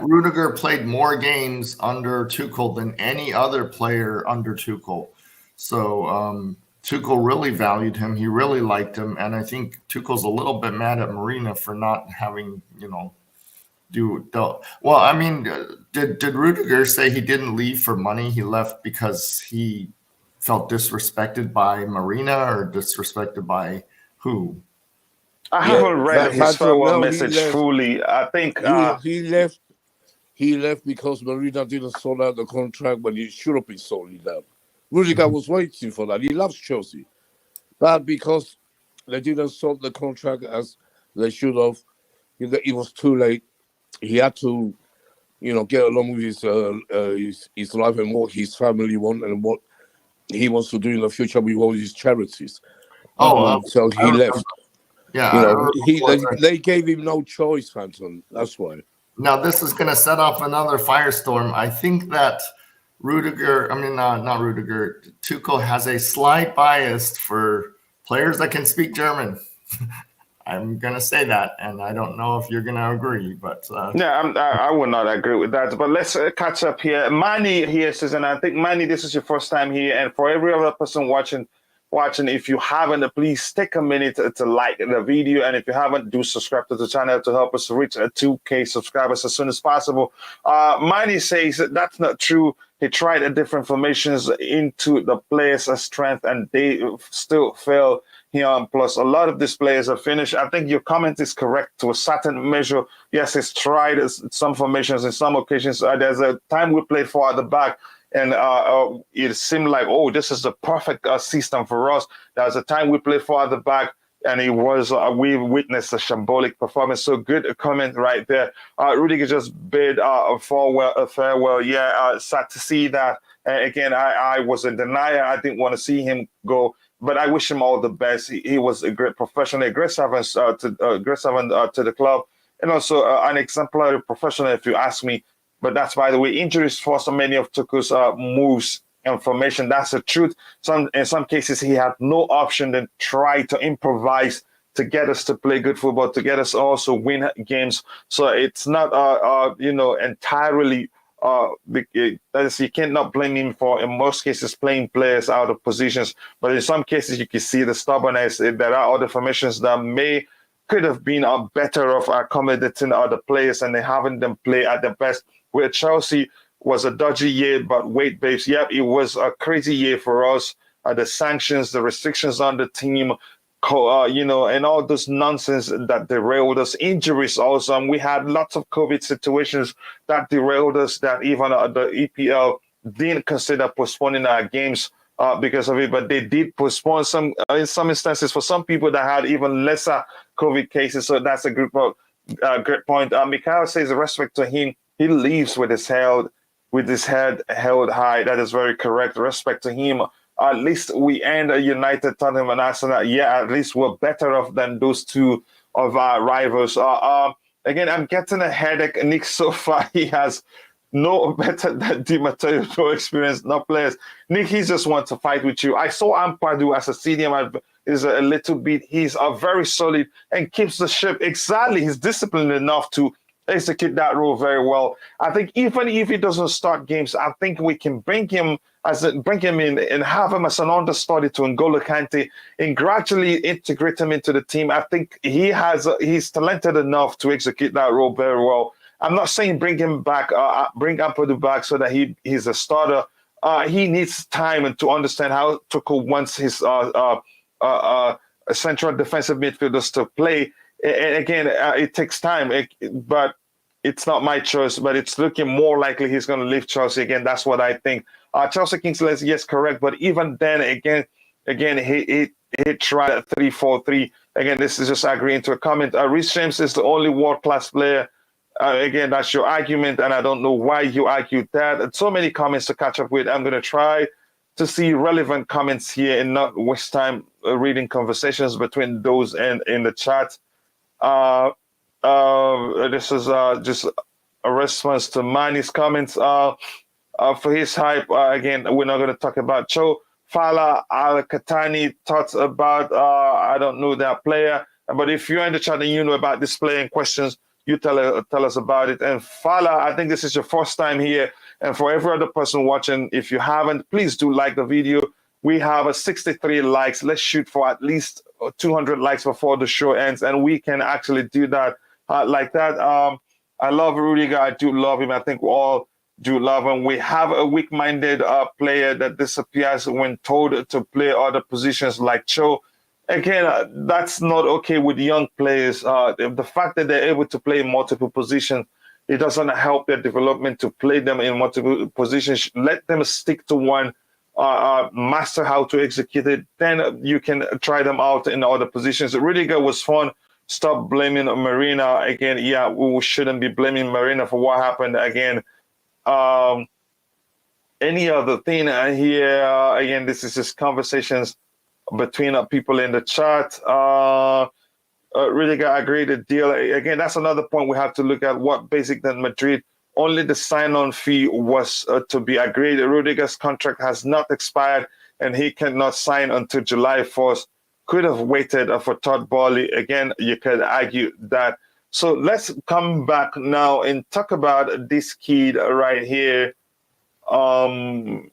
Rudiger played more games under Tuchel than any other player under Tuchel. So Tuchel really valued him. He really liked him. And I think Tuchel's a little bit mad at Marina for not having, well, I mean, did Rudiger say he didn't leave for money? He left because he felt disrespected by Marina, or disrespected by who? I haven't read his farewell message fully. I think he left. He left because Marina didn't sort out the contract when he should have been sorting it out. Rudiger was waiting for that. He loves Chelsea, but because they didn't sort the contract as they should have, it was too late. He had to, get along with his life and what his family want and what he wants to do in the future with all his charities. So he left. Yeah, they gave him no choice, Phantom. That's why. Now this is going to set off another firestorm. I think that not Rudiger. Tuchel has a slight bias for players that can speak German. I'm going to say that, and I don't know if you're going to agree, but I would not agree with that. But let's catch up here. Manny here says, and I think Manny, this is your first time here, and for every other person watching, if you haven't, please take a minute to like the video, and if you haven't, do subscribe to the channel to help us reach 2K subscribers as soon as possible. Manny says that's not true. He tried different formations into the players' strength, and they still fail. Plus, a lot of these players are finished. I think your comment is correct to a certain measure. Yes, he's tried some formations in some occasions. There's a time we played 4 at the back, and it seemed like, this is the perfect system for us. There's a time we played 4 at the back, and it was we witnessed a shambolic performance. So good comment right there. Rudiger just bid a farewell. Yeah, sad to see that. Again, I was in denial. I didn't want to see him go, but I wish him all the best. He was a great professional, a great servant to the club, and also an exemplary professional, if you ask me. But that's, by the way, injuries for so many of Tuchel's moves and formation. That's the truth. In some cases, he had no option than try to improvise to get us to play good football, to get us also win games. So it's not, entirely. You cannot blame him for, in most cases, playing players out of positions. But in some cases, you can see the stubbornness. There are other formations that could have been better off accommodating other players and they having them play at their best. Where Chelsea was a dodgy year, but wait, babes, yeah, it was a crazy year for us. The sanctions, the restrictions on the team, and all this nonsense that derailed us. Injuries also. And we had lots of COVID situations that derailed us, that even the EPL didn't consider postponing our games because of it, but they did postpone some, in some instances, for some people that had even lesser COVID cases. So that's a great point. Mikhail says, respect to him, he leaves with his head held high. That is very correct. Respect to him. At least we end United, Tottenham, and Arsenal. Yeah, at least we're better off than those two of our rivals. Again, I'm getting a headache. Nick, so far, he has no better than Di Matteo, no experience, no players. Nick, he just wants to fight with you. I saw Ampadu as a senior, is a little bit, he's very solid and keeps the ship. Exactly, he's disciplined enough to execute that role very well. I think even if he doesn't start games, I think we can bring him in and have him as an understudy to N'Golo Kante and gradually integrate him into the team. I think he's talented enough to execute that role very well. I'm not saying bring him back, bring Ampadu back so that he's a starter. He needs time and to understand how Tuchel wants his central defensive midfielders to play. And again, it takes time, but it's not my choice. But it's looking more likely he's going to leave Chelsea again. That's what I think. Chelsea Kingsley, yes, correct. But even then, again, he tried at 3-4-3. Again, this is just agreeing to a comment. Reece James is the only world-class player. Again, that's your argument, and I don't know why you argued that. And so many comments to catch up with. I'm going to try to see relevant comments here and not waste time reading conversations between those and in the chat. This is just a response to Mani's comments. For his hype, again, we're not going to talk about Cho. Fala Al-Katani thoughts about, I don't know that player, but if you're in the chat and you know about this player in questions, you tell us about it. And Fala, I think this is your first time here. And for every other person watching, if you haven't, please do like the video. We have 63 likes. Let's shoot for at least 200 likes before the show ends, and we can actually do that like that. I love Rudiger. I do love him. I think we all do love him. We have a weak-minded player that disappears when told to play other positions like Cho. Again, that's not okay with young players. The fact that they're able to play in multiple positions, it doesn't help their development to play them in multiple positions. Let them stick to one, master how to execute it. Then you can try them out in other positions. Rudiger was fun. Stop blaming Marina. Again, yeah, we shouldn't be blaming Marina for what happened. Again, any other thing here? Again, this is just conversations between people in the chat. Rudiger agreed the deal. Again, that's another point we have to look at. What basic than Madrid? Only the sign-on fee was to be agreed. Rudiger's contract has not expired, and he cannot sign until July 1st. Could have waited for Todd Boehly. Again, you could argue that. So let's come back now and talk about this kid right here. I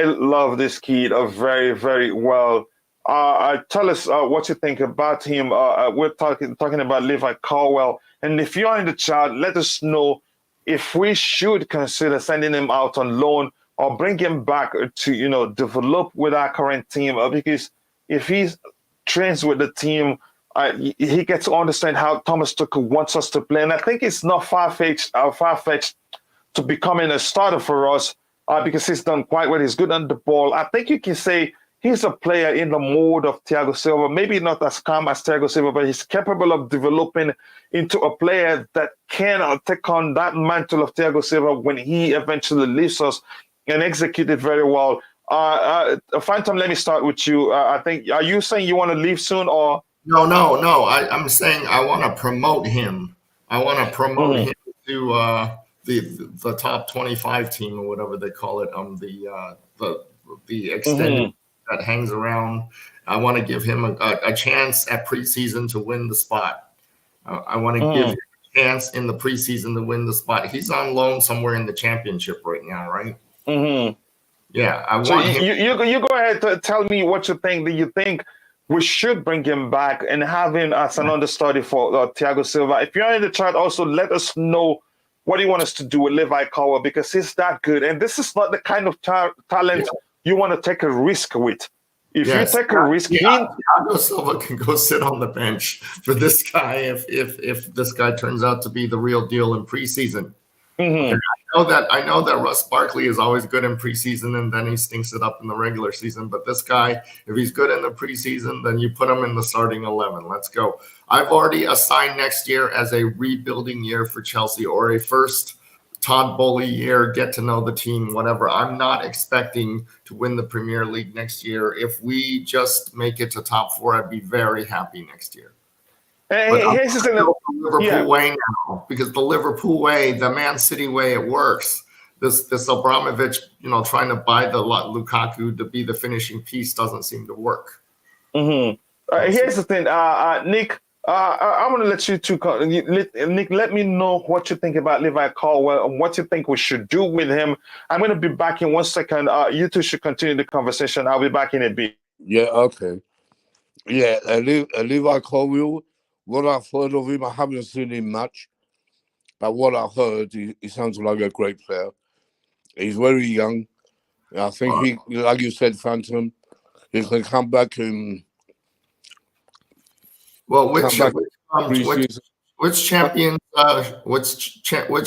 love this kid very, very well. Tell us what you think about him. We're talking about Levi Colwill. And if you're in the chat, let us know if we should consider sending him out on loan or bring him back to, develop with our current team. Because if he trains with the team, he gets to understand how Thomas Tuchel wants us to play. And I think it's not far-fetched to becoming a starter for us because he's done quite well. He's good on the ball. I think you can say he's a player in the mode of Thiago Silva, maybe not as calm as Thiago Silva, but he's capable of developing into a player that can take on that mantle of Thiago Silva when he eventually leaves us and execute it very well. Phantom, let me start with you. I think, are you saying you want to leave soon or? No. I'm saying I want to promote him. I want to promote him to the top 25 team or whatever they call it. The extended that hangs around. I want to give him a chance at preseason to win the spot. I want to give him a chance in the preseason to win the spot. He's on loan somewhere in the championship right now, right? Yeah, I want him. You go ahead to tell me what you think. Do you think we should bring him back and have him as an understudy for Thiago Silva? If you're in the chat, also let us know what you want us to do with Levi Colwill, because he's that good. And this is not the kind of talent you want to take a risk with. If you take a risk, Thiago Silva can go sit on the bench for this guy if this guy turns out to be the real deal in preseason. I know that Russ Barkley is always good in preseason and then he stinks it up in the regular season. But this guy, if he's good in the preseason, then you put him in the starting 11. Let's go. I've already assigned next year as a rebuilding year for Chelsea, or a first Todd Boehly year, get to know the team, whatever. I'm not expecting to win the Premier League next year. If we just make it to top 4, I'd be very happy next year. Here's the thing, the Liverpool way now, because the Liverpool way, the Man City way, it works. This Abramovich, trying to buy the Lukaku to be the finishing piece doesn't seem to work. Here's the thing, Nick. I'm going to let you two, Nick, let me know what you think about Levi Colwill and what you think we should do with him. I'm going to be back in 1 second. You two should continue the conversation. I'll be back in a bit. Yeah, okay. Yeah, Levi Colwill, what I've heard of him, I haven't seen him much, but what I've heard, he sounds like a great player. He's very young. I think he, like you said, Phantom, he can come back and... Well, which champion? Which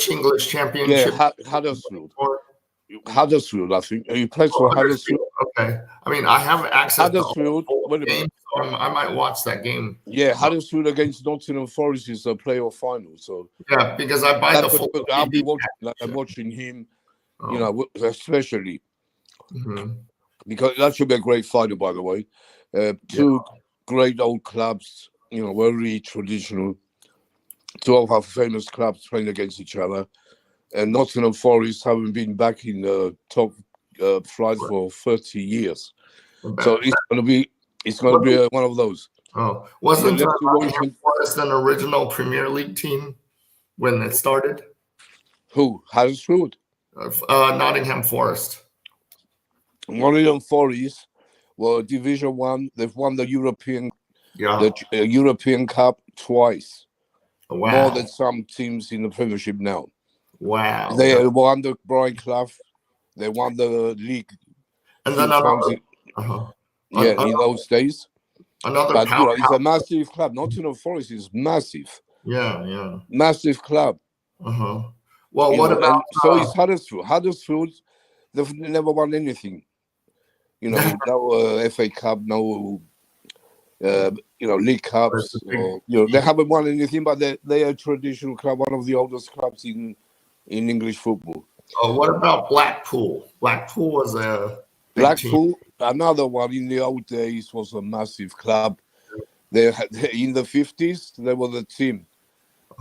English championship? Yeah, Huddersfield, I think. He plays for Huddersfield. Okay. I mean, I have access Huddersfield, to the game, so I might watch that game. Yeah, Huddersfield against Nottingham Forest is a playoff final. So yeah, because I buy the full. I'll be watching him, especially because that should be a great final. By the way, two great old clubs. Very traditional. Two of our famous clubs playing against each other. And Nottingham Forest haven't been back in the top flight for 30 years. So it's going to be one of those. Oh, wasn't Nottingham Forest an original Premier League team when it started? Who? Huddersfield? Nottingham Forest. Nottingham Forest were Division 1. They've won the European Cup twice. Wow. More than some teams in the Premiership now. Wow. They won the Brian Clough. They won the league. And then in those days. But it's a massive club. Nottingham Forest is massive. Yeah. Massive club. Well, what about... So it's Huddersfield. Huddersfield, they've never won anything. No FA Cup, no... League Cups. They haven't won anything, but they're a traditional club, one of the oldest clubs in English football. What about Blackpool? Blackpool was a team. Another one in the old days, was a massive club. They in the 50s, they were the team.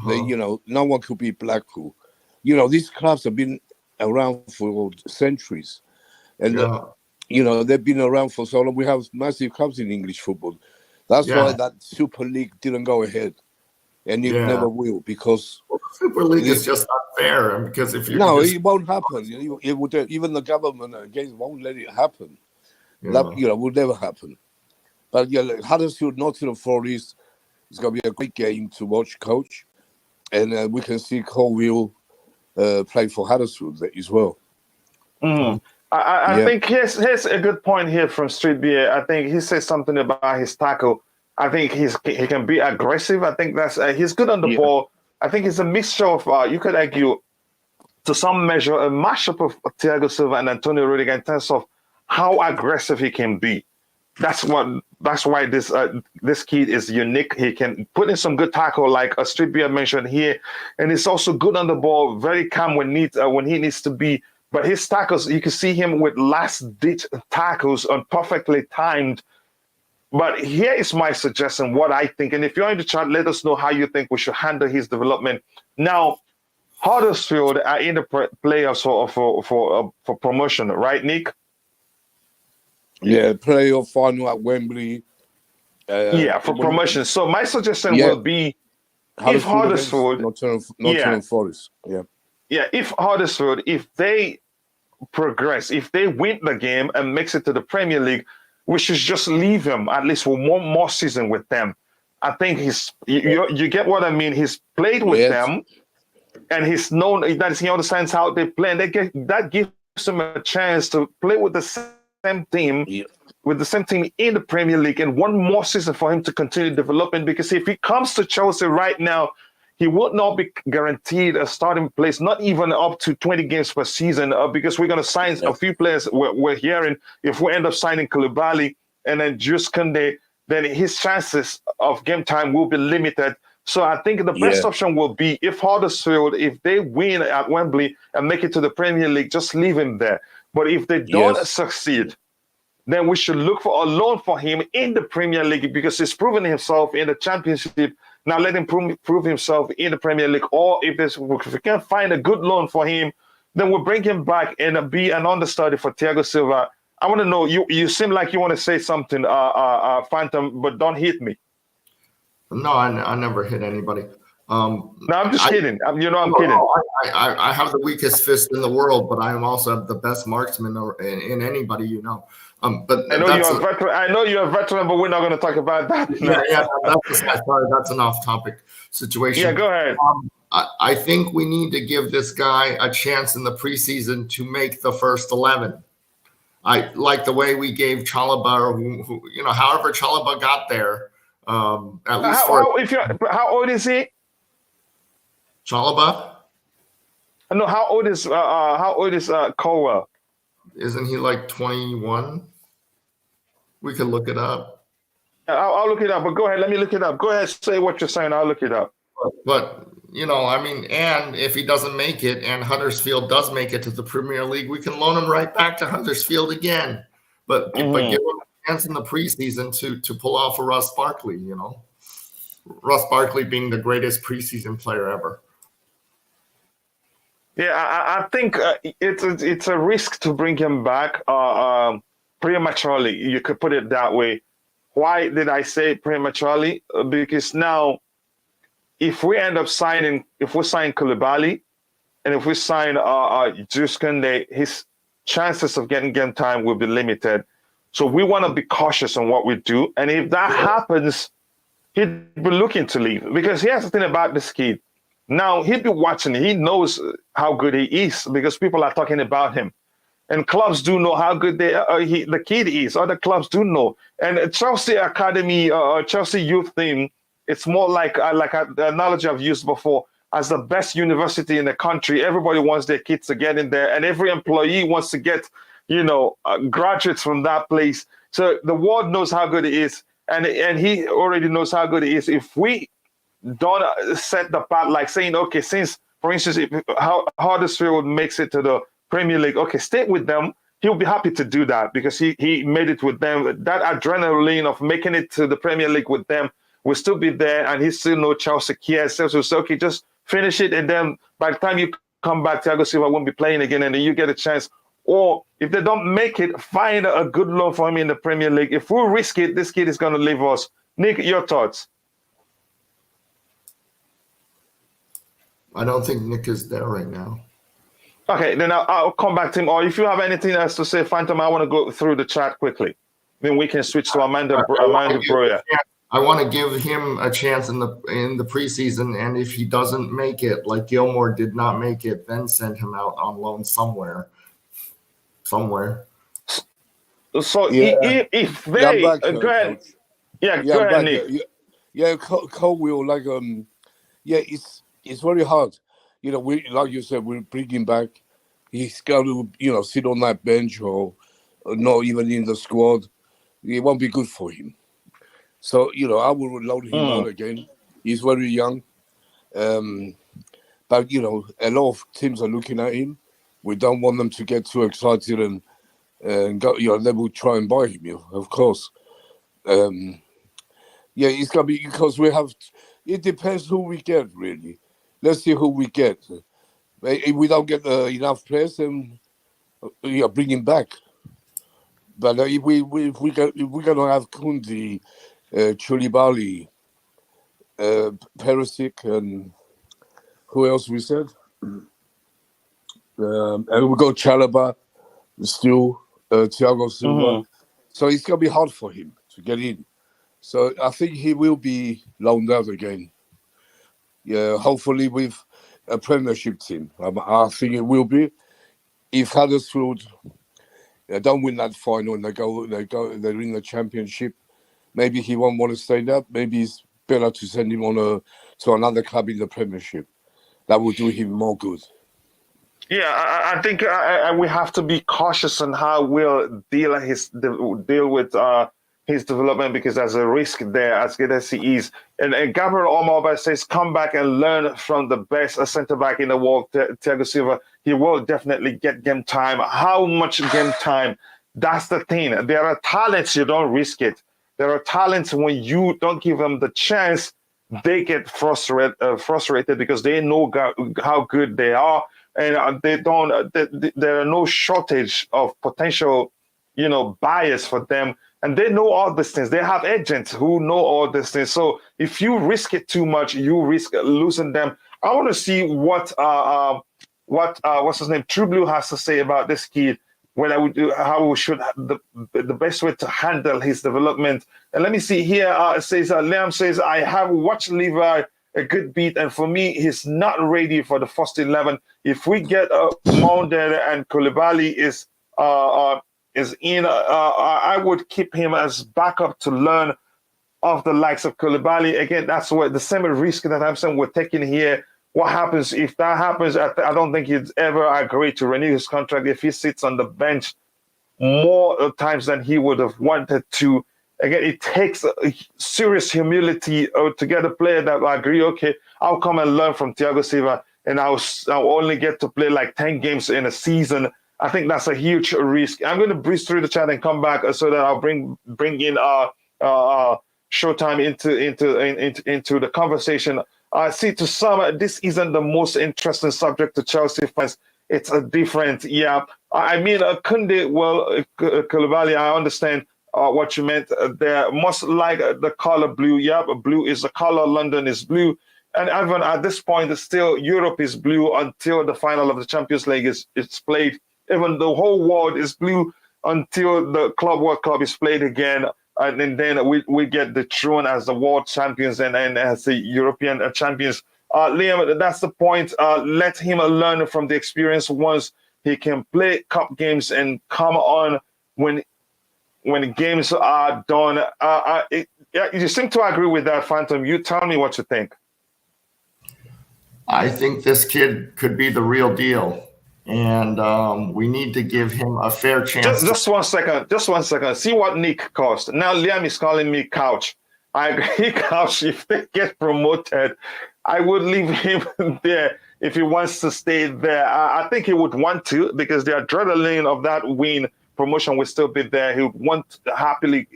No one could beat Blackpool. These clubs have been around for centuries, and they've been around for so long. We have massive clubs in English football. That's why that Super League didn't go ahead, and it never will, because the Super League is just unfair. Because if you it won't happen. It would, even the government won't let it happen. That will never happen. But Huddersfield, Nottingham Forest is going to be a great game to watch, coach, and we can see Colwell play for Huddersfield as well. I think here's a good point here from Street Beer. I think he says something about his tackle. I think he can be aggressive. I think that's he's good on the ball. I think it's a mixture of you could argue to some measure a mashup of Thiago Silva and Antonio Rudiger in terms of how aggressive he can be. That's why this kid is unique. He can put in some good tackle, like a Street Beer mentioned here, and he's also good on the ball, very calm when he needs to be. But his tackles, you can see him with last-ditch tackles on perfectly timed. But here is my suggestion, what I think, and if you're in the chat, let us know how you think we should handle his development. Now, Huddersfield are in the playoffs for promotion, right, Nick? Yeah, playoff final at Wembley. For promotion. So my suggestion will be if Huddersfield, Nottingham Forest. If Huddersfield, if they progress, if they win the game and makes it to the Premier League, we should just leave him at least for one more season with them. I think you get what I mean. He's played with them, and he's known that he understands how they play, and that gives him a chance to play with the same team, with the same team in the Premier League, and one more season for him to continue developing. Because if he comes to Chelsea right now, he would not be guaranteed a starting place, not even up to 20 games per season, because we're going to sign a few players. We're hearing if we end up signing Koulibaly and then Jules Koundé, then his chances of game time will be limited. So I think the best option will be if Huddersfield, if they win at Wembley and make it to the Premier League, just leave him there. But if they don't succeed, then we should look for a loan for him in the Premier League, because he's proven himself in the Championship. Now let him prove himself in the Premier League. Or if we can't find a good loan for him, then we'll bring him back and be an understudy for Thiago Silva. I want to know, you seem like you want to say something, Phantom, but don't hit me. No, I never hit anybody. No, I'm just kidding. I'm kidding. I have the weakest fist in the world, but I am also the best marksman in anybody you know. But I know you're a veteran, but we're not going to talk about that. That's an off-topic situation. Yeah, go ahead. I think we need to give this guy a chance in the preseason to make the first 11. I like the way we gave Chalobah, who however Chalobah got there. At least how old is he? Chalobah? No, how old is Colwell? Isn't he like 21? We could look it up. I'll look it up, but go ahead. Let me look it up. Go ahead, say what you're saying. I'll look it up. But and if he doesn't make it, and Huddersfield does make it to the Premier League, we can loan him right back to Huddersfield again. But give him a chance in the preseason to pull off a Ross Barkley. Ross Barkley being the greatest preseason player ever. Yeah, I think it's a risk to bring him back prematurely. You could put it that way. Why did I say prematurely? Because now, if we sign Koulibaly, and if we sign Jules Koundé, his chances of getting game time will be limited. So we want to be cautious on what we do. And if that happens, he'd be looking to leave. Because here's the thing about this kid. Now, he'd be watching. He knows how good he is because people are talking about him. And clubs do know how good the kid is. Other clubs do know. And Chelsea Academy, Chelsea youth team, it's more like the analogy I've used before, as the best university in the country. Everybody wants their kids to get in there, and every employee wants to get, graduates from that place. So the world knows how good he is, and he already knows how good he is. If we don't set the path, like saying, okay, since, for instance, how Huddersfield makes it to the Premier League, okay, stay with them. He'll be happy to do that because he made it with them. That adrenaline of making it to the Premier League with them will still be there, and he still knows Chelsea cares. So okay, just finish it, and then by the time you come back, Thiago Silva won't be playing again, and then you get a chance. Or if they don't make it, find a good loan for him in the Premier League. If we risk it, this kid is going to leave us. Nick, your thoughts? I don't think Nick is there right now. Okay, then I'll come back to him. Or if you have anything else to say, Phantom, I want to go through the chat quickly. Then we can switch to Armando Borja. I want to give him a chance in the preseason, and if he doesn't make it, like Gilmour did not make it, then send him out on loan somewhere. So if they go ahead, go ahead, Nick. Colwell, it's very hard. We, like you said, we bring him back. He's got to, sit on that bench or not even in the squad. it won't be good for him. So, I will load him out again. He's very young. But, a lot of teams are looking at him. We don't want them to get too excited and go, they will try and buy him, of course. It's going to be because it depends who we get, really. Let's see who we get. If we don't get enough players, then bring him back. But if we're going to have Kundi, Koulibaly, Perisic, and who else we said? And we got Chalaba, still Thiago Silva. So it's going to be hard for him to get in. So I think he will be loaned out again. Yeah, hopefully with a Premiership team. I think it will be. If Huddersfield don't win that final and they're in the Championship, maybe he won't want to stay there. Maybe it's better to send him to another club in the Premiership. That will do him more good. Yeah, I think we have to be cautious on how we'll deal with his development, because there's a risk there, as good as he is. And Gabriel Omar says, come back and learn from the best centre-back in the world, Thiago Silva. He will definitely get game time. How much game time? That's the thing. There are talents, you don't risk it. There are talents, when you don't give them the chance, they get frustrated because they know how good they are. And there are no shortage of potential, buyers for them. And they know all these things. They have agents who know all these things. So if you risk it too much, you risk losing them. I want to see what what's his name, True Blue, has to say about this kid. How we should the best way to handle his development. And let me see here. It says Liam says, I have watched Levi a good bit, and for me, he's not ready for the first 11. If we get Mounted and Koulibaly is in, I would keep him as backup to learn of the likes of Koulibaly. Again, that's what the same risk that I'm saying we're taking here. What happens if that happens? I don't think he'd ever agree to renew his contract if he sits on the bench more times than he would have wanted to. Again, it takes serious humility to get a player that will agree, okay, I'll come and learn from Thiago Silva, and I'll only get to play like 10 games in a season. I think that's a huge risk. I'm going to breeze through the chat and come back so that I'll bring in Showtime into the conversation. See, to some, this isn't the most interesting subject to Chelsea fans. It's a different, I mean, Koundé, Koulibaly, I understand what you meant. They're most like the color blue. Blue is the color. London is blue. And even at this point, still Europe is blue until the final of the Champions League is played. Even the whole world is blue until the Club World Cup is played again. And then we get the throne as the world champions and as the European champions. Liam, that's the point. Let him learn from the experience. Once he can play cup games and come on when games are done. You seem to agree with that, Phantom. You tell me what you think. I think this kid could be the real deal. And we need to give him a fair chance. Just 1 second. Just 1 second. See what Nick cost. Now Liam is calling me Couch. I agree, Couch. If they get promoted, I would leave him there if he wants to stay there. I think he would want to, because the adrenaline of that win promotion will still be there. He would want to happily,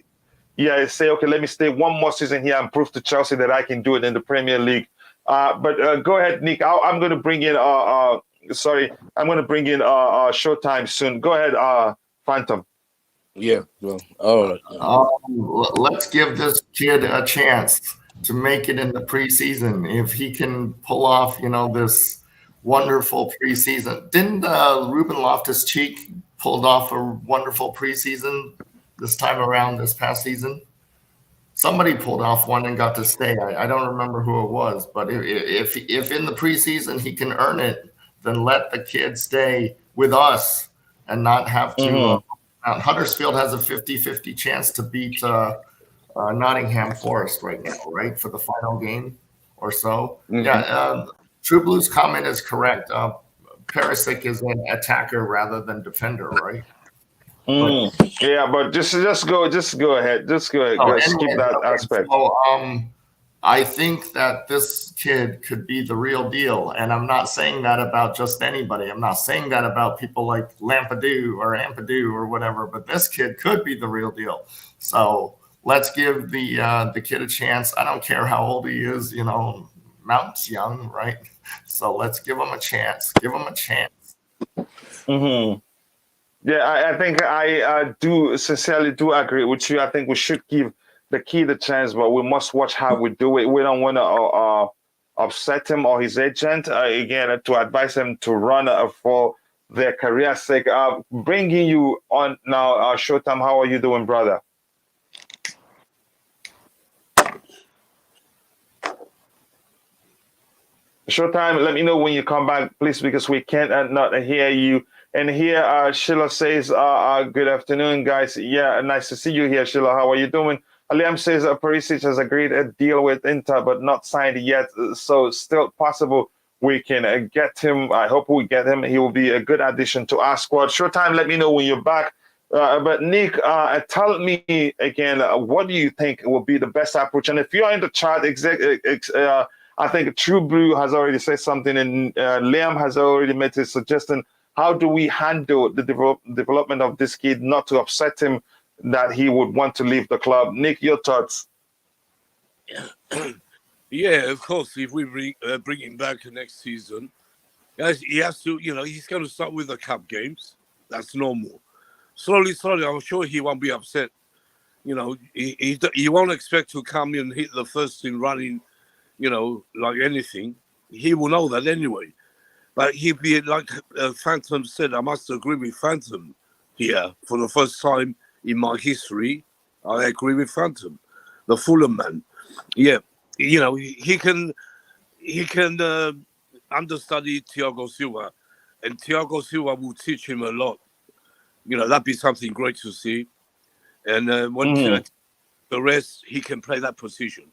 say, okay, let me stay one more season here and prove to Chelsea that I can do it in the Premier League. But go ahead, Nick. I'm going to bring in I'm going to bring in Showtime soon. Go ahead, Phantom. Yeah, well, all right. Let's give this kid a chance to make it in the preseason. If he can pull off, this wonderful preseason. Didn't Ruben Loftus-Cheek pulled off a wonderful preseason this time around, this past season? Somebody pulled off one and got to stay. I don't remember who it was, but if in the preseason he can earn it, then let the kid stay with us and not have to. Huddersfield has a 50-50 chance to beat Nottingham Forest right now, right, for the final game or so. True Blue's comment is correct. Perisic is an attacker rather than defender, right? Yeah, but just go ahead. Just go ahead. Skip that aspect. So, I think that this kid could be the real deal. And I'm not saying that about just anybody. I'm not saying that about people like Ampadu or whatever, but this kid could be the real deal. So let's give the kid a chance. I don't care how old he is, Mount's young, right? So let's give him a chance. Give him a chance. Yeah, I think I do sincerely agree with you. I think we should give the kid a chance, but we must watch how we do it. We don't want to upset him or his agent. Again, to advise him to run for their career's sake. Bringing you on now, Showtime. How are you doing, brother? Showtime, let me know when you come back, please, because we can't not hear you. And here, Sheila says, good afternoon, guys. Yeah, nice to see you here, Sheila. How are you doing? Liam says, Perisic has agreed a deal with Inter, but not signed yet. So still possible we can get him. I hope we get him. He will be a good addition to our squad. Showtime, let me know when you're back. But Nick, tell me again, what do you think will be the best approach? And if you're in the chat, I think True Blue has already said something, and Liam has already made his suggestion. How do we handle the development of this kid, not to upset him that he would want to leave the club? Nick, your thoughts? Yeah, of course. If we bring him back next season, he has to, he's going to start with the cup games. That's normal. Slowly, I'm sure he won't be upset. He won't expect to come in and hit the first thing running, like anything. He will know that anyway. But he'd be like Phantom said. I must agree with Phantom here for the first time in my history. I agree with Phantom, the Fulham man. Yeah, he can understudy Thiago Silva, and Thiago Silva will teach him a lot. That'd be something great to see. And when the rest, he can play that position.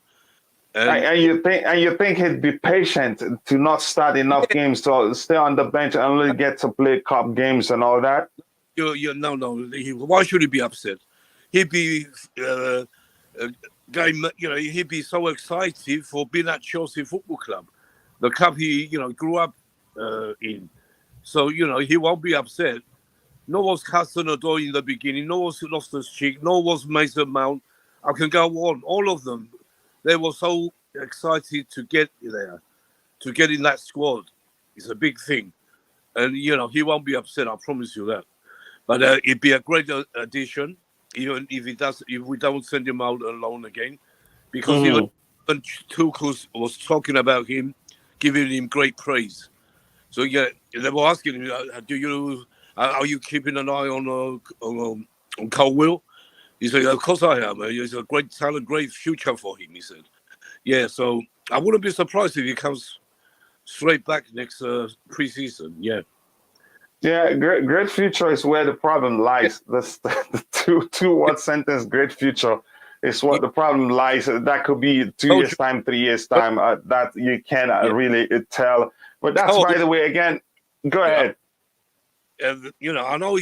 And you think he'd be patient to not start enough games to stay on the bench and only get to play cup games and all that? No. Why should he be upset? He'd be he'd be so excited for being at Chelsea Football Club, the club he grew up in. So he won't be upset. Nor was Castanodor in the beginning. Nor was Loftus-Cheek. Nor was Mason Mount. I can go on. All of them. They were so excited to get there, to get in that squad. It's a big thing. And, he won't be upset, I promise you that. But it'd be a great addition, even if we don't send him out alone again. Because even Tuchel was talking about him, giving him great praise. So, yeah, they were asking him, are you keeping an eye on Colwell? He said, of course I am. He's a great talent, great future for him, he said. Yeah, so I wouldn't be surprised if he comes straight back next pre-season, yeah. Yeah, great future is where the problem lies. Yeah. The two-word sentence, great future, is what the problem lies. That could be 2 years' time, 3 years' time, that you cannot really tell. But that's, by the way, again, go ahead. I know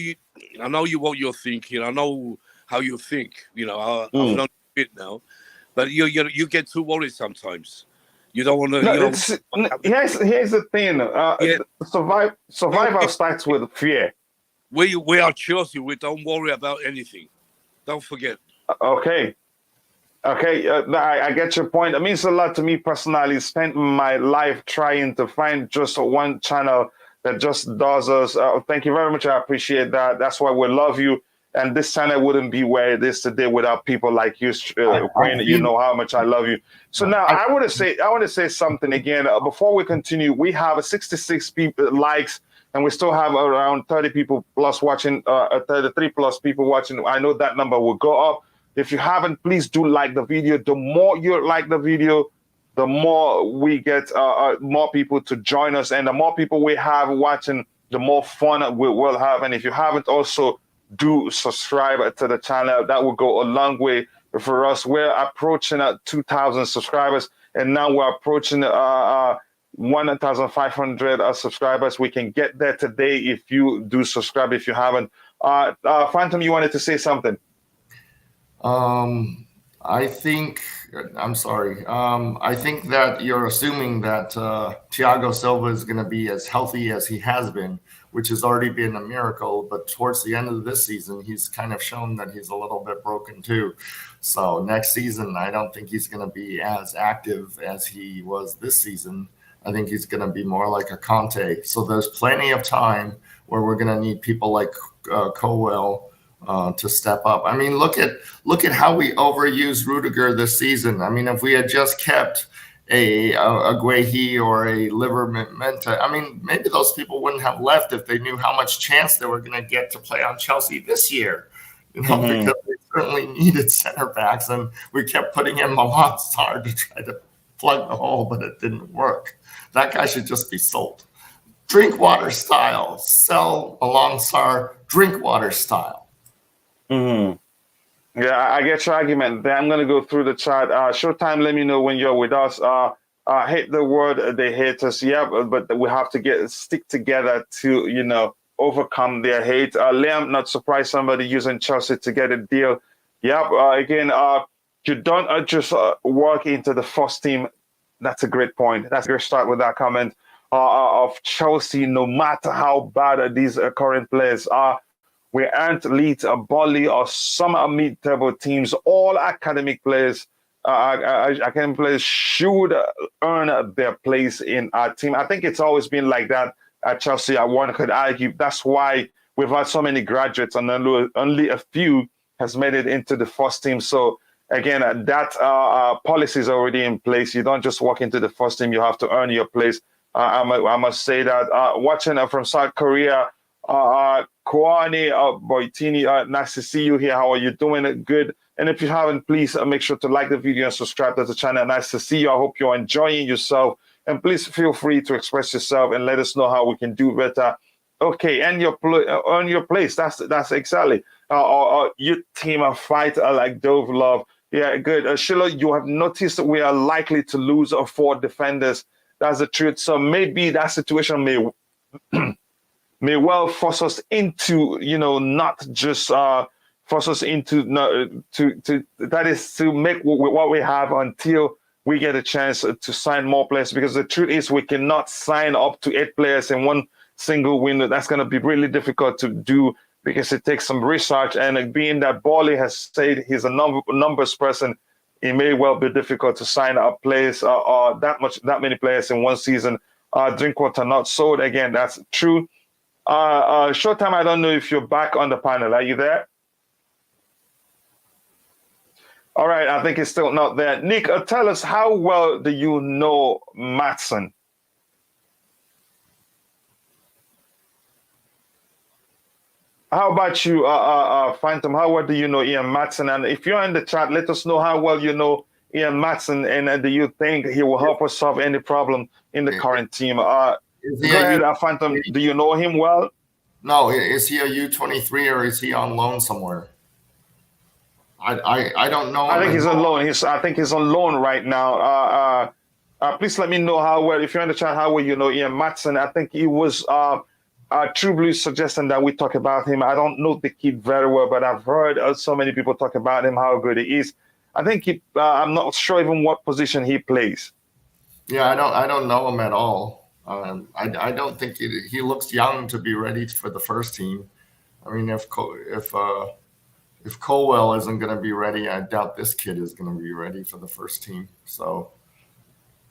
what you're thinking. I know how you think, I've known a bit now, but you get too worried sometimes. You don't want to. Here's the thing. Survival starts with fear. We are Chelsea. We don't worry about anything. Don't forget. Okay. I get your point. It means a lot to me personally. Spent my life trying to find just one channel that just does us. Thank you very much. I appreciate that. That's why we love you. And this channel wouldn't be where it is today without people like you, Quinn. You know how much I love you. So now I want to say something again. Before we continue, we have 66 people likes, and we still have around 30 people plus watching, 33 plus people watching. I know that number will go up. If you haven't, please do like the video. The more you like the video, the more we get more people to join us, and the more people we have watching, the more fun we will have. And if you haven't, also do subscribe to the channel. That will go a long way for us. We're approaching 2,000 subscribers, and now we're approaching 1,500 subscribers. We can get there today if you do subscribe. If you haven't, Phantom, you wanted to say something? I think that you're assuming that Thiago Silva is going to be as healthy as he has been, which has already been a miracle. But towards the end of this season, he's kind of shown that he's a little bit broken too. So next season, I don't think he's going to be as active as he was this season. I think he's going to be more like a Conte. So there's plenty of time where we're going to need people like Colwell to step up. I mean, look at how we overused Rudiger this season. I mean, if we had just kept a Guehi or a Livramento, I mean, maybe those people wouldn't have left if they knew how much chance they were going to get to play on Chelsea this year. Because they certainly needed center backs, and we kept putting in Maman Sarr to try to plug the hole, but it didn't work. That guy should just be sold. Drinkwater style. Sell alongside Drinkwater style. Yeah, I get your argument. Then I'm going to go through the chat. Showtime, let me know when you're with us. Hate the word, they hate us. Yeah, but we have to stick together to, overcome their hate. Liam, not surprised somebody using Chelsea to get a deal. Yep, again, you don't just work into the first team. That's a great point. That's a great start with that comment of Chelsea, no matter how bad these current players are. We aren't Leeds, Boehly, or some mid-table teams. All academic players, academic players should earn their place in our team. I think it's always been like that at Chelsea. One could argue that's why we've had so many graduates, and only a few has made it into the first team. So again, that policy is already in place. You don't just walk into the first team; you have to earn your place. I must say that. Watching from South Korea. Kwani, Boitini, nice to see you here. How are you doing? Good. And if you haven't, please make sure to like the video and subscribe to the channel. Nice to see you. I hope you're enjoying yourself. And please feel free to express yourself and let us know how we can do better. Okay, and earn your place. That's exactly. Your team a fighter like Dove Love. Yeah, good. Sheila, you have noticed that we are likely to lose 4 defenders. That's the truth. So maybe that situation may well force us into, not just force us into that is to make what we have until we get a chance to sign more players. Because the truth is, we cannot sign up to 8 players in one single window. That's going to be really difficult to do because it takes some research. And being that Boehly has said he's a numbers person, it may well be difficult to sign up players or that many players in one season. Drinkwater not sold. Again, that's true. Showtime, I don't know if you're back on the panel. Are you there? All right, I think it's still not there. Nick, tell us, how well do you know Maatsen? How about you, Phantom? How well do you know Ian Maatsen? And if you're in the chat, let us know how well you know Ian Maatsen, and do you think he will help us solve any problem in the current team? Go ahead, Phantom. Do you know him well? No, is he a U23 or is he on loan somewhere? I don't know. I think he's on loan. I think he's on loan right now. Please let me know how well, if you're in the chat, how well you know Ian Maatsen. I think he was True Blue suggesting that we talk about him. I don't know the kid very well, but I've heard so many people talk about him, how good he is. I think I'm not sure even what position he plays. Yeah, I don't know him at all. I don't think he looks young to be ready for the first team. I mean, if Colwell isn't going to be ready, I doubt this kid is going to be ready for the first team. So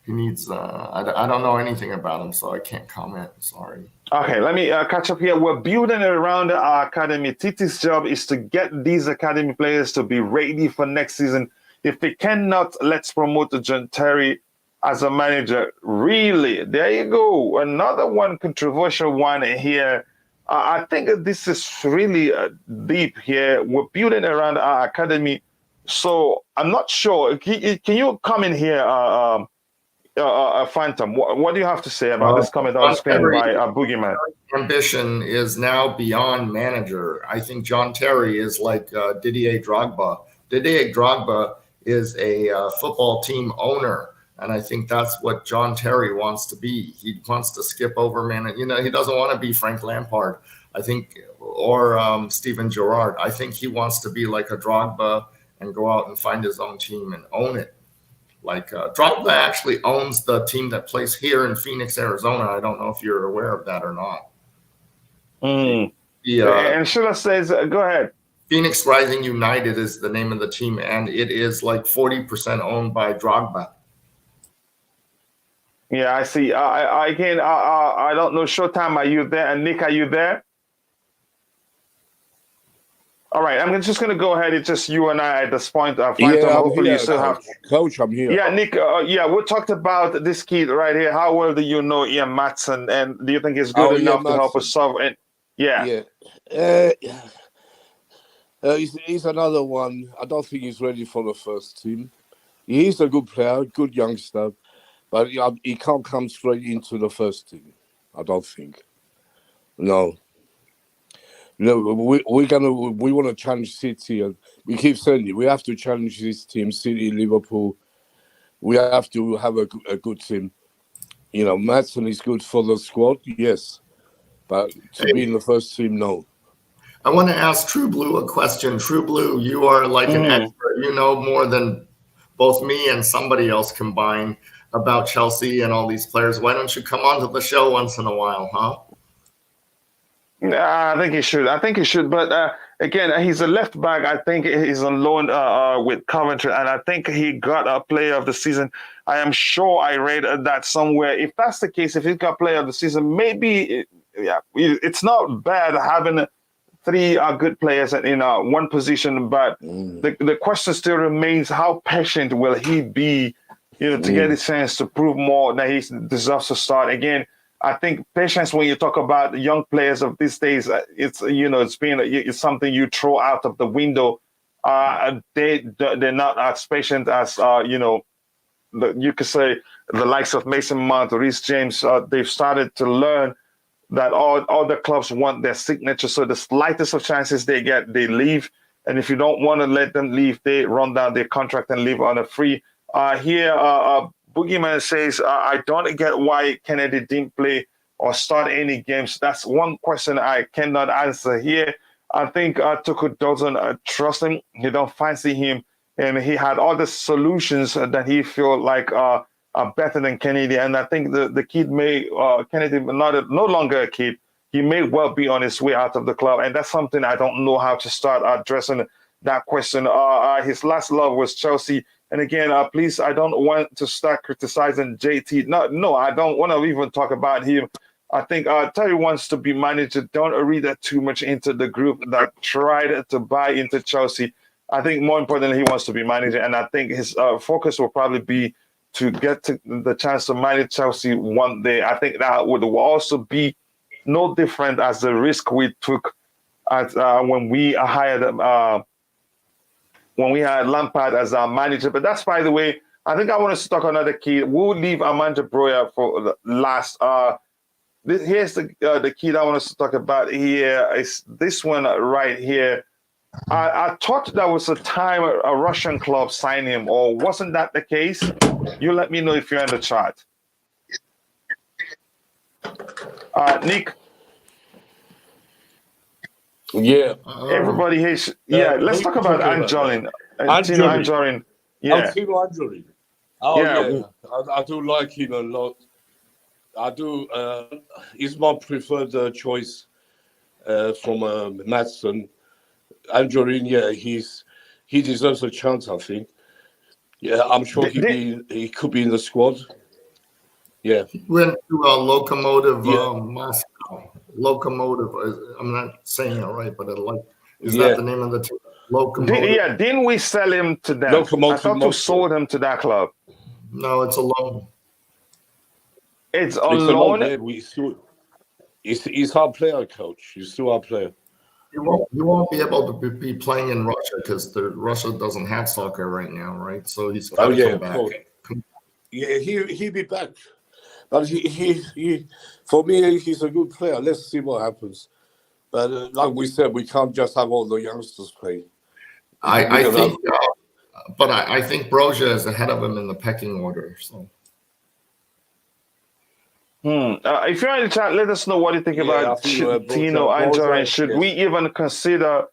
he needs. I don't know anything about him, so I can't comment. Sorry. Okay, let me catch up here. We're building around our academy. Titi's job is to get these academy players to be ready for next season. If they cannot, let's promote John Terry as a manager. Really, there you go. Another one, controversial one here. I think this is really deep here. We're building around our academy. So I'm not sure. Can you come in here, Phantom? What do you have to say about this comment on screen by Boogeyman? Ambition is now beyond manager. I think John Terry is like Didier Drogba. Didier Drogba is a football team owner. And I think that's what John Terry wants to be. He wants to skip over, man. He doesn't want to be Frank Lampard. I think or Steven Gerrard. I think he wants to be like a Drogba and go out and find his own team and own it. Like Drogba actually owns the team that plays here in Phoenix, Arizona. I don't know if you're aware of that or not. And Sheila says, go ahead. Phoenix Rising United is the name of the team, and it is like 40% owned by Drogba. Yeah, I see. I don't know. Showtime, are you there? And Nick, are you there? All right, I'm just going to go ahead. It's just you and I at this point. Hopefully you still have... Coach, I'm here. Yeah, Nick, we talked about this kid right here. How well do you know Ian Maatsen? And do you think he's good enough to help us solve it? Yeah. He's another one. I don't think he's ready for the first team. He's a good player, good youngster, but he can't come straight into the first team. I don't think. No, we want to challenge City, and we keep saying it. We have to challenge this team, City, Liverpool. We have to have a good team. You know, Maatsen is good for the squad, yes, but to be in the first team, no. I want to ask True Blue a question. True Blue, you are like an expert. You know more than both me and somebody else combined about Chelsea and all these players. Why don't you come onto the show once in a while, huh? I think he should. But again, he's a left back. I think he's on loan with Coventry, and I think he got a player of the season. I am sure I read that somewhere. If that's the case, if he got player of the season, maybe it's not bad having three good players in one position. But the question still remains: how patient will he be, to get his chance to prove more that he deserves to start again? I think patience, when you talk about young players of these days, it's something you throw out of the window. They're not as patient as you could say the likes of Mason Mount, Reece James. They've started to learn that all the clubs want their signature. So the slightest of chances they get, they leave. And if you don't want to let them leave, they run down their contract and leave on a free. Boogeyman says, I don't get why Kennedy didn't play or start any games. That's one question I cannot answer here. I think Tuchel doesn't trust him. He don't fancy him. And he had all the solutions that he feel like are better than Kennedy. And I think the kid Kennedy, no longer a kid, he may well be on his way out of the club. And that's something I don't know how to start addressing that question. His last love was Chelsea. And again, please, I don't want to start criticizing JT. No, I don't want to even talk about him. I think Terry wants to be manager. Don't read that too much into the group that tried to buy into Chelsea. I think more importantly, he wants to be manager. And I think his focus will probably be to get to the chance to manage Chelsea one day. I think that would also be no different as the risk we took when we hired Lampard as our manager. But that's, by the way, I think I want to talk another key. We'll leave Armando Borja for the last. Here's the key that I want us to talk about here. Is this one right here. I thought there was a time a Russian club signed him, or wasn't that the case? You let me know if you're in the chat. Nick. Yeah. Everybody hates. Let's talk about Anjorin. Anjorin. Yeah. Anjorin. Oh, yeah. I do like him a lot. I do. He's my preferred choice from Maatsen. Anjorin, he deserves a chance, I think. Yeah, I'm sure he could be in the squad. Yeah. He went to Lokomotiv Moscow. Lokomotiv. I'm not saying it right, but is that the name of the team? Lokomotiv. Didn't we sell him to them? Lokomotiv I thought we sold him to that club. No, it's a loan. It's a loan. He's our player, coach. He's still our player. You won't be able to be playing in Russia because Russia doesn't have soccer right now, right? So he's got to come back. Yeah, he'll be back. But he for me, he's a good player. Let's see what happens. But like we said, we can't just have all the youngsters play. I think Broja is ahead of him in the pecking order. So If you're in the chat, let us know what you think about Tino Anjorin. Should we even consider,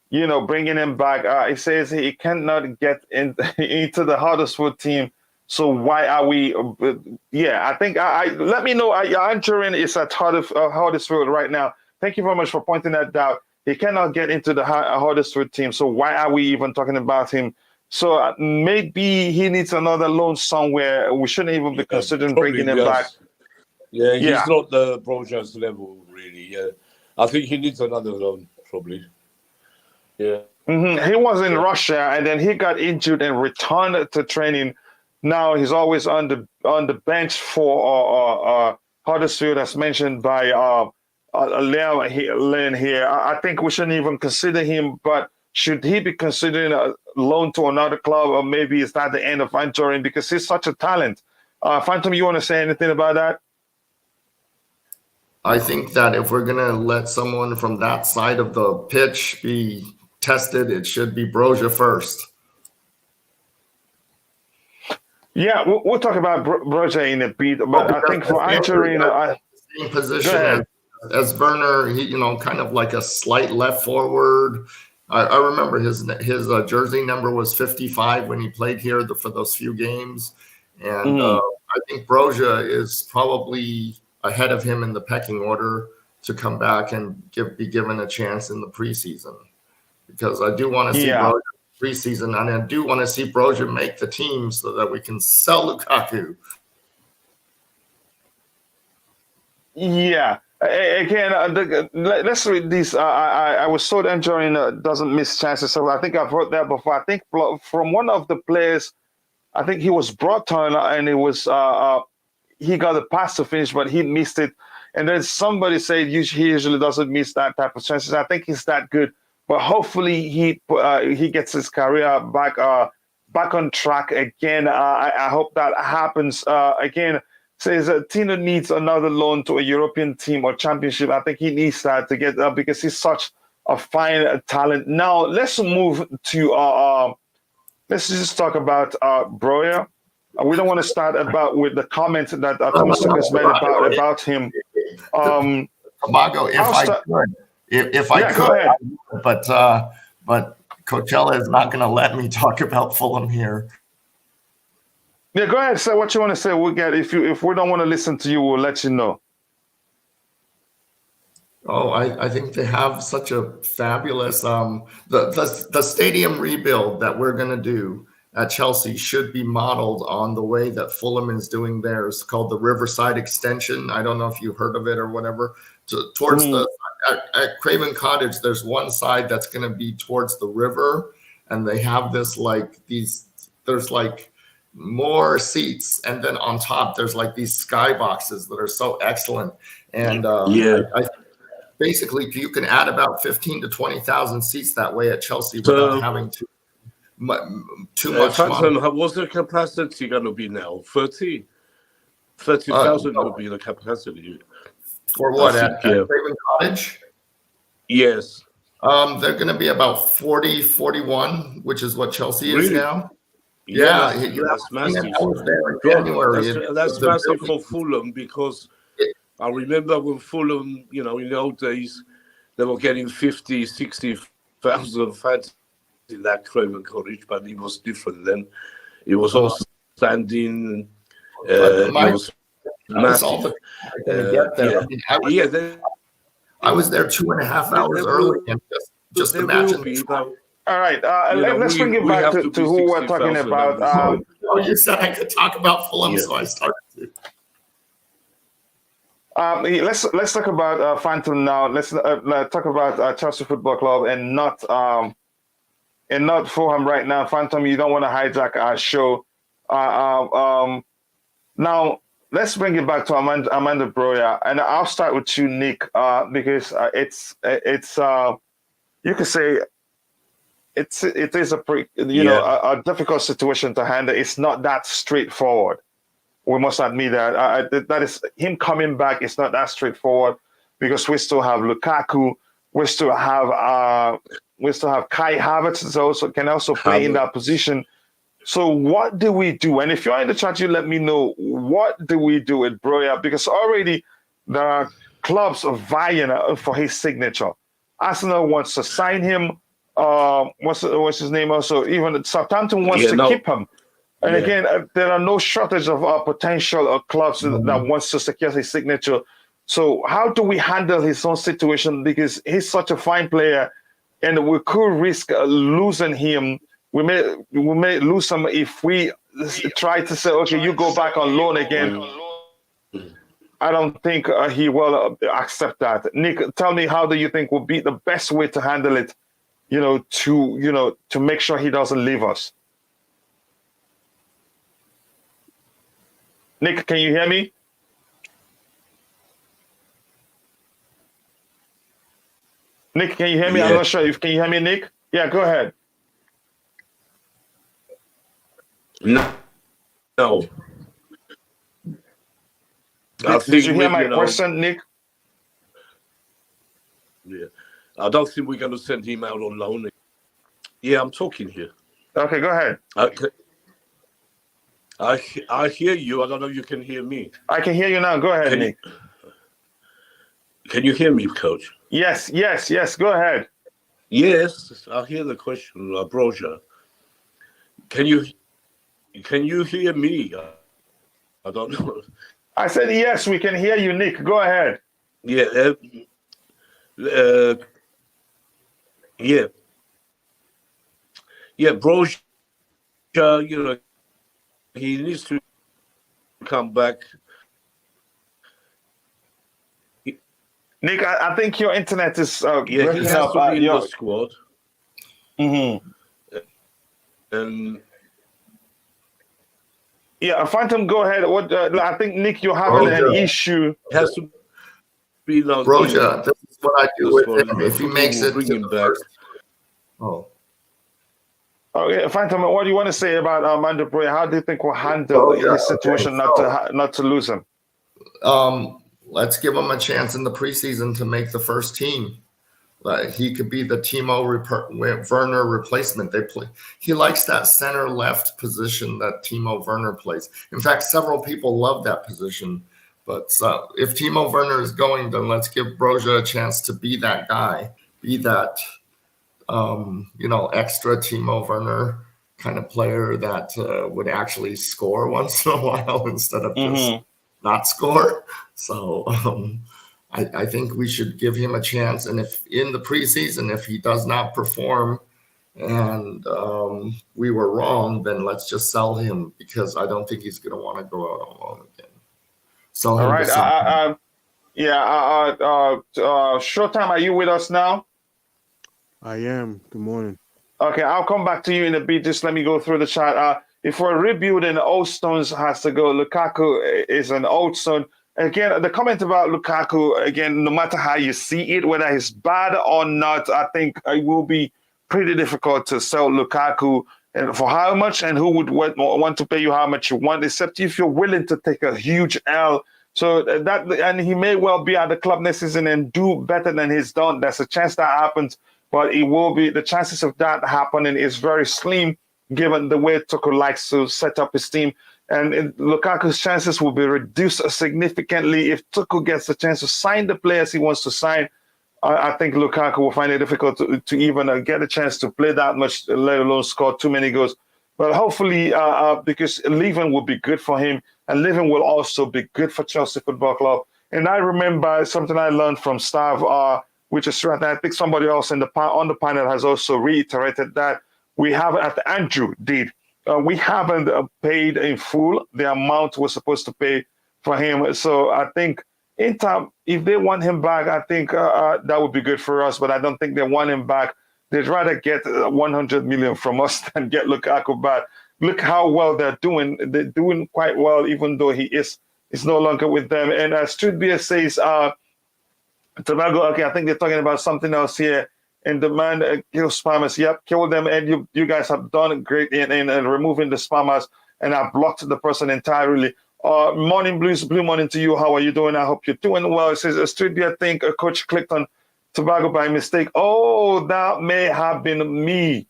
bringing him back? It says he cannot get into the Huddersfield team. So why are we? I think let me know. Anjorin is at Huddersfield right now. Thank you very much for pointing that out. He cannot get into the Huddersfield team. So why are we even talking about him? So maybe he needs another loan somewhere. We shouldn't even be considering bringing him back. Yeah, he's not the Broja's level, really. Yeah, I think he needs another loan, probably. Yeah. He was in Russia, and then he got injured and returned to training. Now he's always on the bench for Huddersfield, as mentioned by Leon here. I think we shouldn't even consider him, but should he be considering a loan to another club, or maybe it's not the end of Anjorin because he's such a talent? Phantom, you want to say anything about that? I think that if we're going to let someone from that side of the pitch be tested, it should be Broja first. Yeah, we'll talk about Broja in a bit, but I think for Anjorin, same position as Werner, he kind of like a slight left forward. I remember his jersey number was 55 when he played here for those few games, and I think Broja is probably ahead of him in the pecking order to come back and be given a chance in the preseason, because I do want to see Broja preseason, and I do want to see Broja make the team so that we can sell Lukaku. Yeah. Again, let's read these. I was told Anjorin doesn't miss chances, so I think I've heard that before. I think from one of the players, I think he was brought on, and it was he got the pass to finish, but he missed it. And then somebody said he usually doesn't miss that type of chances. I think he's that good, but hopefully he gets his career back on track again. I hope that happens again. Says Tino needs another loan to a European team or championship. I think he needs that to get because he's such a fine talent. Now let's move to let's just talk about Broja. We don't want to start with the comments that Thomas has made about him. Amago, if I could, but Coachella is not going to let me talk about Fulham here. Yeah, go ahead. Say what you want to say. We'll get if we don't want to listen to you, we'll let you know. Oh, I think they have such a fabulous the stadium rebuild that we're going to do at Chelsea should be modeled on the way that Fulham is doing theirs, called the Riverside Extension. I don't know if you heard of it or whatever. Towards at Craven Cottage, there's one side that's going to be towards the river, and they have this there's more seats, and then on top there's like these sky boxes that are so excellent. And basically you can add about 15 to 20,000 seats that way at Chelsea without having too much money. What's the capacity going to be now? 30,000 would be the capacity. For what, at Craven Cottage? Yes. They're going to be about 41, which is what Chelsea is now. Yeah, that's massive. I was there in January. That's massive for Fulham, because I remember when Fulham, in the old days, they were getting 50, 60,000 fans in that Craven Cottage, but it was different then. It was all standing. It was massive. I was there 2.5 hours early, and just imagine. All right, let's bring it back to who we're talking about. You said I could talk about Fulham, so I started to. Let's talk about Phantom now. Let's talk about Chelsea Football Club and not Fulham right now. Phantom, you don't want to hijack our show. Now let's bring it back to Armando Borja, and I'll start with you, Nick, because it's you could say. It is a difficult situation to handle. It's not that straightforward. We must admit that. That is him coming back. It's not that straightforward because we still have Lukaku. We still have Kai Havertz can also play in that position. So what do we do? And if you're in the chat, you let me know, what do we do with Broja? Because already there are clubs vying for his signature. Arsenal wants to sign him. What's his name also? Even Southampton wants to keep him. And again, there are no shortage of potential clubs that wants to secure his signature. So how do we handle his own situation? Because he's such a fine player, and we could risk losing him. We may lose him if we try to say, okay, you go back on loan again. I don't think he will accept that. Nick, tell me, how do you think will be the best way to handle it? To make sure he doesn't leave us. Nick, can you hear me? Nick, can you hear me? I'm not sure if can you hear me, Nick? Yeah, go ahead. No. Did you hear my question, Nick? Yeah. I don't think we're going to send him out on loan. Yeah, I'm talking here. Okay, go ahead. I hear you. I don't know if you can hear me. I can hear you now. Go ahead, Nick. Can you hear me, Coach? Yes. Go ahead. Yes, I hear the question, Broja. Can you hear me? I don't know. I said yes, we can hear you, Nick. Go ahead. Yeah. Broja, he needs to come back. Nick, I think your internet is he has up. to be in the squad. Mm-hmm. And Phantom, go ahead. What I think, Nick, you're having an issue. It has to be like Broja, this is what I do with him. If he makes it, bring him back. Okay, Phantom, what do you want to say about Armando Borja? How do you think we'll handle his situation not to lose him? Let's give him a chance in the preseason to make the first team. He could be the Timo Werner replacement. He likes that center left position that Timo Werner plays. In fact, several people love that position. But if Timo Werner is going, then let's give Broja a chance to be that guy, be that extra Timo Werner kind of player that would actually score once in a while instead of just not score. So I think we should give him a chance. And if in the preseason, if he does not perform and we were wrong, then let's just sell him, because I don't think he's going to want to go out on loan again. Sell him. All right. Showtime, are you with us now? I am. Good morning. Okay, I'll come back to you in a bit. Just let me go through the chat. If we're rebuilding, old stones has to go. Lukaku is an old stone. Again, the comment about Lukaku, again, no matter how you see it, whether it's bad or not, I think it will be pretty difficult to sell Lukaku, and for how much, and who would want to pay you how much you want, except if you're willing to take a huge L. So and he may well be at the club next season and do better than he's done. There's a chance that happens, but it will be, the chances of that happening is very slim, given the way Tuchel likes to set up his team. And Lukaku's chances will be reduced significantly if Tuchel gets the chance to sign the players he wants to sign. I think Lukaku will find it difficult to even get a chance to play that much, let alone score too many goals. But hopefully, because leaving will be good for him, and leaving will also be good for Chelsea Football Club. And I remember something I learned from Stav, which is right. I think somebody else on the panel has also reiterated that we haven't, Andrew did. We haven't paid in full the amount we're supposed to pay for him. So I think in time, if they want him back, I think that would be good for us. But I don't think they want him back. They'd rather get 100 million from us than get Lukaku back. Look how well they're doing. They're doing quite well, even though he is no longer with them. And Street Beer says, Tobago, okay, I think they're talking about something else here. And the man kill spammers. Yep, kill them. And you guys have done great in removing the spammers. And I've blocked the person entirely. Morning Blues, blue morning to you. How are you doing? I hope you're doing well. It says, Street Beer, I think a coach clicked on Tobago by mistake. Oh, that may have been me.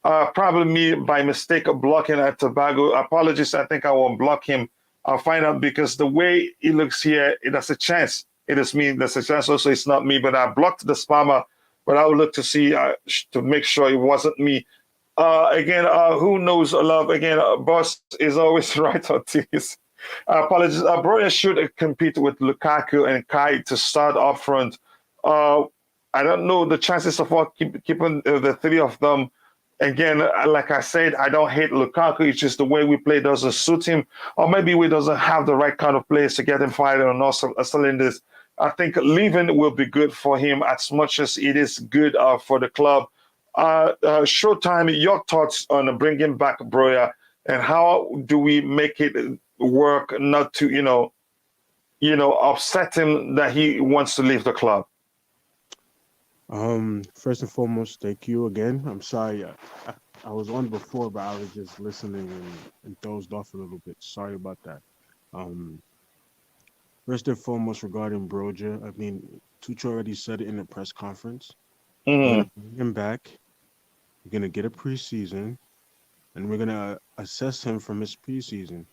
Probably me by mistake of blocking at Tobago. Apologies, I think I won't block him. I'll find out because the way he looks here, that's a chance. It is me. There's a chance also it's not me, but I blocked the spammer. But I will look to see to make sure it wasn't me. Again, who knows love? Again, boss is always right on this. Apologies. Broja should compete with Lukaku and Kai to start up front. I don't know the chances of keeping the three of them. Again, like I said, I don't hate Lukaku. It's just the way we play doesn't suit him, or maybe we doesn't have the right kind of players to get him firing on all cylinders. I think leaving will be good for him as much as it is good for the club. Showtime, your thoughts on bringing back Broja, and how do we make it work not to, upset him that he wants to leave the club? First and foremost, thank you again. I'm sorry. I was on before, but I was just listening and dozed off a little bit. Sorry about that. First and foremost, regarding Broja, I mean, Tuchel already said it in the press conference. We're going to bring him back. We're going to get a preseason, and we're going to assess him from his preseason.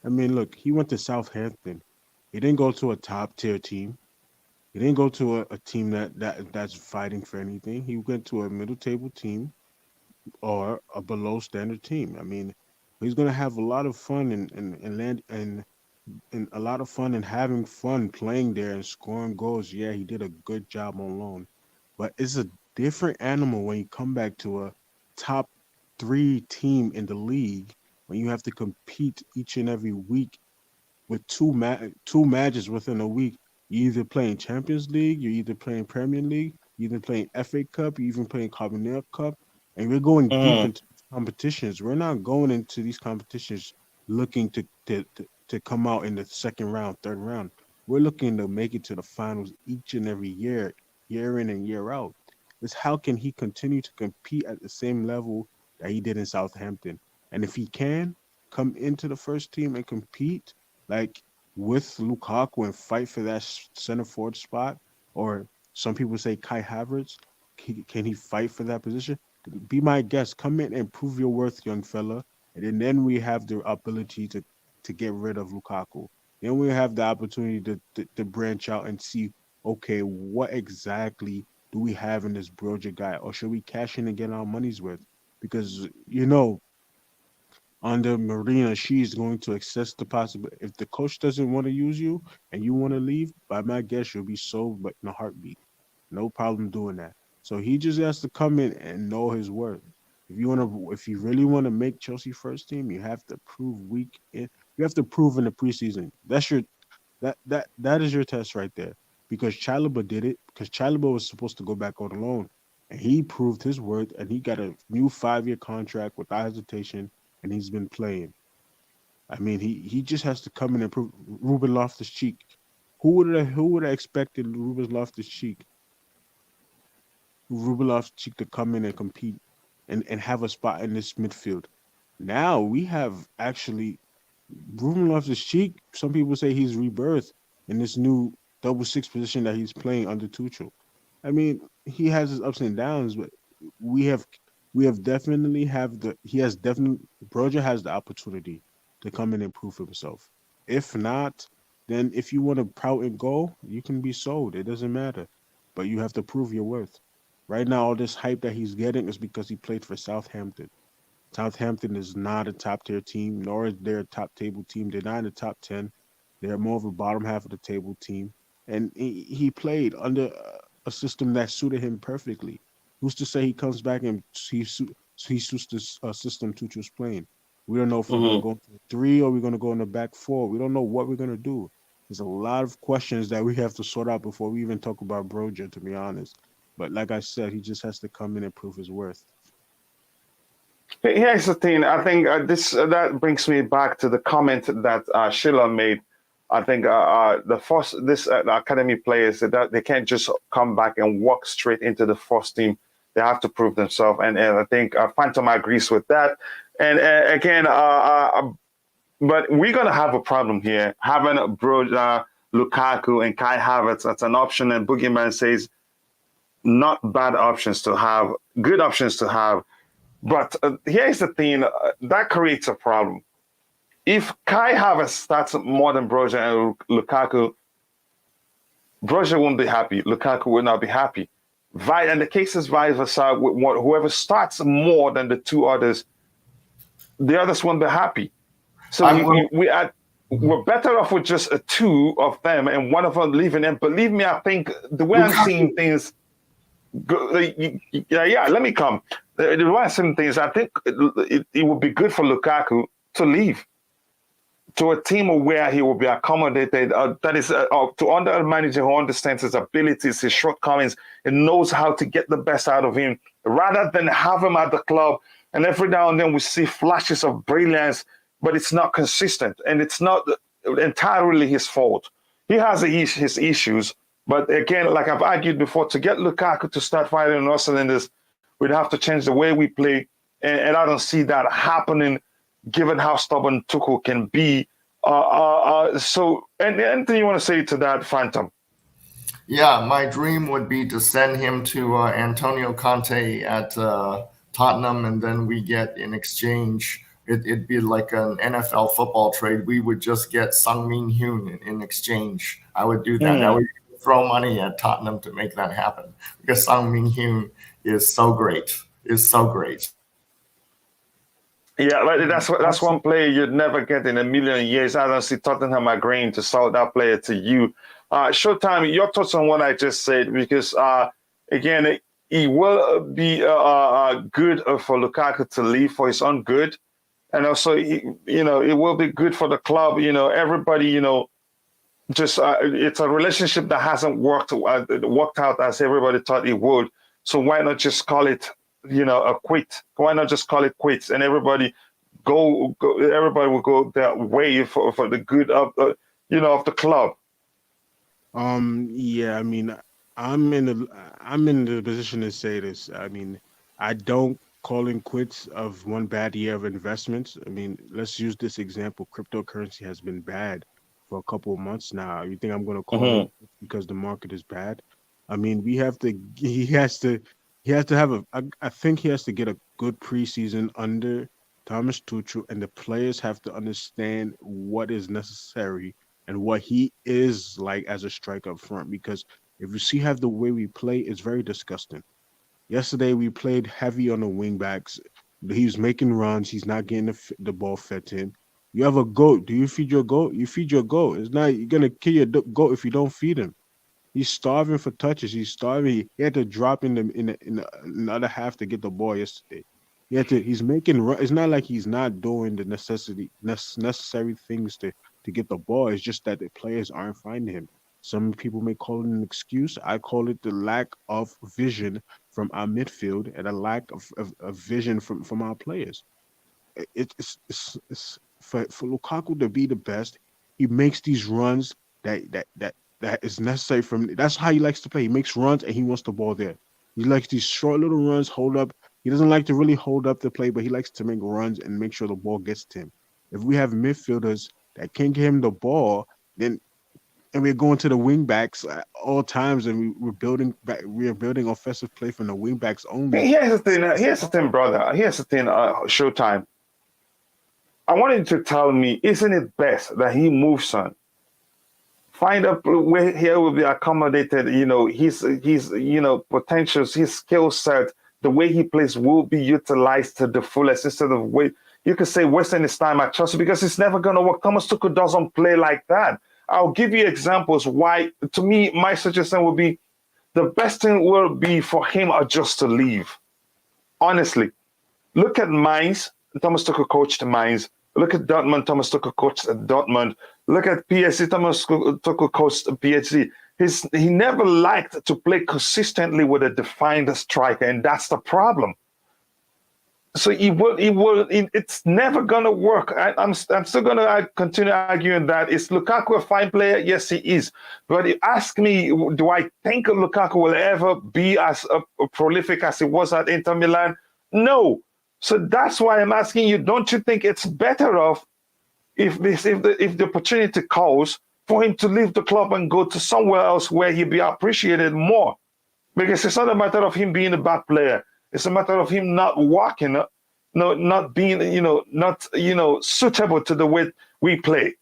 I mean, look, he went to Southampton. He didn't go to a top-tier team. He didn't go to a team that's fighting for anything. He went to a middle-table team or a below-standard team. I mean, he's going to have a lot of fun and a lot of fun and having fun playing there and scoring goals. Yeah, he did a good job on loan. But it's a different animal when you come back to a top 3 team in the league when you have to compete each and every week with two matches within a week. You're either playing Champions League, you're either playing Premier League, you're either playing FA Cup, you're even playing Carabao Cup, and we're going deep into competitions. We're not going into these competitions looking to come out in the second round, third round. We're looking to make it to the finals each and every year, year in and year out. It's how can he continue to compete at the same level that he did in Southampton? And if he can come into the first team and compete like with Lukaku and fight for that center forward spot, or some people say Kai Havertz, can he fight for that position? Be my guest. Come in and prove your worth, young fella. And then we have the ability to get rid of Lukaku. Then we have the opportunity to branch out and see, okay, what exactly do we have in this Broja guy? Or should we cash in and get our money's worth? Because, under Marina, she's going to assess the possibility. If the coach doesn't want to use you and you want to leave, by my guess, you'll be sold but in a heartbeat. No problem doing that. So he just has to come in and know his worth. If you really want to make Chelsea first team, you have to prove You have to prove in the preseason. That is your test right there. Because Chalobah did it. Because Chalobah was supposed to go back on loan, and he proved his worth, and he got a new 5-year contract without hesitation. And he's been playing. I mean, he just has to come in and prove. Ruben Loftus-Cheek. Who would have expected Ruben Loftus-Cheek to come in and compete and have a spot in this midfield? Now we have actually Ruben Loftus-Cheek. Some people say he's rebirthed in this new double 6 position that he's playing under Tuchel. I mean, he has his ups and downs, but Broja has the opportunity to come in and prove himself. If not, then if you want to pout and go, you can be sold. It doesn't matter. But you have to prove your worth. Right now, all this hype that he's getting is because he played for Southampton. Southampton is not a top-tier team, nor is they a top-table team. They're not in the top 10. They're more of a bottom half of the table team. And he played under a system that suited him perfectly. Who's to say he comes back and he suits this system Tuchel's playing? We don't know if we're going to go into 3 or we're going to go in the back 4. We don't know what we're going to do. There's a lot of questions that we have to sort out before we even talk about Broja, to be honest. But like I said, he just has to come in and prove his worth. Here's the thing. I think that brings me back to the comment that Sheila made. I think this academy players that they can't just come back and walk straight into the first team. They have to prove themselves, and I think Phantom agrees with that. And again, but we're gonna have a problem here having Broja, Lukaku, and Kai Havertz. That's an option, and Boogeyman says not bad options to have, good options to have. But here's the thing, that creates a problem. If Kai Havertz starts more than Broja and Lukaku, Broja won't be happy. Lukaku will not be happy. And the case is vice versa. Whoever starts more than the two others, the others won't be happy. So we're better off with just two of them and one of them leaving. And believe me, I think the way I'm seeing things, let me come. The way I'm seeing things, I think it would be good for Lukaku to leave to a team where he will be accommodated, that is to under a manager who understands his abilities, his shortcomings, and knows how to get the best out of him, rather than have him at the club. And every now and then we see flashes of brilliance, but it's not consistent, and it's not entirely his fault. He has his issues, but again, like I've argued before, to get Lukaku to start firing on all cylinders, we'd have to change the way we play, and I don't see that happening, given how stubborn Tuchel can be. So, anything you want to say to that, Phantom? Yeah, my dream would be to send him to Antonio Conte at Tottenham, and then we get in exchange, it'd be like an NFL football trade. We would just get Sung-Min Hyun in exchange. I would do that. I would throw money at Tottenham to make that happen, because Sung-Min Hyun is so great. Yeah, that's one player you'd never get in a million years. I don't see Tottenham agreeing to sell that player to you. Showtime, your thoughts on what I just said, because again, it will be good for Lukaku to leave for his own good, and also it will be good for the club. Everybody, just it's a relationship that hasn't worked out as everybody thought it would. So why not just call it a quit? Why not just call it quits, and everybody everybody will go their way for the good of of the club. Yeah, I mean, I'm in the position to say this. I mean, I don't calling quits of one bad year of investments. I mean, let's use this example. Cryptocurrency has been bad for a couple of months now. You think I'm going to call it because the market is bad? I mean, he has to have I think he has to get a good preseason under Thomas Tuchel, and the players have to understand what is necessary and what he is like as a striker up front. Because if you see how the way we play, it's very disgusting. Yesterday we played heavy on the wing backs. He was making runs. He's not getting the ball fed to him. You have a goat. Do you feed your goat? You feed your goat. It's not, you're gonna kill your goat if you don't feed him. He's starving for touches. He's starving. He had to drop in the other half to get the ball yesterday. He's making run. It's not like he's not doing the necessary things to get the ball. It's just that the players aren't finding him. Some people may call it an excuse. I call it the lack of vision from our midfield and a lack of vision from our players. It's for Lukaku to be the best. He makes these runs that is necessary from. That's how he likes to play. He makes runs and he wants the ball there. He likes these short little runs, hold up. He doesn't like to really hold up the play, but he likes to make runs and make sure the ball gets to him. If we have midfielders that can't get him the ball, then and we're going to the wing backs at all times, and we're building offensive play from the wing backs only. Here's the thing, brother. Here's the thing, Showtime. I want you to tell me, isn't it best that he moves on? Find out where he will be accommodated. His potentials, his skill set, the way he plays will be utilized to the fullest, instead of you could say wasting his time at Chelsea, because it's never going to work. Thomas Tuchel doesn't play like that. I'll give you examples why. To me, my suggestion would be the best thing will be for him just to leave. Honestly, look at Mainz. Thomas Tuchel coached Mainz. Look at Dortmund. Thomas Tuchel coached Dortmund. Look at PSG. Thomas Tuchel coached PSG. He never liked to play consistently with a defined striker, and that's the problem. So it's never gonna work. I'm still gonna continue arguing that. Is Lukaku a fine player? Yes, he is. But you ask me, do I think Lukaku will ever be as prolific as he was at Inter Milan? No. So that's why I'm asking you, don't you think it's better off if the opportunity calls for him to leave the club and go to somewhere else where he'll be appreciated more? Because it's not a matter of him being a bad player. It's a matter of him not walking, not being, not suitable to the way we play.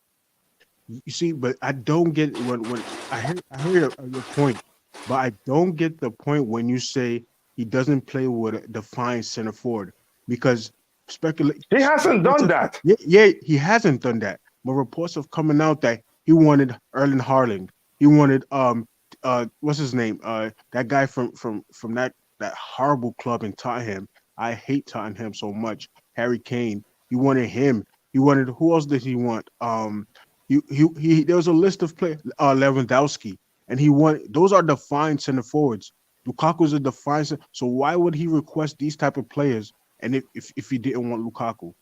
You see, but I don't get when I hear your point, but I don't get the point when you say he doesn't play with a defined center forward, because He hasn't done that. Yeah, he hasn't done that. But reports have coming out that he wanted Erling Haaland. He wanted what's his name? That guy from that horrible club in Tottenham. I hate Tottenham so much. Harry Kane. He wanted him. He wanted, who else did he want? He there was a list of players, Lewandowski, and he wanted, those are defined center forwards. Lukaku's a defined, so why would he request these type of players? And if he didn't want Lukaku,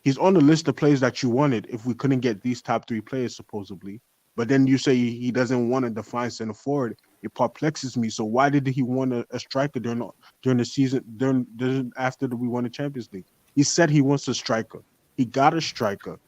he's on the list of players that you wanted if we couldn't get these top 3 players supposedly. But then you say he doesn't want a defined center forward. It perplexes me. So why did he want a striker during the season, after we won the Champions League? He said he wants a striker. He got a striker.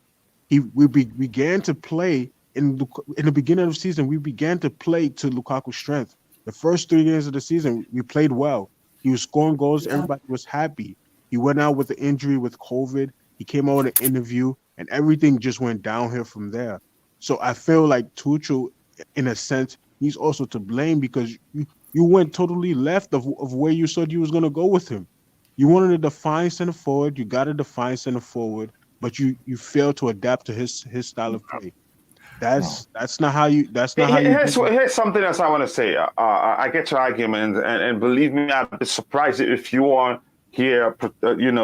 We began to play in the beginning of the season. We began to play to Lukaku's strength. The first 3 games of the season, we played well. He was scoring goals. Everybody was happy. He went out with the injury with COVID. He came out with an interview, and everything just went downhill from there. So I feel like Tuchel, in a sense, he's also to blame, because you went totally left of where you said you was going to go with him. You wanted a defined center forward. You got a defined center forward, but you failed to adapt to his style of play. That's not how you. That's not how you. Here's something else I want to say. I get your argument, and believe me, I'd be surprised if you are here, arguing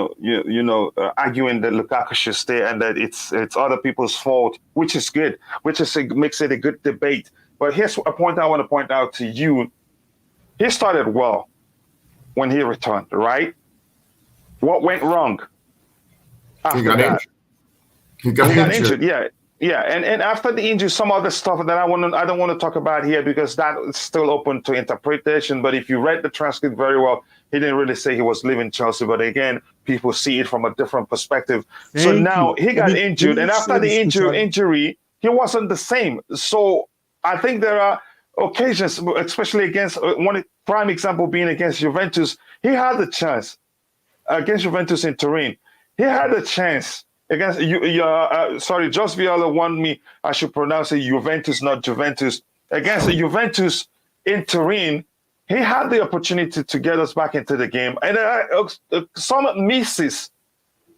that Lukaku should stay and that it's other people's fault, which is good, makes it a good debate. But here's a point I want to point out to you. He started well when he returned, right? What went wrong? He got injured. He got injured. Yeah. And after the injury, some other stuff that I don't want to talk about here, because that is still open to interpretation. But if you read the transcript very well, he didn't really say he was leaving Chelsea. But again, people see it from a different perspective. So now he got injured, and after the injury, he wasn't the same. So I think there are occasions, especially against one prime example being against Juventus, he had the chance against Juventus in Turin. He had a chance against Jos Viola wanted me, I should pronounce it Juventus, not Juventus. Against the Juventus in Turin, he had the opportunity to get us back into the game. And some misses.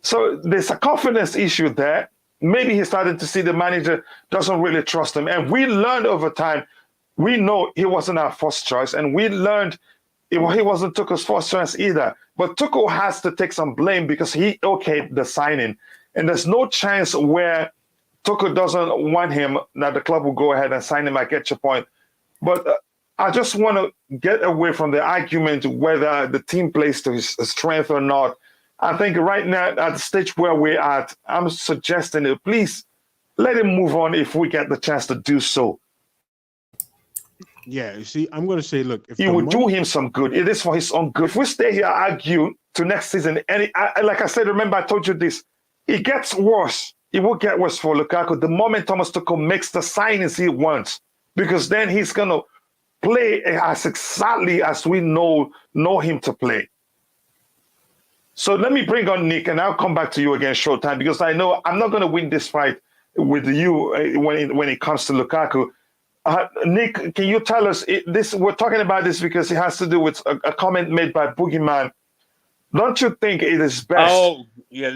So there's a confidence issue there. Maybe he's starting to see the manager doesn't really trust him. And we learned over time, we know he wasn't our first choice. And we learned he wasn't Tuchel's first choice either. But Tuchel has to take some blame because he okayed the signing. And there's no chance where Tuchel doesn't want him that the club will go ahead and sign him. I get your point. But I just want to get away from the argument whether the team plays to his strength or not. I think right now, at the stage where we're at, I'm suggesting that please let him move on if we get the chance to do so. Yeah, you see, I'm going to say, look, if it would do him some good. It is for his own good. If we stay here argue to next season, and like I said, remember I told you this, it gets worse. It will get worse for Lukaku the moment Thomas Tuchel makes the signings he wants, because then he's going to play as exactly as we know him to play. So let me bring on Nick, and I'll come back to you again short time, because I know I'm not going to win this fight with you when it comes to Lukaku. Nick, can you tell us this? We're talking about this because it has to do with a comment made by Boogeyman. Don't you think it is best? Oh, yeah.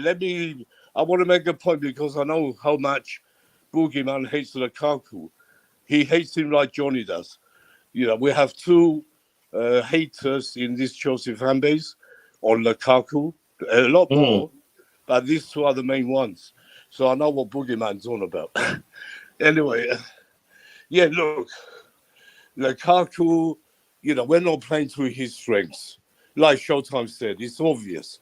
I want to make a point because I know how much Boogeyman hates Lukaku. He hates him like Johnny does. We have two haters in this Chelsea fan base on Lukaku, a lot more, but these two are the main ones. So I know what Boogeyman's on about. Anyway, yeah, look, Lukaku, we're not playing to his strengths. Like Showtime said, it's obvious.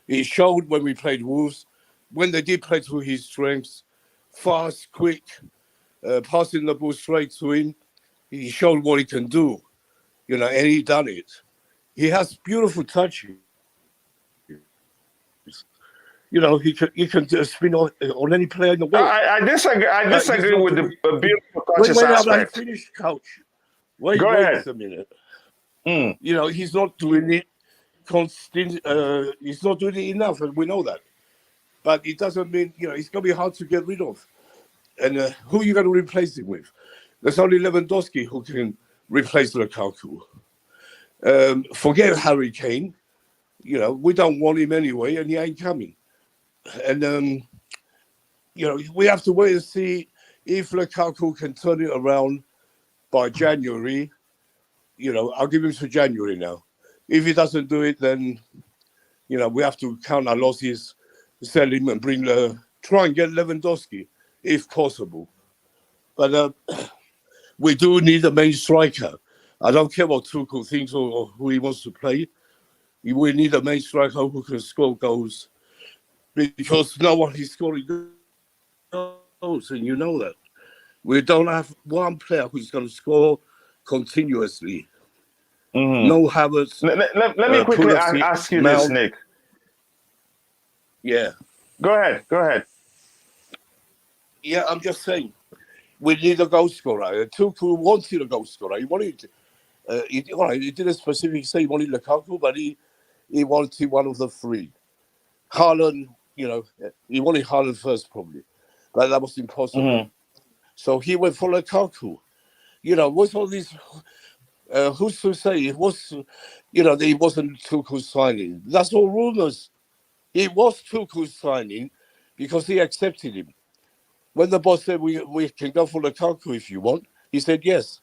It showed when we played Wolves, when they did play to his strengths, fast, quick, passing the ball straight to him. He showed what he can do, and he done it. He has beautiful touch. He can just spin on any player in the world. I disagree with the beautiful touches aspect. Wait, I'm finished, coach. Wait a minute. He's not doing it he's not doing it enough, and we know that. But it doesn't mean, it's going to be hard to get rid of. And who are you going to replace him with? There's only Lewandowski who can replace Lukaku. Forget Harry Kane. We don't want him anyway, and he ain't coming. And, we have to wait and see if Lukaku can turn it around by January. I'll give him to January now. If he doesn't do it, then, we have to count our losses, sell him and try and get Lewandowski, if possible. But we do need a main striker. I don't care what Tuchel thinks or who he wants to play. We need a main striker who can score goals, because no one is scoring goals, and you know that. We don't have one player who's going to score continuously. Mm-hmm. No Havertz. Let me quickly ask you this, Nick. Yeah. Go ahead. Yeah, I'm just saying, we need a goal scorer. Tuchel wanted a goal scorer. He wanted, he didn't specifically say he wanted Lukaku, but he wanted one of the three. Haaland, he wanted Haaland first probably, but that was impossible. Mm-hmm. So he went for Lukaku. What's all these? Who's to say it was? That it wasn't Tuchel signing. That's all rumors. It was Tuchel signing because he accepted him. When the boss said we can go for Lukaku if you want, he said yes.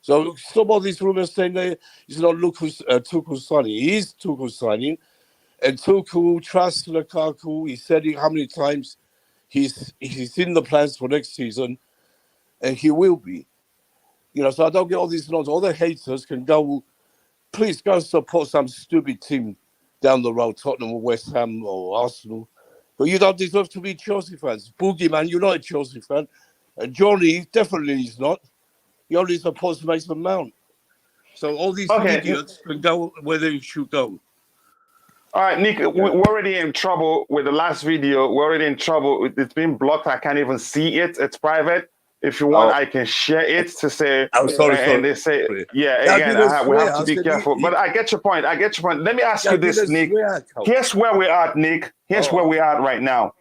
So some of these rumors saying that it's not Tuchel signing. It is Tuchel signing, and Tuchel trusts Lukaku. He said it how many times. He's in the plans for next season, and he will be. So I don't get all these nods. All the haters can go, please go support some stupid team down the road, Tottenham or West Ham or Arsenal. But you don't deserve to be Chelsea fans. Boogeyman, you're not a Chelsea fan. And Johnny definitely is not. He only supports Mason Mount. So all these idiots can go where they should go. All right, Nick, we're already in trouble with the last video. We're already in trouble. It's been blocked. I can't even see it. It's private. If you want, I can share it to say. I'm sorry. And they say, again, we have to be careful. But I get your point. Let me ask you this, Nick. Here's where we're at, Nick. Here's where we're at right now.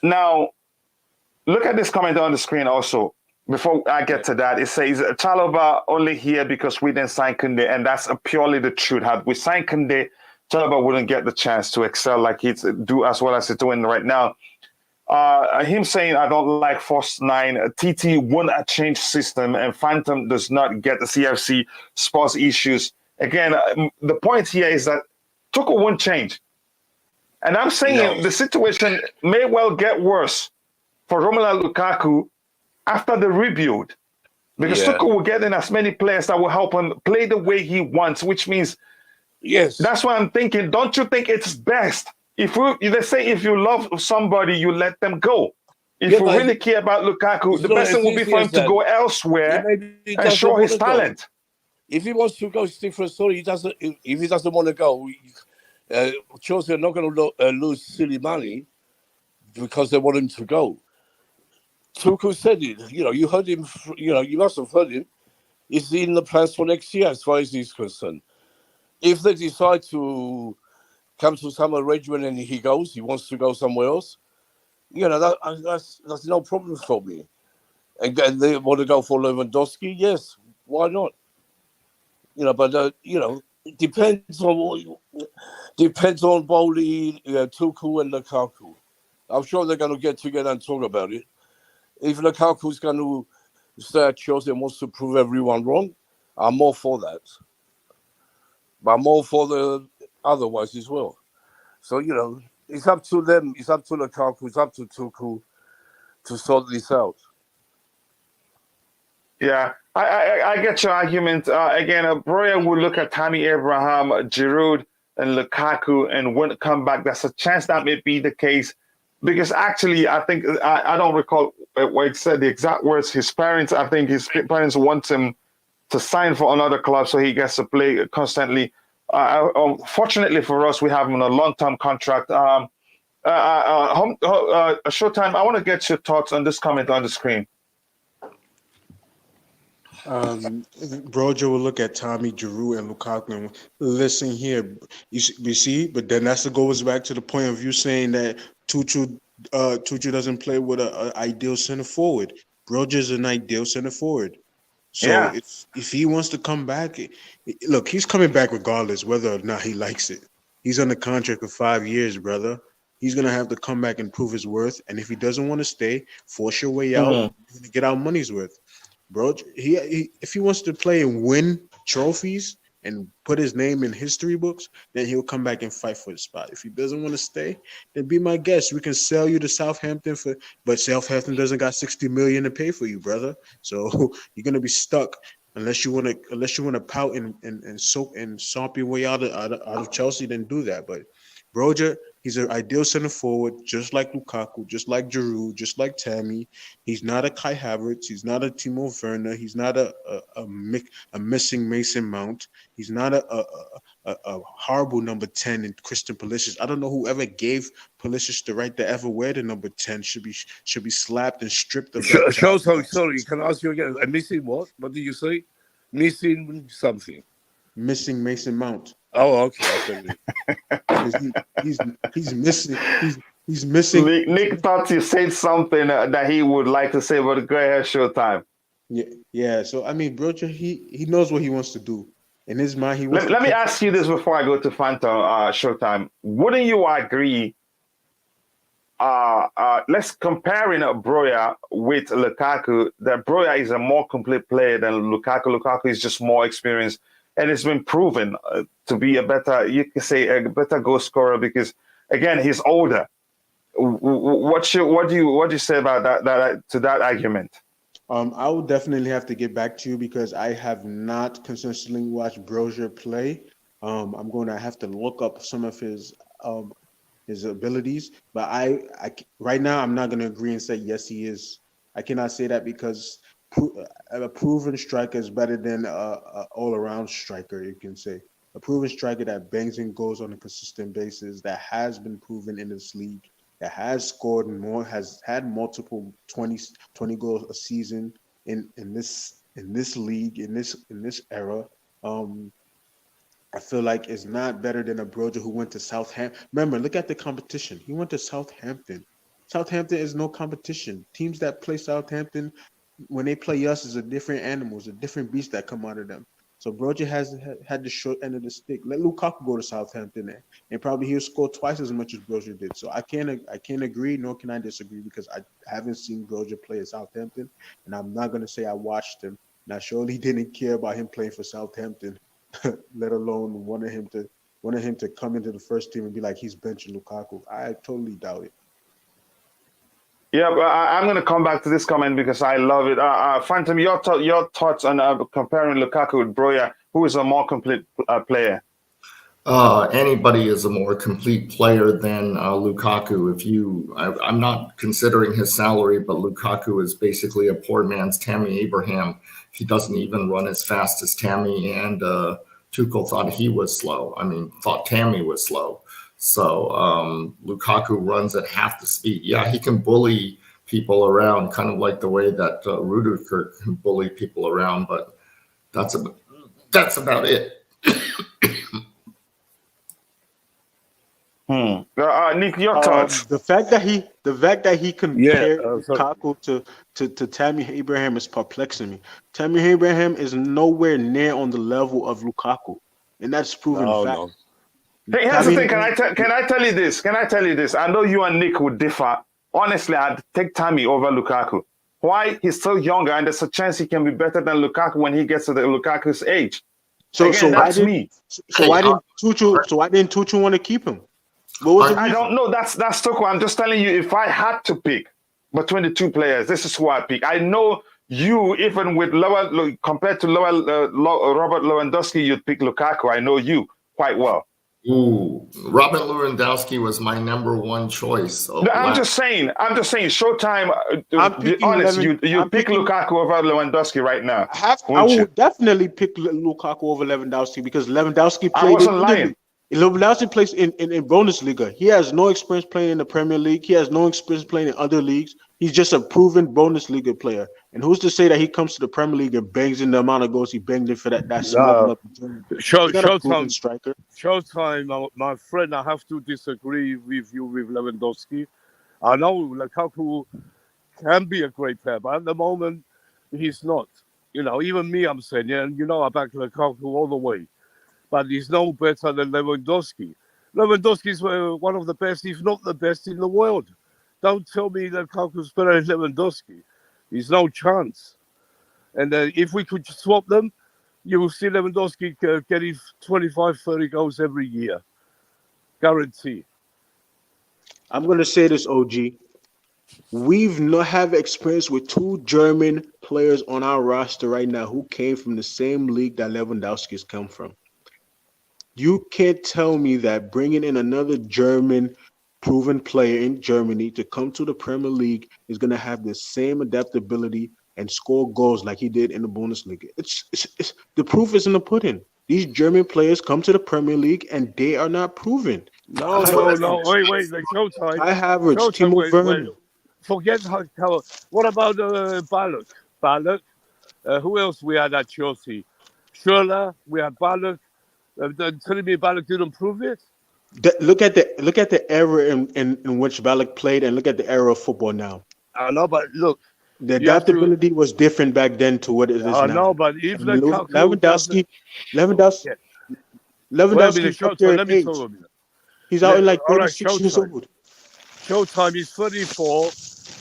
Now, look at this comment on the screen also. Before I get to that, it says, Chalobah only here because we didn't sign Koundé, and that's purely the truth. Had we signed Koundé, Chalobah wouldn't get the chance to excel like he's do as well as he's doing right now. Him saying, I don't like Force 9, TT wouldn't change system, and Phantom does not get the CFC sports issues. Again, the point here is that Tuchel won't change. And I'm saying the situation may well get worse for Romelu Lukaku after the rebuild, because Tuchel will get in as many players that will help him play the way he wants, which means, that's why I'm thinking, don't you think it's best they say if you love somebody, you let them go. If you really care about Lukaku, the best thing will be for him to go elsewhere and show his talent. If he wants to go, it's different story. If he doesn't want to go, Chelsea are not going to lose silly money because they want him to go. Tuchel said it. You heard him. You must have heard him. He's in the plans for next year, as far as he's concerned. If they decide to come to some arrangement and he wants to go somewhere else, that's no problem for me. And they want to go for Lewandowski, yes, why not? But it depends on Boehly, Tuchel, and Lukaku. I'm sure they're going to get together and talk about it. If Lukaku's going to stay at Chelsea and wants to prove everyone wrong, I'm all for that. But I'm all for the otherwise as well. So, it's up to them. It's up to Lukaku. It's up to Tuchel to sort this out. Yeah, I get your argument. Again, Broja will look at Tammy Abraham, Giroud, and Lukaku and wouldn't come back. There's a chance that may be the case. Because actually, I think, I don't recall what he said, the exact words. His parents want him to sign for another club so he gets to play constantly. Fortunately for us, we have him on a long-term contract. Showtime, I want to get your thoughts on this comment on the screen. Broja will look at Tommy, Giroud, and Lukaku and listen here. You see, but then that goes back to the point of you saying that Tuchel doesn't play with an ideal center forward. Broja is an ideal center forward. So if he wants to come back, look, he's coming back regardless whether or not he likes it. He's on a contract for 5 years, brother. He's gonna have to come back and prove his worth. And if he doesn't want to stay, force your way out. You're gonna get our money's worth. Bro, if he wants to play and win trophies and put his name in history books, then he'll come back and fight for the spot. If he doesn't want to stay, then be my guest. We can sell you to Southampton but Southampton doesn't got 60 million to pay for you, brother. So you're gonna be stuck unless you wanna pout and soak and stomp your way out of Chelsea. Then do that. But Broja, he's an ideal center forward, just like Lukaku, just like Giroud, just like Tammy. He's not a Kai Havertz. He's not a Timo Werner. He's not a missing Mason Mount. He's not a horrible number 10 in Christian Pulisic. I don't know whoever gave Pulisic the right to ever wear the number 10 should be slapped and stripped of that. Sorry, can I ask you again? Missing what? What did you say? Missing something. Missing Mason Mount. Oh, okay. He's missing. He's missing. Nick thought you said something that he would like to say, but go ahead, Showtime. Yeah. So I mean, Broja, he knows what he wants to do. In his mind, he wants. Let me ask you this before I go to Phantom Showtime. Wouldn't you agree? Let's comparing Broja with Lukaku. That Broja is a more complete player than Lukaku. Lukaku is just more experienced. And it's been proven to be a better goal scorer because, again, he's older. What do you say about that argument? I would definitely have to get back to you because I have not consistently watched Broja play. I'm going to have to look up some of his abilities, but I right now I'm not going to agree and say yes he is. I cannot say that because a proven striker is better than a all-around striker, you can say. A proven striker that bangs in goals on a consistent basis, that has been proven in this league, that has scored more, has had multiple 20 goals a season in this league, in this era. I feel like it's not better than a Broja who went to Southampton. Remember, look at the competition. He went to Southampton. Southampton is no competition. Teams that play Southampton, when they play us, is a different animal, it's a different beast that come out of them. So Broja has had the short end of the stick. Let Lukaku go to Southampton and probably he'll score twice as much as Broja did. So I can't agree, nor can I disagree because I haven't seen Broja play at Southampton, and I'm not gonna say I watched him. And I surely didn't care about him playing for Southampton, let alone wanted him to come into the first team and be like he's benching Lukaku. I totally doubt it. Yeah, but I'm going to come back to this comment because I love it. Phantom, your thoughts on comparing Lukaku with Broja, who is a more complete player? Anybody is a more complete player than Lukaku. I'm not considering his salary, but Lukaku is basically a poor man's Tammy Abraham. He doesn't even run as fast as Tammy, and Tuchel thought he was slow. Thought Tammy was slow. So Lukaku runs at half the speed. Yeah, he can bully people around, kind of like the way that Rudiger can bully people around, but that's about it. Nick, your thoughts? The fact that he compared Lukaku to Tammy Abraham is perplexing me. Tammy Abraham is nowhere near on the level of Lukaku, and that's proven fact. No. Hey, here's the thing. Can I tell you this? I know you and Nick would differ. Honestly, I'd take Tammy over Lukaku. Why? He's still younger, and there's a chance he can be better than Lukaku when he gets to the Lukaku's age. So why didn't Tuchel want to keep him? What was the reason? I don't know. That's Tuchel. I'm just telling you. If I had to pick between the two players, this is who I pick. I know you, even with compared to Robert Lewandowski, you'd pick Lukaku. I know you quite well. Ooh, Robert Lewandowski was my number one choice. I'm just saying. Showtime. Be honest, you pick Lukaku over Lewandowski right now. I will definitely pick Lukaku over Lewandowski because Lewandowski played. I wasn't lying. Lewandowski plays in Bundesliga. He has no experience playing in the Premier League. He has no experience playing in other leagues. He's just a proven Bundesliga player. And who's to say that he comes to the Premier League and bangs in the amount of goals he banged in for that smoking up in Germany? He's not a proven striker. Showtime, my friend, I have to disagree with you with Lewandowski. I know Lukaku can be a great player, but at the moment, he's not. Even me, I'm saying, I back Lukaku all the way. But he's no better than Lewandowski. Lewandowski is one of the best, if not the best, in the world. Don't tell me Lukaku's better than Lewandowski. There's no chance. And if we could swap them, you will see Lewandowski getting 25, 30 goals every year. Guarantee. I'm going to say this, OG. We've not have experience with two German players on our roster right now who came from the same league that Lewandowski's come from. You can't tell me that bringing in another German proven player in Germany to come to the Premier League is going to have the same adaptability and score goals like he did in the Bundesliga. It's the proof is in the pudding. These German players come to the Premier League and they are not proven. No. Wait. The Showtime. I average. Timo Werner. Forget how. What about Balak? Balak. Who else we had at Chelsea? Schürrle. We had Balak. Telling me Balak didn't prove it. Look at the era in which Balak played, and look at the era of football now. I know, but look, the adaptability was different back then to what it is now. I know, but if Lewandowski, let me tell you. He's out in like 36 years old. Showtime is 34,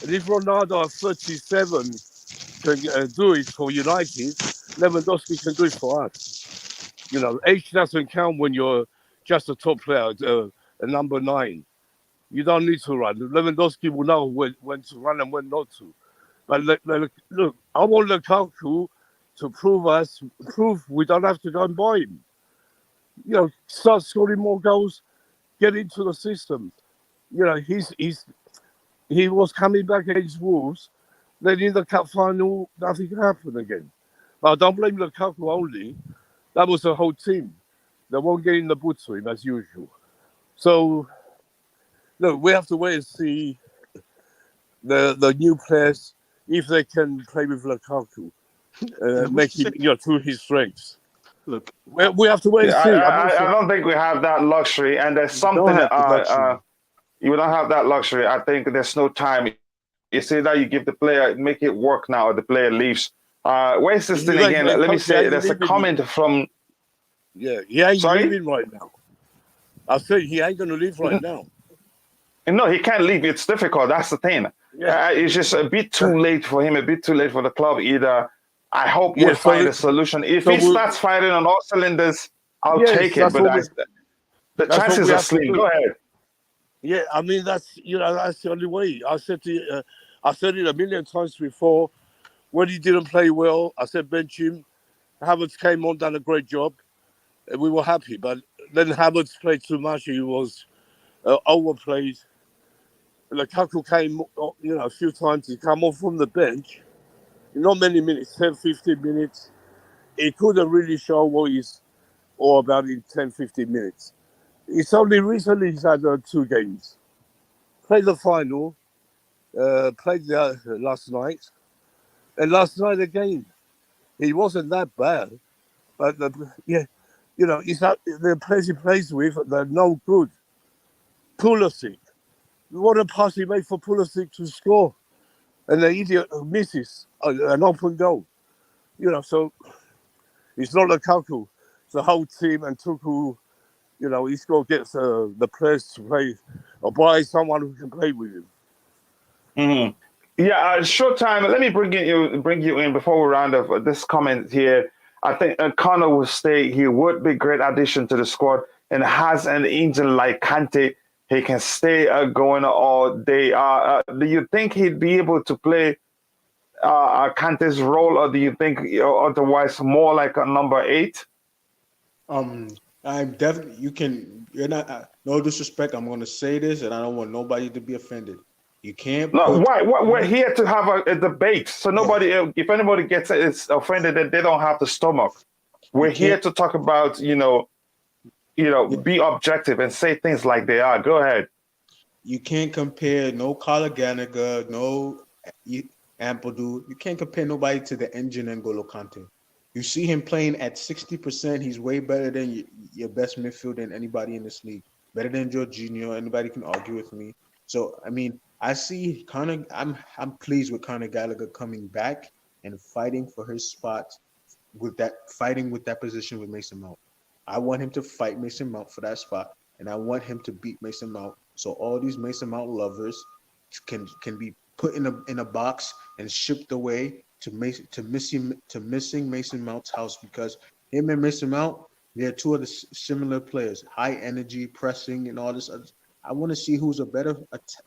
and if Ronaldo at 37 can do it for United, Lewandowski can do it for us. Age doesn't count when you're just a top player, a number 9. You don't need to run. Lewandowski will know when to run and when not to. But look, I want Lukaku to prove we don't have to go and buy him. Start scoring more goals, get into the system. He was coming back against Wolves. Then in the cup final, nothing happened again. But I don't blame Lukaku only. That was the whole team. They won't get in the boots to him as usual. So, look, we have to wait and see the new players if they can play with Lukaku, make him to his strengths. Look, we have to wait and see. I don't think we have that luxury, and there's something. You don't have that luxury. I think there's no time. You say that you give the player, make it work now, or the player leaves. Where's this thing again? Let me say, there's a comment from. Yeah, he ain't leaving right now. I said he ain't going to leave right now. No, he can't leave. It's difficult. That's the thing. Yeah. It's just a bit too late for him, a bit too late for the club either. I hope we'll find a solution. If he starts firing on all cylinders, I'll take it. But the chances are slim. Go ahead. Yeah, I mean, that's the only way. I said it a million times before. When he didn't play well, I said bench him. Havertz came on, done a great job. And we were happy. But then Havertz played too much. He was overplayed. Lukaku came, a few times. He came off from the bench. Not many minutes, 10, 15 minutes. He couldn't really show what he's all about in 10, 15 minutes. It's only recently he's had 2 games. Played the final. Played last night. And last night again, he wasn't that bad. But, the players he plays with, they're no good. Pulisic. What a pass he made for Pulisic to score. And the idiot misses an open goal. So it's not Lukaku. It's the whole team, and Tuchel, he's got to get the players to play or buy someone who can play with him. Mm-hmm. Yeah, short time. Let me bring you in before we round up this comment here. I think Connor will stay. He would be a great addition to the squad, and has an engine like Kante. He can stay going all day. Do you think he'd be able to play Kante's role, or do you think otherwise more like a number 8? I'm definitely. You're not. No disrespect. I'm going to say this, and I don't want nobody to be offended. You can't. No, why? We're here to have a debate, so nobody. If anybody gets offended, then they don't have the stomach. We're here to talk about, be objective and say things like they are. Go ahead. You can't compare no Conor Gallagher, no Ampadu. You can't compare nobody to the engine N'Golo Kante. You see him playing at 60%. He's way better than your best midfield than anybody in this league. Better than Jorginho. Anybody can argue with me. So I mean, I see Conor. I'm pleased with Conor Gallagher coming back and fighting for his spot with that position with Mason Mount. I want him to fight Mason Mount for that spot, and I want him to beat Mason Mount. So all these Mason Mount lovers can be put in a box and shipped away to missing Mason Mount's house, because him and Mason Mount, they're two of the similar players, high energy, pressing, and all this. I want to see who's a better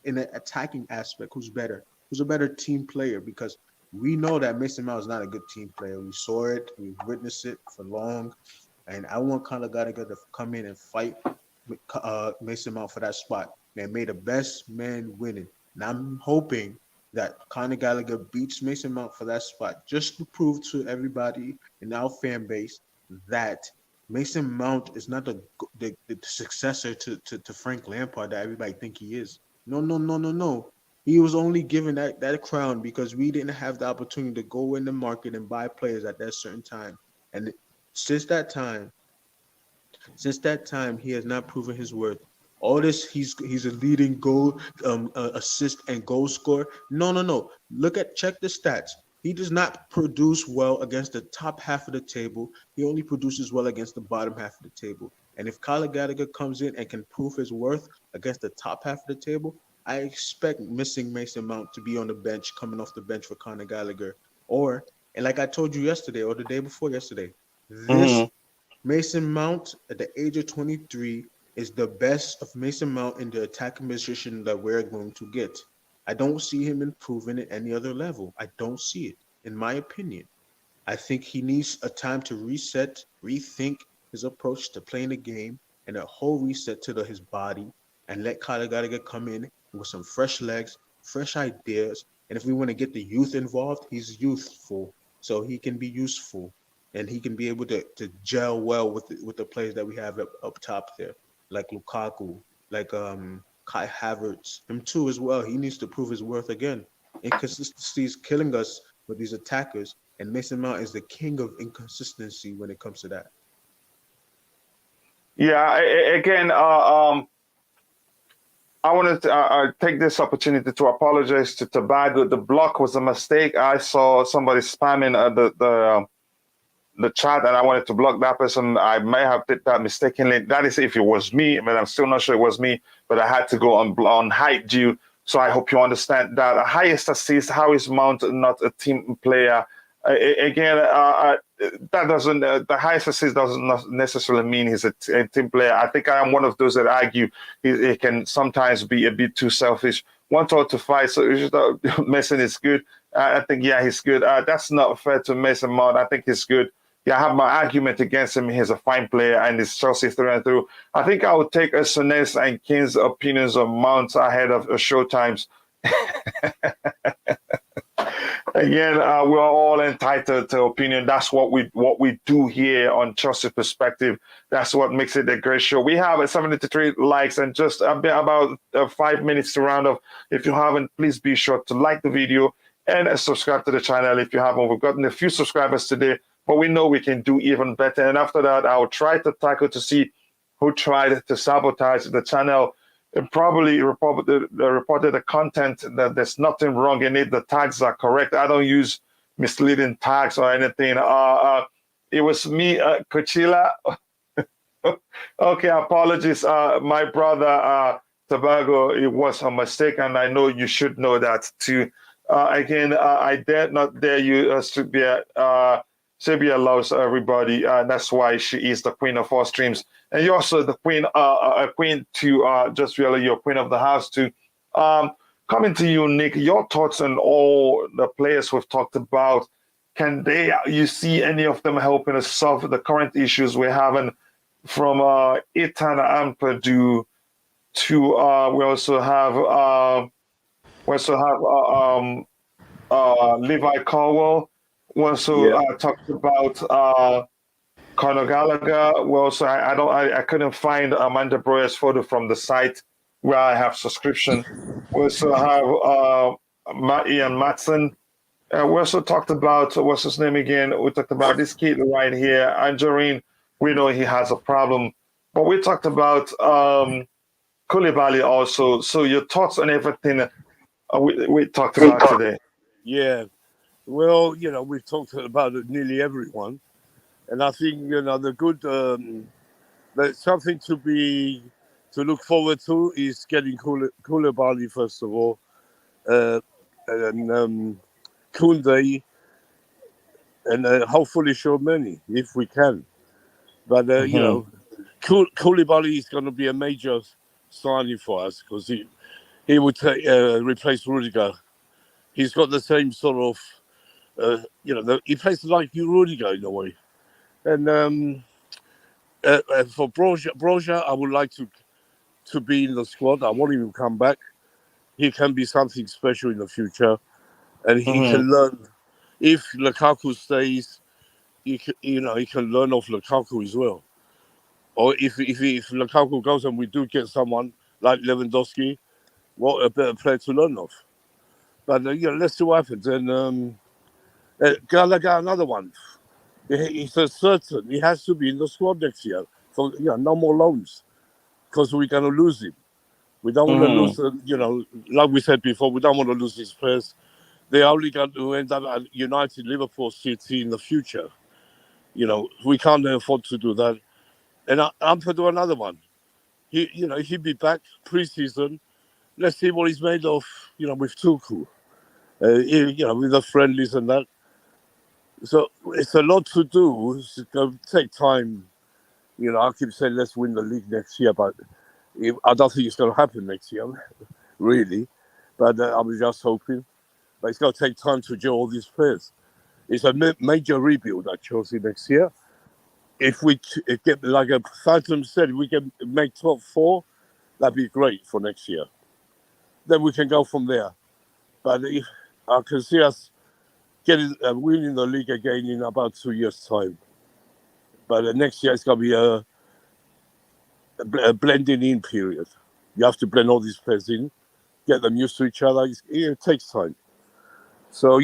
in an attacking aspect, who's a better team player, because we know that Mason Mount is not a good team player. We saw it, we've witnessed it for long, and I want Conor Gallagher to come in and fight with Mason Mount for that spot. And may the best man winning. And I'm hoping that Conor Gallagher beats Mason Mount for that spot, just to prove to everybody in our fan base that Mason Mount is not the successor to Frank Lampard that everybody think he is. No. He was only given that crown because we didn't have the opportunity to go in the market and buy players at that certain time. And since that time, he has not proven his worth. All this, he's a leading goal, assist, and goal scorer. No. Check the stats. He does not produce well against the top half of the table. He only produces well against the bottom half of the table. And if Conor Gallagher comes in and can prove his worth against the top half of the table, I expect missing Mason Mount to be on the bench, coming off the bench for Conor Gallagher. And like I told you yesterday or the day before yesterday, this Mason Mount at the age of 23 is the best of Mason Mount in the attacking position that we're going to get. I don't see him improving at any other level. I don't see it, in my opinion. I think he needs a time to reset, rethink his approach to playing the game, and a whole reset to his body, and let Conor Gallagher come in with some fresh legs, fresh ideas. And if we want to get the youth involved, he's youthful, so he can be useful, and he can be able to gel well with the players that we have up top there, like Lukaku, like Kai Havertz, him too as well. He needs to prove his worth again. Inconsistency is killing us with these attackers, and Mason Mount is the king of inconsistency when it comes to that. Yeah, again, I wanted to take this opportunity to apologize to Tobago. The block was a mistake. I saw somebody spamming the chat, and I wanted to block that person. I may have did that mistakenly. That is if it was me, but I'm still not sure it was me. But I had to go on hype due. So I hope you understand that. Highest assist, how is Mount not a team player? Again, that doesn't. The highest assist doesn't necessarily mean he's a team player. I think I am one of those that argue he can sometimes be a bit too selfish. 1-5, so Mason is good. I think he's good. That's not fair to Mason Mount. I think he's good. Yeah, I have my argument against him. He's a fine player and he's Chelsea through and through. I think I would take Sones and King's opinions on Mount ahead of Showtime's. Again, we're all entitled to opinion. That's what we do here on Chelsea Perspective. That's what makes it a great show. We have 73 likes and just about 5 minutes to round off. If you haven't, please be sure to like the video and subscribe to the channel if you haven't. We've gotten a few subscribers today, but we know we can do even better. And after that, I'll try to tackle to see who tried to sabotage the channel. And probably reported the content that there's nothing wrong in it. The tags are correct. I don't use misleading tags or anything. It was me, Coachella. Okay, apologies, my brother Tobago. It was a mistake, and I know you should know that too. Again, I dare not dare you, Sybia. Sybia loves everybody. That's why she is the queen of all streams. And you're also the queen, queen to just really your queen of the house too. Coming to you, Nick, your thoughts on all the players we've talked about. You see any of them helping us solve the current issues we're having, from Ethan Ampadu to we also have Levi Colwill. We also talked about Conor Gallagher. We also I couldn't find Armando Borja's photo from the site where I have subscription. We also have Ian Matson. We also talked about, what's his name again? We talked about this kid right here, Angelin. We know he has a problem. But we talked about Koulibaly also. So your thoughts on everything we talked about today? Yeah. Well, we've talked about nearly everyone. And I think, the good, there's something to look forward to is getting Koulibaly, first of all. And Koundé, and hopefully Many, if we can. But Koulibaly is going to be a major signing for us because he would replace Rudiger. He's got the same sort of, he plays like Rudiger in a way. And for Broja, I would like to be in the squad. I want him to come back. He can be something special in the future, and he can learn. If Lukaku stays, he can learn off Lukaku as well. Or if Lukaku goes and we do get someone like Lewandowski, what a better player to learn off. But let's see what happens. And Gallagher, another one. He's a certain. He has to be in the squad next year. So no more loans because we're going to lose him. We don't want to lose. Like we said before, we don't want to lose these players. They're only going to end up at United, Liverpool, City in the future. We can't afford to do that. And Ampadu, another one. He'll be back pre-season. Let's see what he's made of. With Tuchel. With the friendlies and that. So it's a lot to do. It's going to take time. I keep saying let's win the league next year, but I don't think it's going to happen next year, really. But I'm just hoping. But it's going to take time to gel all these players. It's a major rebuild at Chelsea next year. If we get, like a Phantom said, we can make top 4, that'd be great for next year. Then we can go from there. But if I can see us winning the league again in about 2 years' time. But next year it's going to be a blending in period. You have to blend all these players in, get them used to each other. It takes time. So,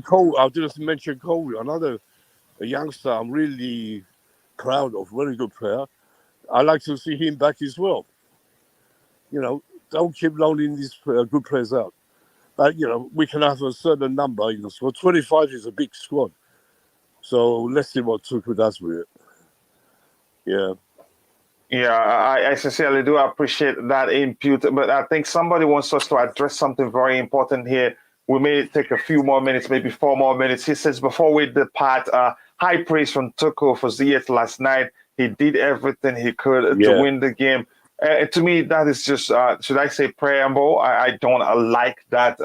Cole, I just mentioned Cole, another youngster I'm really proud of, very good player. I like to see him back as well. Don't keep loaning these good players out. But, we can have a certain number in the squad. 25 is a big squad. So let's see what Tuchel does with it. Yeah. Yeah, I sincerely do appreciate that input, but I think somebody wants us to address something very important here. We may take a few more minutes, maybe 4 more minutes. He says, before we depart, high praise from Tuchel for Ziyech last night. He did everything he could to win the game. To me, that is just, should I say preamble? I don't like that.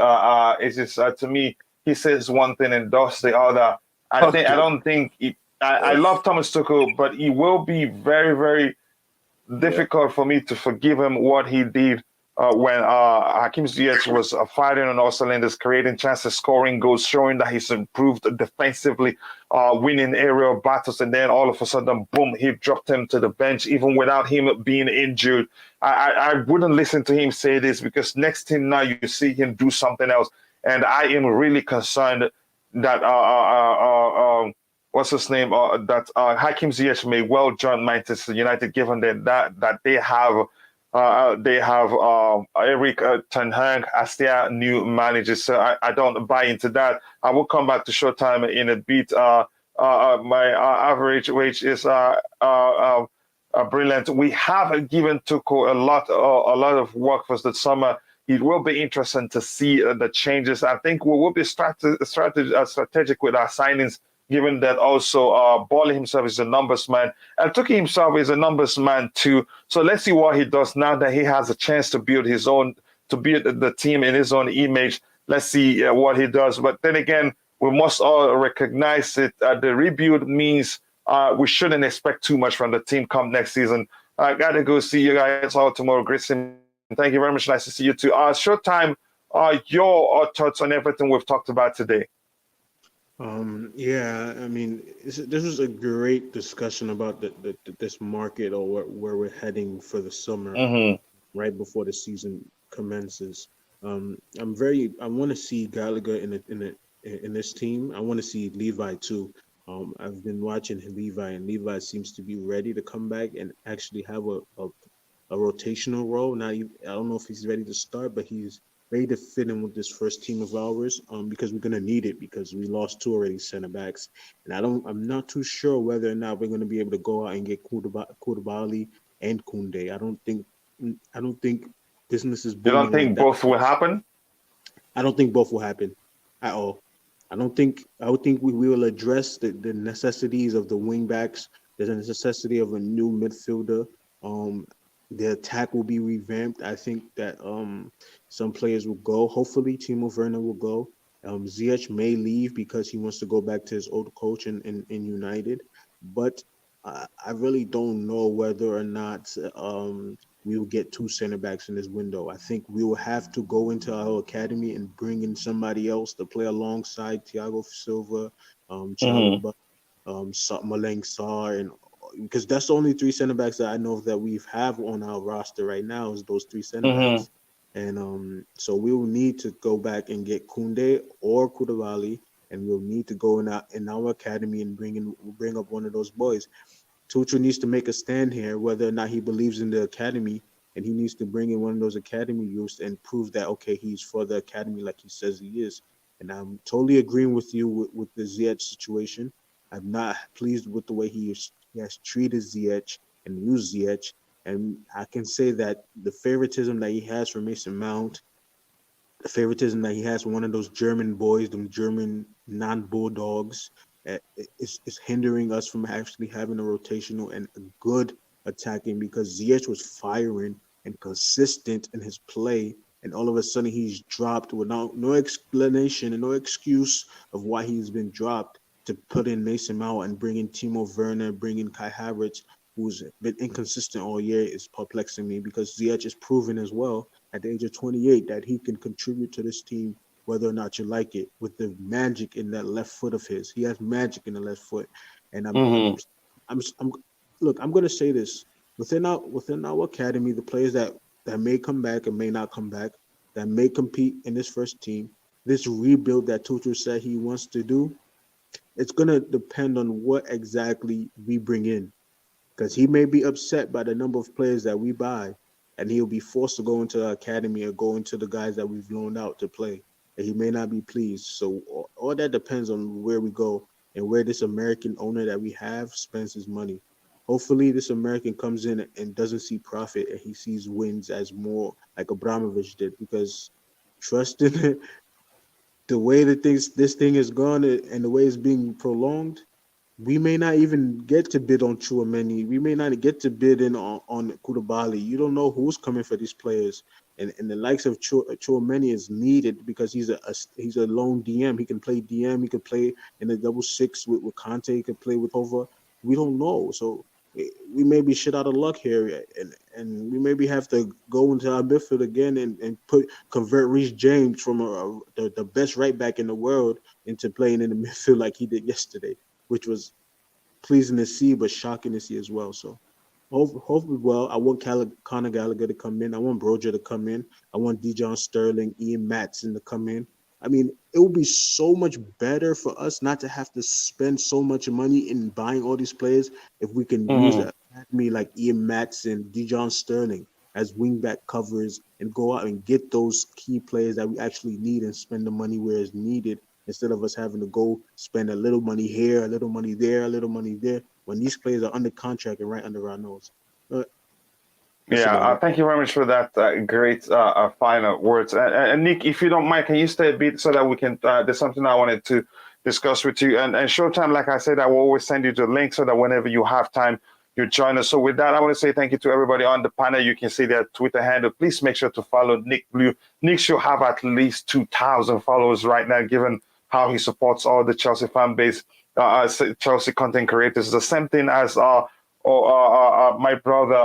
It's just, to me, he says one thing and does the other. I don't think, I love Thomas Tuchel, but he will be very, very difficult for me to forgive him what he did when Hakim Ziyech was fighting on all cylinders, creating chances, scoring goals, showing that he's improved defensively, winning aerial battles, and then all of a sudden, boom, he dropped him to the bench, even without him being injured. I wouldn't listen to him say this because next thing now you see him do something else, and I am really concerned that what's his name? That Hakim Ziyech may well join Manchester United, given that they have Eric Ten Hag as their new manager. So I don't buy into that. I will come back to Showtime in a bit. My average wage is brilliant. We have given Tuchel a lot of work for the summer. It will be interesting to see the changes. I think we will be strategic with our signings, given that also Boehly himself is a numbers man, and Tuchel himself is a numbers man too. So let's see what he does now that he has a chance to build the team in his own image. Let's see what he does. But then again, we must all recognize it. The rebuild means we shouldn't expect too much from the team come next season. I gotta go see you guys all tomorrow. Great seeing. Thank you very much. Nice to see you too. Showtime, your thoughts on everything we've talked about today. Yeah, I mean, this was a great discussion about this market or where we're heading for the summer, right before the season commences. I want to see Gallagher in this team. I want to see Levi too. I've been watching Levi, and Levi seems to be ready to come back and actually have a rotational role. Now, I don't know if he's ready to start, but he's ready to fit in with this first team of ours. Because we're gonna need it because we lost two already center backs, and I'm not too sure whether or not we're gonna be able to go out and get Koulibaly and Koundé. I don't think business is You don't booming like think that. both will happen? I don't think both will happen at all. I would think we will address the necessities of the wing backs. There's a necessity of a new midfielder. Um, the attack will be revamped. I think that some players will go. Hopefully, Timo Werner will go. Ziyech may leave because he wants to go back to his old coach in United. But I really don't know whether or not we will get two center backs in this window. I think we will have to go into our academy and bring in somebody else to play alongside Thiago Silva, Mm-hmm. Chaluba, Malang Sarr, and because that's the only three center backs that I know that we have on our roster right now is those three center Mm-hmm. backs. And so we will need to go back and get Koundé or Koulibaly, and we'll need to go in our academy and bring up one of those boys. Tuchel needs to make a stand here, whether or not he believes in the academy, and he needs to bring in one of those academy youths and prove that okay, he's for the academy like he says he is. And I'm totally agreeing with you with the Ziyech situation. I'm not pleased with the way he has treated Ziyech and used Ziyech. And I can say that the favoritism that he has for Mason Mount, the favoritism that he has for one of those German boys, them German non-bulldogs, is hindering us from actually having a rotational and a good attacking because Ziyech was firing and consistent in his play, and all of a sudden he's dropped without no explanation and no excuse of why he's been dropped to put in Mason Mount and bring in Timo Werner, bring in Kai Havertz, who's been inconsistent all year, is perplexing me because Ziyech is proven as well at the age of 28 that he can contribute to this team whether or not you like it with the magic in that left foot of his. He has magic in the left foot, and Mm-hmm. I'm look. I'm going to say this within our academy, the players that may come back and may not come back, that may compete in this first team. This rebuild that Tuchel said he wants to do, it's going to depend on what exactly we bring in because he may be upset by the number of players that we buy, and he'll be forced to go into the academy or go into the guys that we've loaned out to play, and he may not be pleased. So all that depends on where we go and where this American owner that we have spends his money. Hopefully, this American comes in and doesn't see profit, and he sees wins as more like Abramovich did. Because trust in it, the way that this thing is gone and the way it's being prolonged, we may not even get to bid on Chouameni. We may not get to bid in on Koulibaly. You don't know who's coming for these players. And the likes of Chouameni is needed because he's a lone DM. He can play DM. He can play in the double six with Conte. He can play with Hova. We don't know. So we may be shit out of luck here. And we maybe have to go into our midfield again and convert Reece James from the best right back in the world into playing in the midfield like he did yesterday, which was pleasing to see, but shocking to see as well. So hopefully, well, I want Conor Gallagher to come in. I want Broja to come in. I want Dijon Sterling, Ian Matson to come in. I mean, it would be so much better for us not to have to spend so much money in buying all these players if we can use Mm-hmm. an academy like Ian Matson, Dijon Sterling as wingback covers and go out and get those key players that we actually need and spend the money where it's needed instead of us having to go spend a little money here, a little money there, a little money there, when these players are under contract and right under our nose. That's Yeah, about it. thank you very much for that great final words. And Nick, if you don't mind, can you stay a bit so that we can? There's something I wanted to discuss with you. And Showtime, like I said, I will always send you the link so that whenever you have time, you join us. So with that, I want to say thank you to everybody on the panel. You can see their Twitter handle. Please make sure to follow Nick Blue. Nick should have at least 2,000 followers right now, given how he supports all the Chelsea fan base, Chelsea content creators. The same thing as my brother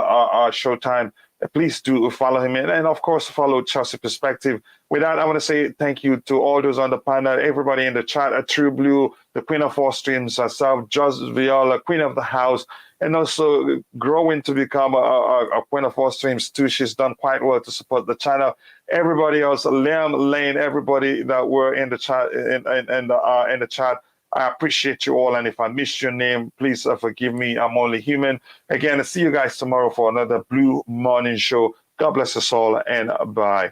Showtime. please do follow him, and of course follow Chelsea Perspective. With that, I want to say thank you to all those on the panel, everybody in the chat, at True Blue, the Queen of All Streams, herself, Joss Viola, Queen of the House, and also growing to become a Queen of All Streams too. She's done quite well to support the channel. Everybody else, Liam, Lane, everybody that were in the chat, in the chat, I appreciate you all. And if I missed your name, please forgive me. I'm only human. Again, I'll see you guys tomorrow for another Blue Morning Show. God bless us all, and bye.